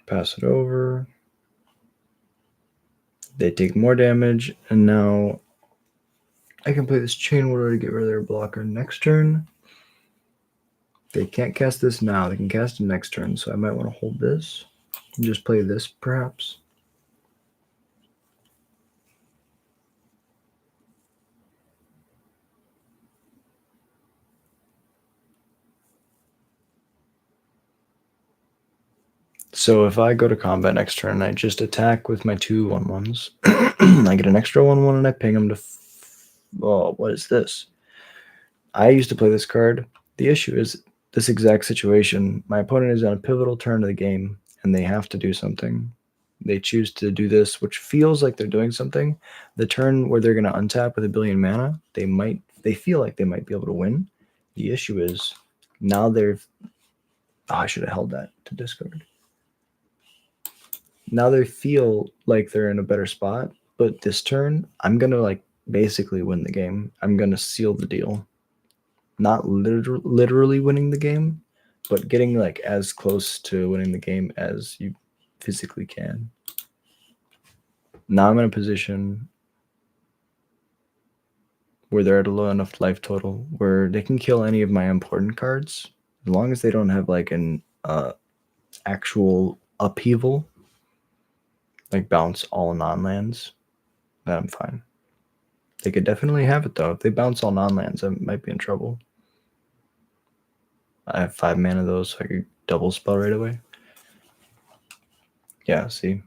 Pass it over. They take more damage, and now I can play this Chain Whirler to get rid of their blocker next turn. They can't cast this now. They can cast it next turn, so I might want to hold this and just play this, perhaps. So if I go to combat next turn, I just attack with my 2 1/1s. I get an extra 1/1 and I ping them to... Oh, what is this? I used to play this card. The issue is this exact situation. My opponent is on a pivotal turn of the game, and they have to do something. They choose to do this, which feels like they're doing something. The turn where they're going to untap with 1 billion mana, they feel like they might be able to win. The issue is now they've... Oh, I should have held that to discard. Now they feel like they're in a better spot, but this turn, I'm going to basically win the game. I'm going to seal the deal. Not literally winning the game, but getting as close to winning the game as you physically can. Now I'm in a position where they're at a low enough life total where they can kill any of my important cards as long as they don't have an actual upheaval, like bounce all non-lands. Then I'm fine. They could definitely have it though. If they bounce all non-lands, I might be in trouble. I have 5 mana though, so I could double spell right away. Yeah, see.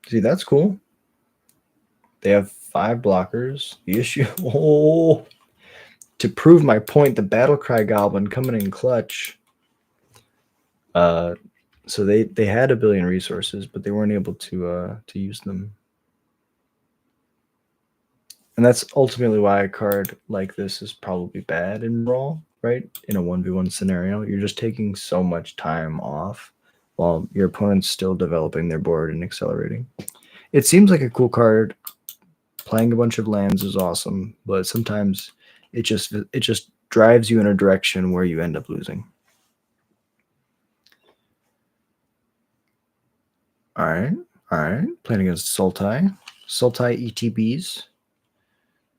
See, that's cool. They have 5 blockers. The issue, to prove my point, the Battlecry Goblin coming in clutch. So they had 1 billion resources, but they weren't able to use them. And that's ultimately why a card like this is probably bad in Brawl, right? In a 1v1 scenario, you're just taking so much time off while your opponent's still developing their board and accelerating. It seems like a cool card. Playing a bunch of lands is awesome, but sometimes it just drives you in a direction where you end up losing. All right. Playing against Sultai. Sultai ETBs.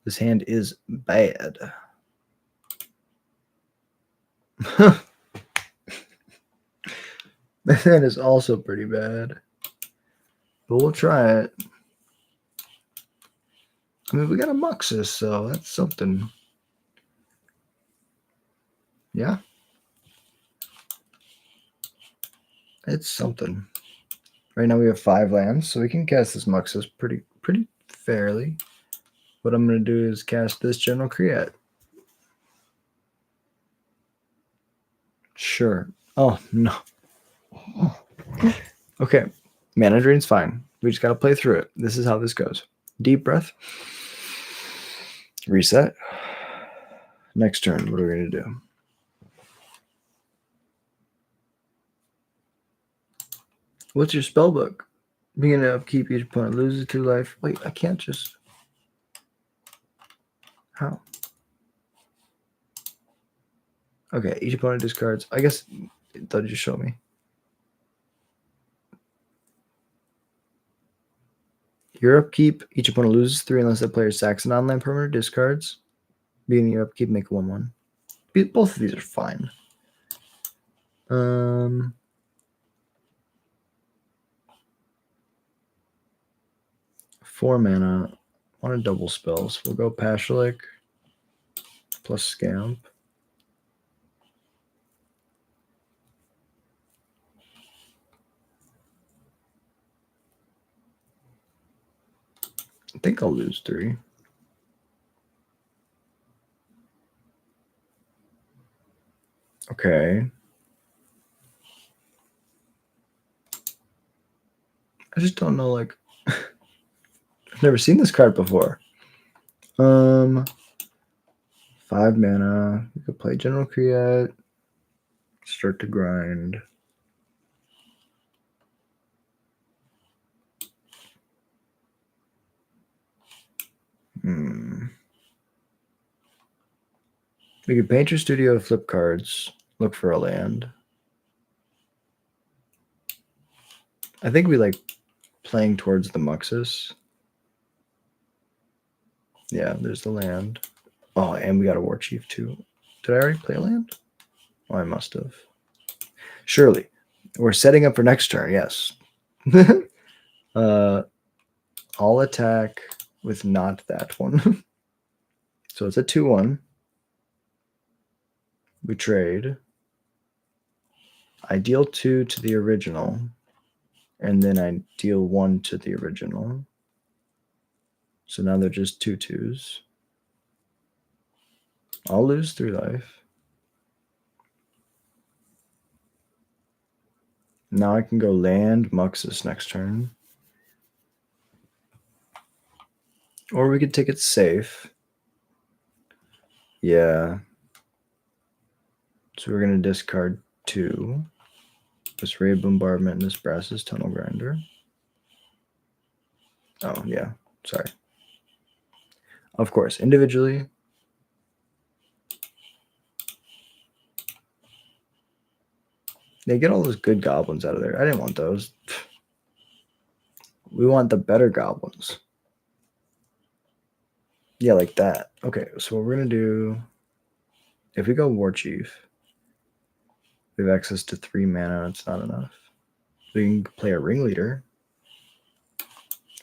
This hand is bad. This hand is also pretty bad. But we'll try it. I mean, we got a Muxus, so that's something. Yeah. It's something. Right now we have 5 lands, so we can cast this Muxus pretty fairly. What I'm going to do is cast this General Create. Sure. Oh, no. Okay. Mana Drain's fine. We just got to play through it. This is how this goes. Deep breath. Reset. Next turn, what are we going to do? What's your spell book? Beginning to upkeep, each opponent loses 2 life. Wait, I can't just... How? Okay, each opponent discards. I guess they'll just show me. Your upkeep, each opponent loses 3 unless that player sacks an online permanent discards. Beginning your upkeep, make a 1/1. Both of these are fine. 4 mana. want a double spell, so we'll go Pashalik plus Scamp. I think I'll lose 3. Okay. I just don't know, like, I've never seen this card before. 5 mana. We could play General Create. Start to grind. We could paint your studio, flip cards, look for a land. I think we like playing towards the Muxus. Yeah, there's the land. Oh, and we got a War Chief too. Did I already play a land? Oh, I must have. Surely. We're setting up for next turn, yes. I'll attack with not that one. So it's a 2-1. We trade. I deal 2 to the original, and then I deal 1 to the original. So now they're just 2/2s. I'll lose 3 life. Now I can go land Muxus next turn. Or we could take it safe. Yeah. So we're going to discard 2. This Ray Bombardment and this Brass's Tunnel Grinder. Oh, yeah. Sorry. Of course, individually. They get all those good goblins out of there. I didn't want those. We want the better goblins. Yeah, like that. Okay, so what we're going to do, if we go War Chief, we have access to 3 mana. It's not enough. We can play a Ringleader.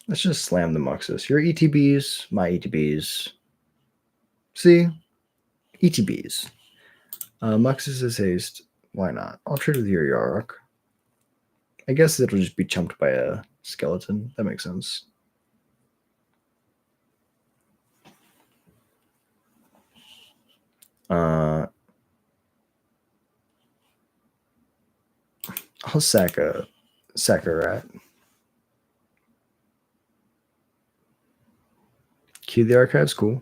Let's just slam the Muxus. Your ETBs, my ETBs. See? ETBs. Muxus is haste. Why not? I'll trade with your Yarok. I guess it'll just be chumped by a skeleton. That makes sense. I'll sack a rat. Key the archives, cool.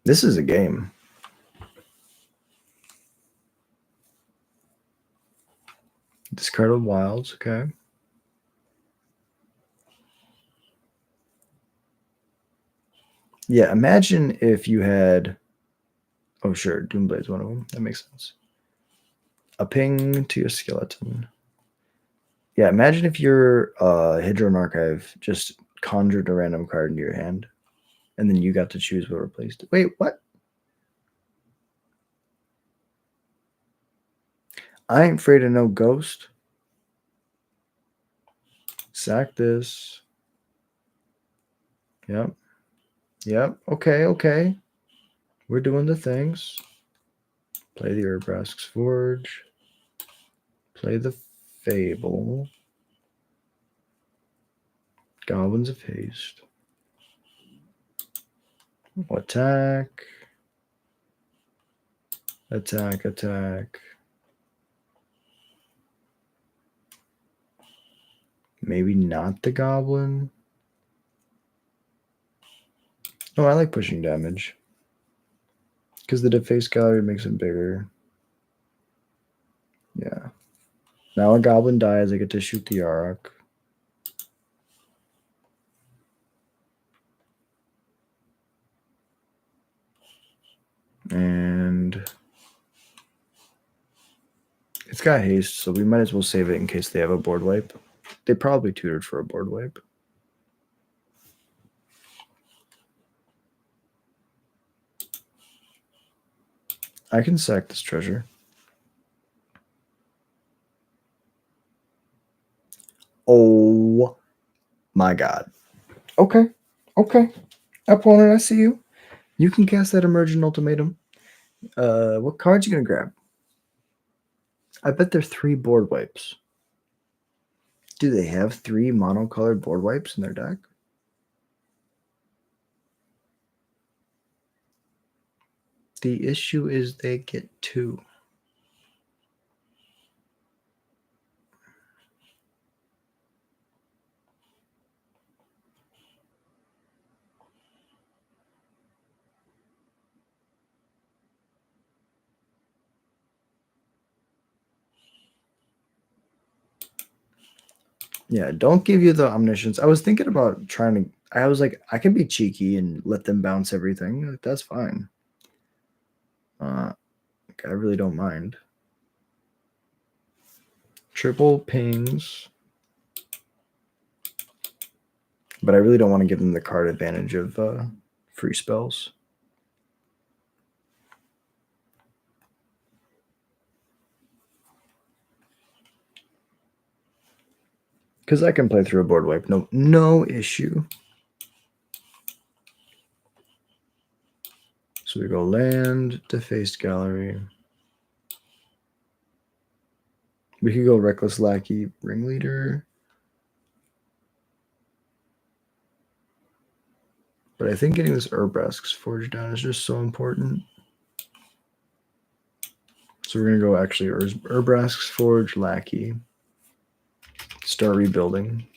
This is a game. Discarded wilds, okay. Yeah, imagine if you had. Oh, sure, Doomblade's one of them. That makes sense. A ping to your skeleton. Yeah, imagine if your Hydron Archive just conjured a random card into your hand, and then you got to choose what replaced it. Wait, what? I ain't afraid of no ghost. Sack this. Yep. Yep. Okay. We're doing the things. Play the Urbrask's Forge. Play the Fable. Goblins of Haste. Attack. Attack. Maybe not the Goblin. Oh, I like pushing damage. Because the Deface Gallery makes it bigger. Yeah. Now a Goblin dies, I get to shoot the Yarok. And it's got haste, so we might as well save it in case they have a board wipe. They probably tutored for a board wipe. I can sack this treasure. Oh my god. Okay. Okay. Opponent, I see you. You can cast that Emergent Ultimatum. What cards you gonna grab? I bet they're 3 board wipes. Do they have 3 monocolored board wipes in their deck? The issue is they get 2. Yeah, don't give you the Omniscience. I was thinking about trying to. I was like, I can be cheeky and let them bounce everything. Like, that's fine. I really don't mind. Triple pings. But I really don't want to give them the card advantage of free spells. Because I can play through a board wipe. No issue. So we go land, defaced gallery. We could go reckless lackey, ringleader. But I think getting this Urbrask's Forge down is just so important. So we're going to go actually Urbrask's Forge, lackey. Start rebuilding.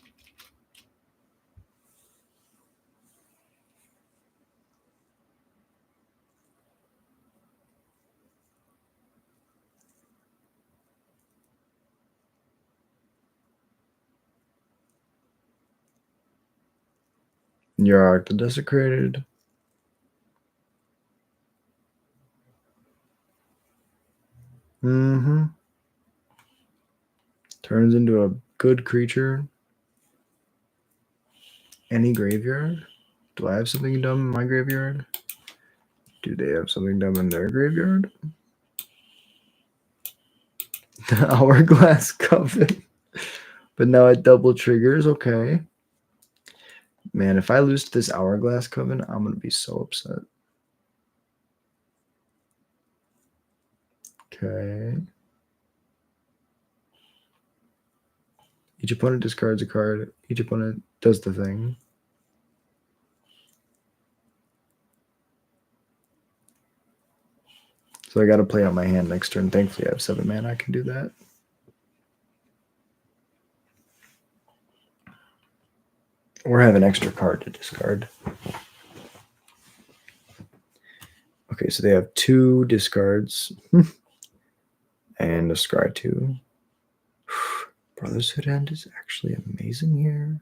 Yarok the Desecrated. Turns into a good creature. Any graveyard? Do I have something dumb in my graveyard? Do they have something dumb in their graveyard? The Hourglass Coven. But now it double triggers. Okay. Man, if I lose to this Hourglass Coven, I'm going to be so upset. Okay. Each opponent discards a card. Each opponent does the thing. So I got to play out my hand next turn. Thankfully, I have 7 mana. I can do that. Or have an extra card to discard. Okay, so they have 2 discards. And a scry 2. Brotherhood End is actually amazing here.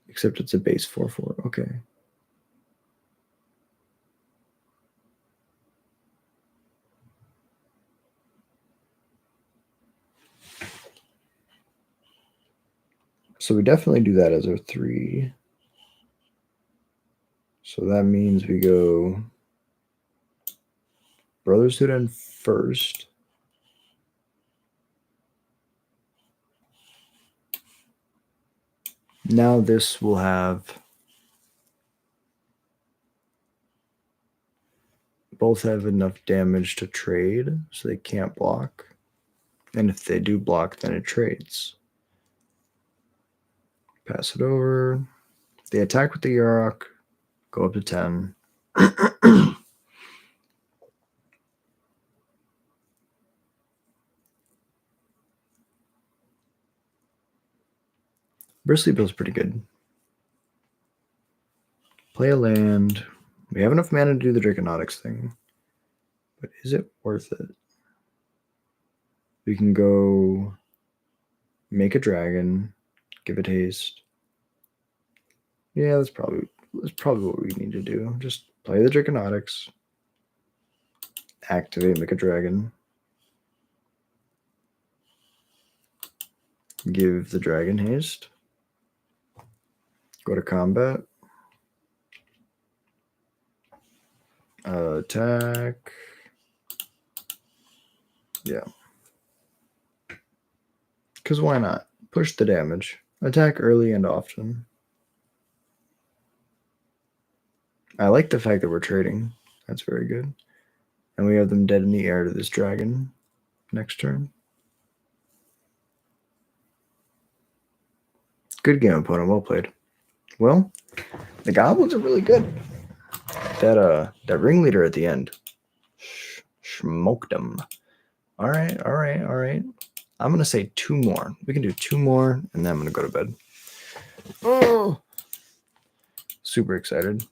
Except it's a base 4/4. Okay. So we definitely do that as our 3. So that means we go Brotherhood End first. Now this will have both have enough damage to trade, so they can't block. And if they do block, then it trades. Pass it over. They attack with the Yarok, go up to 10. Bristly Bill's pretty good. Play a land. We have enough mana to do the Draconautics thing. But is it worth it? We can go make a dragon, give it haste. Yeah, that's probably what we need to do. Just play the Draconautics, activate, make a dragon, give the dragon haste, go to combat, attack. Yeah. Because why not? Push the damage. Attack early and often. I like the fact that we're trading. That's very good. And we have them dead in the air to this dragon next turn. Good game, opponent. Well played. Well, the goblins are really good. That ringleader at the end smoked them. All right. I'm gonna say 2 more. We can do 2 more, and then I'm gonna go to bed. Oh, super excited.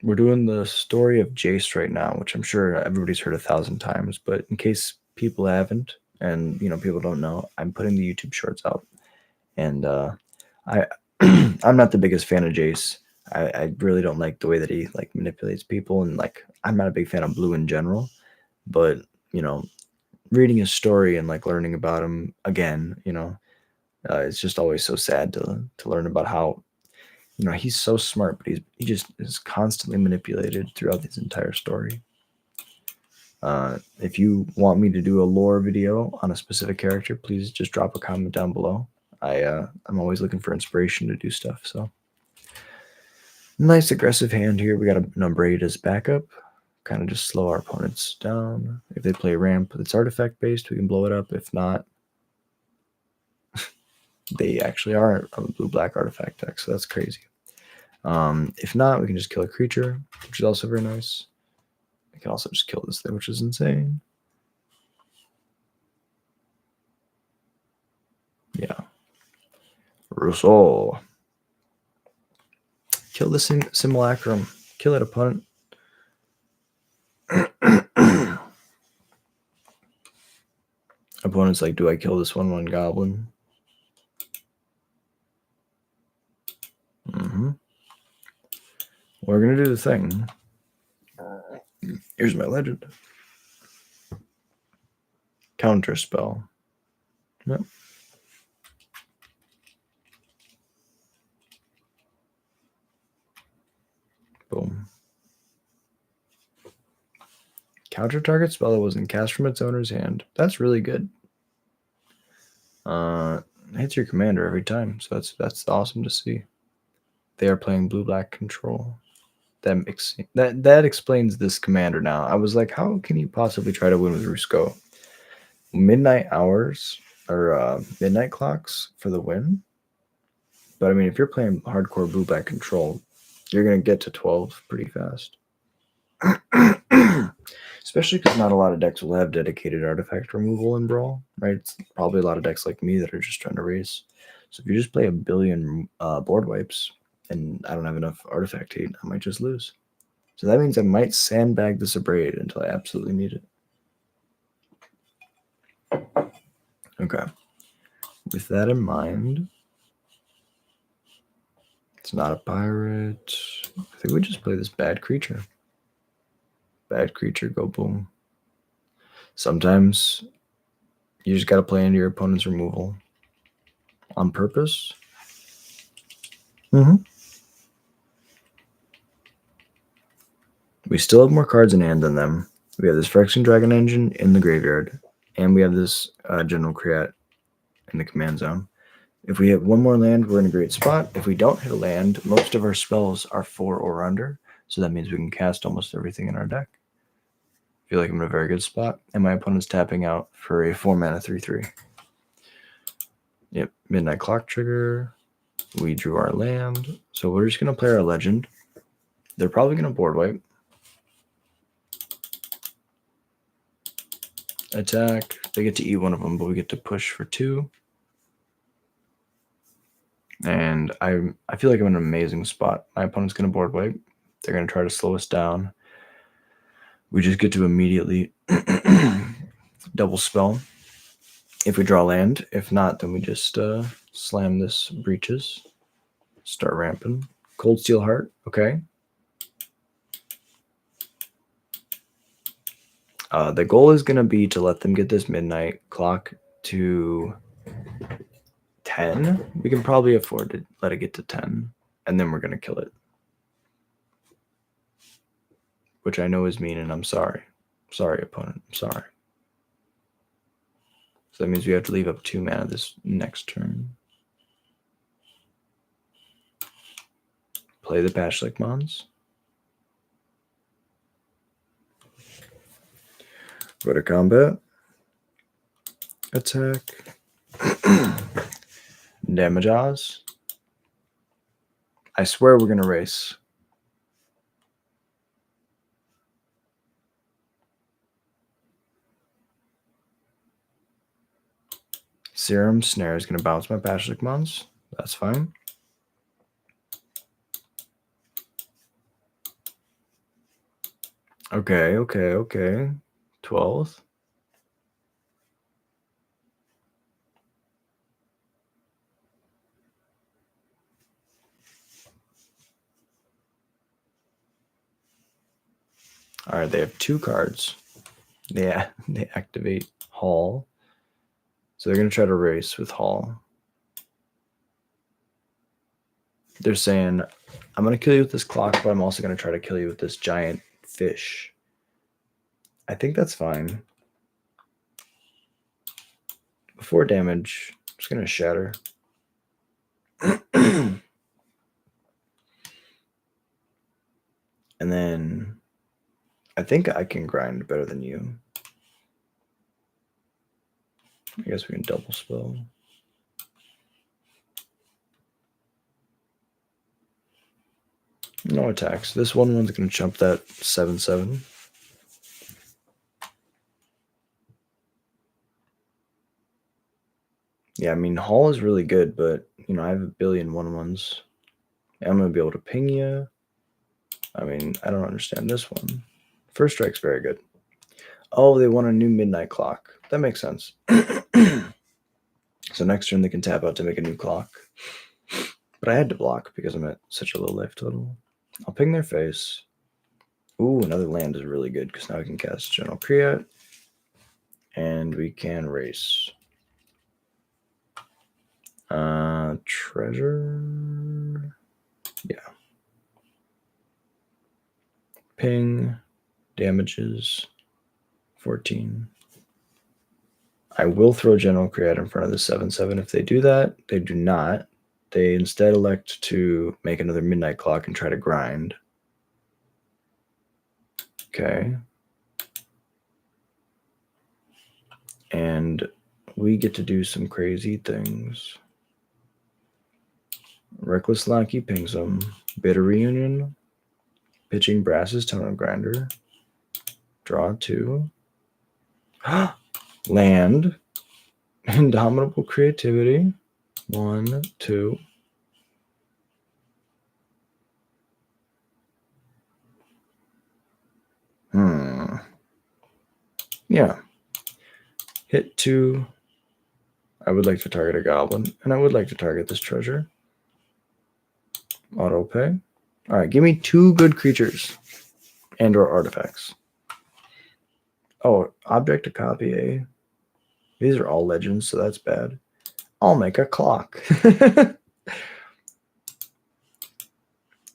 We're doing the story of Jace right now, which I'm sure everybody's heard 1,000 times. But in case people haven't, and people don't know, I'm putting the YouTube shorts out, and I'm not the biggest fan of Jace. I really don't like the way that he manipulates people, and I'm not a big fan of Blue in general. But reading his story and learning about him again, it's just always so sad to learn about how he's so smart, but he just is constantly manipulated throughout his entire story. If you want me to do a lore video on a specific character, please just drop a comment down below. I'm always looking for inspiration to do stuff. So nice aggressive hand here. We got an Umbraid as backup. Kind of just slow our opponents down. If they play ramp that's artifact based, we can blow it up. If not, they actually are a blue-black artifact deck, so that's crazy. If not, we can just kill a creature, which is also very nice. We can also just kill this thing, which is insane. Yeah. Russo. Kill the simulacrum. Kill it, opponent. Opponent's like, do I kill this 1/1 goblin? We're going to do the thing. Here's my legend. Counter spell. Yep. Boom. Counter target spell that wasn't cast from its owner's hand. That's really good. Hits your commander every time, so that's awesome to see. They are playing blue-black control. That explains this commander now. I was like, how can you possibly try to win with Rusko? Midnight hours or midnight clocks for the win. But I mean, if you're playing hardcore blue-black control, you're gonna get to 12 pretty fast. Especially because not a lot of decks will have dedicated artifact removal in Brawl, right? It's probably a lot of decks like me that are just trying to race. So if you just play a billion board wipes and I don't have enough artifact hate, I might just lose. So that means I might sandbag this Abrade until I absolutely need it. Okay. With that in mind, it's not a pirate. I think we just play this bad creature. Bad creature, go boom. Sometimes you just got to play into your opponent's removal on purpose. We still have more cards in hand than them. We have this Phyrexian Dragon Engine in the graveyard, and we have this General Creat in the command zone. If we hit 1 more land, we're in a great spot. If we don't hit a land, most of our spells are 4 or under, so that means we can cast almost everything in our deck. I feel like I'm in a very good spot, and my opponent's tapping out for a 4-mana 3/3. Yep, Midnight Clock trigger. We drew our land, so we're just going to play our legend. They're probably going to board wipe. Attack. They get to eat one of them, but we get to push for 2. And I feel like I'm in an amazing spot. My opponent's going to board wipe. They're going to try to slow us down. We just get to immediately double spell if we draw land. If not, then we just slam this breaches. Start ramping. Cold Steel Heart. Okay. The goal is going to be to let them get this midnight clock to 10. We can probably afford to let it get to 10, and then we're going to kill it. Which I know is mean, and I'm sorry. Sorry, opponent. I'm sorry. So that means we have to leave up 2 mana this next turn. Play the Pashlik Mons. Go to combat. Attack. Damage Oz. I swear we're going to race. Serum Snare is going to bounce my Pashlik Mons. That's fine. Okay. 12th. All right, they have 2 cards. Yeah, they activate Hall. So they're going to try to race with Hall. They're saying, I'm going to kill you with this clock, but I'm also going to try to kill you with this giant fish. I think that's fine. Before damage, I'm just going to shatter. And then I think I can grind better than you. I guess we can double spell. No attacks. This one's going to jump that 7/7. Yeah, I mean, Hall is really good, but, you know, I have a billion 1/1s. I'm going to be able to ping you. I mean, I don't understand this one. First strike's very good. Oh, they want a new midnight clock. That makes sense. So next turn they can tap out to make a new clock. But I had to block because I'm at such a low life total. I'll ping their face. Ooh, another land is really good because now we can cast General Create. And we can race. Treasure. Yeah. Ping. Damages. 14. I will throw General Create in front of the 7/7 if they do that. They do not. They instead elect to make another midnight clock and try to grind. Okay. And we get to do some crazy things. Reckless Lackey pings them. Bitter Reunion. Pitching Brass's Tone Grinder. Draw 2. Land. Indomitable Creativity. 1, 2. Yeah. Hit 2. I would like to target a goblin, and I would like to target this treasure. Auto pay. All right, give me 2 good creatures and or artifacts. Oh, object to copy, eh? These are all legends, so that's bad. I'll make a clock.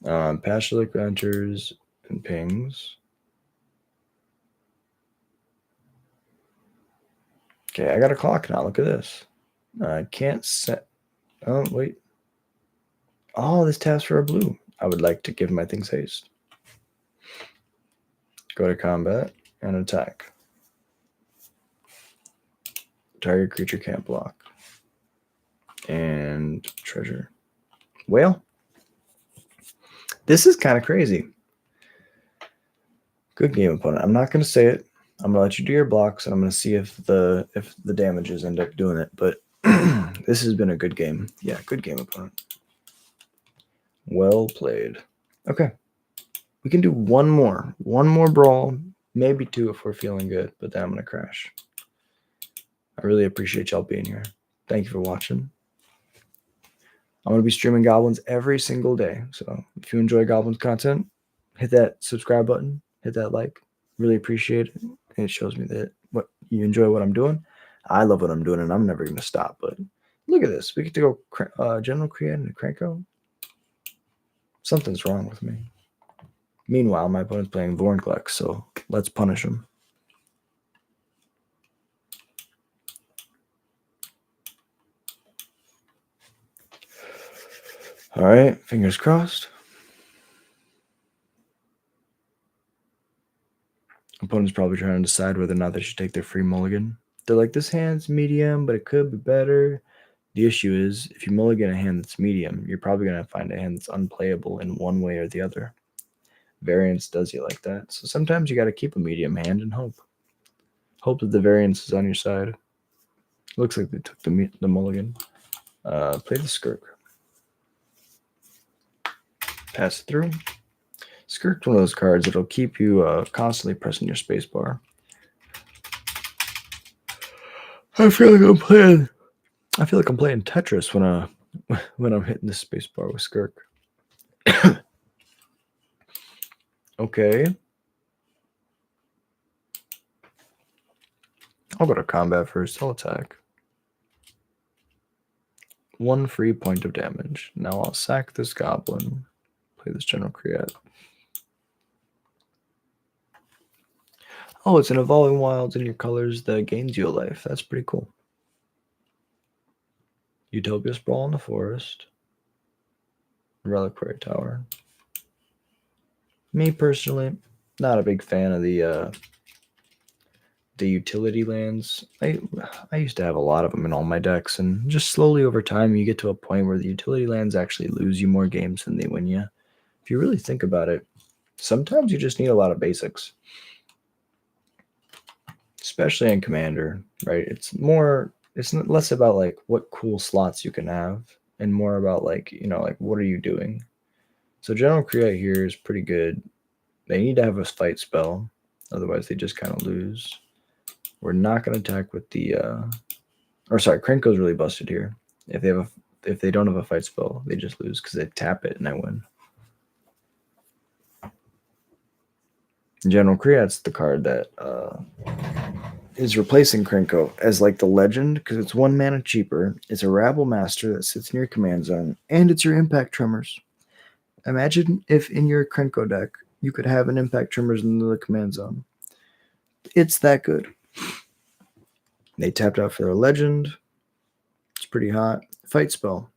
Pashlik Ventures and pings. Okay, I got a clock now. Look at this. I can't set. Oh, wait. Oh, this taps for a blue. I would like to give my things haste. Go to combat and attack. Target creature can't block. And treasure. Well, this is kind of crazy. Good game, opponent. I'm not going to say it. I'm going to let you do your blocks, and I'm going to see if the damages end up doing it. But this has been a good game. Yeah, good game, opponent. Well played. Okay. We can do one more brawl, maybe 2 if we're feeling good, but then I'm going to crash. I really appreciate y'all being here. Thank you for watching. I'm going to be streaming Goblins every single day. So if you enjoy Goblins content, hit that subscribe button, hit that like. Really appreciate it. It shows me that what you enjoy what I'm doing. I love what I'm doing, and I'm never going to stop. But look at this. We get to go General Create and Cranko. Something's wrong with me. Meanwhile, my opponent's playing Vornklex, so let's punish him. All right, fingers crossed. Opponent's probably trying to decide whether or not they should take their free mulligan. They're like, this hand's medium, but it could be better. The issue is, if you mulligan a hand that's medium, you're probably going to find a hand that's unplayable in one way or the other. Variance does you like that. So sometimes you got to keep a medium hand and hope. Hope that the variance is on your side. Looks like they took the mulligan. Play the Skirk. Pass it through. Skirk's one of those cards that'll keep you constantly pressing your spacebar. I feel like I'm playing Tetris when I'm hitting the spacebar with Skirk. Okay. I'll go to combat first. I'll attack. 1 free point of damage. Now I'll sack this goblin. Play this General Create. Oh, it's an Evolving Wilds in your colors that gains you a life. That's pretty cool. Utopia Sprawl in the Forest. Reliquary Tower. Me personally, not a big fan of the utility lands. I used to have a lot of them in all my decks, and just slowly over time you get to a point where the utility lands actually lose you more games than they win you. If you really think about it, sometimes you just need a lot of basics. Especially in Commander, right? It's less about like what cool slots you can have and more about like, like what are you doing? So General Create here is pretty good. They need to have a fight spell, otherwise they just kind of lose. We're not going to attack with the Krenko's really busted here. If they don't have a fight spell, they just lose because they tap it and I win. General Create's the card that is replacing Krenko as like the legend because it's 1 mana cheaper. It's a Rabble Master that sits in your command zone, and it's your Impact Tremors. Imagine if in your Krenko deck you could have an Impact Tremors in the command zone. It's that good. They tapped out for their legend. It's pretty hot. Fight spell.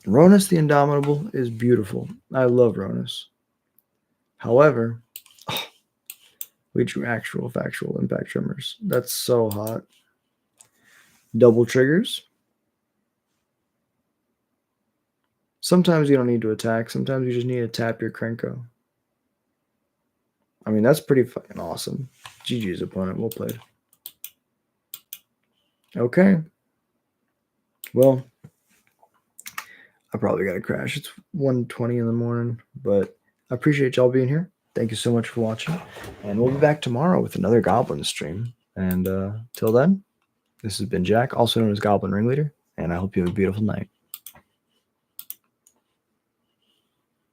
Ronus the Indomitable is beautiful. I love Ronus. However, we drew actual factual Impact Tremors. That's so hot. Double triggers. Sometimes you don't need to attack. Sometimes you just need to tap your Krenko. I mean, that's pretty fucking awesome. GG's opponent. Well played. Okay. Well, I probably got to crash. It's 1:20 in the morning, but I appreciate y'all being here. Thank you so much for watching, and we'll be back tomorrow with another Goblin stream. And till then, this has been Jack, also known as Goblin Ringleader, and I hope you have a beautiful night.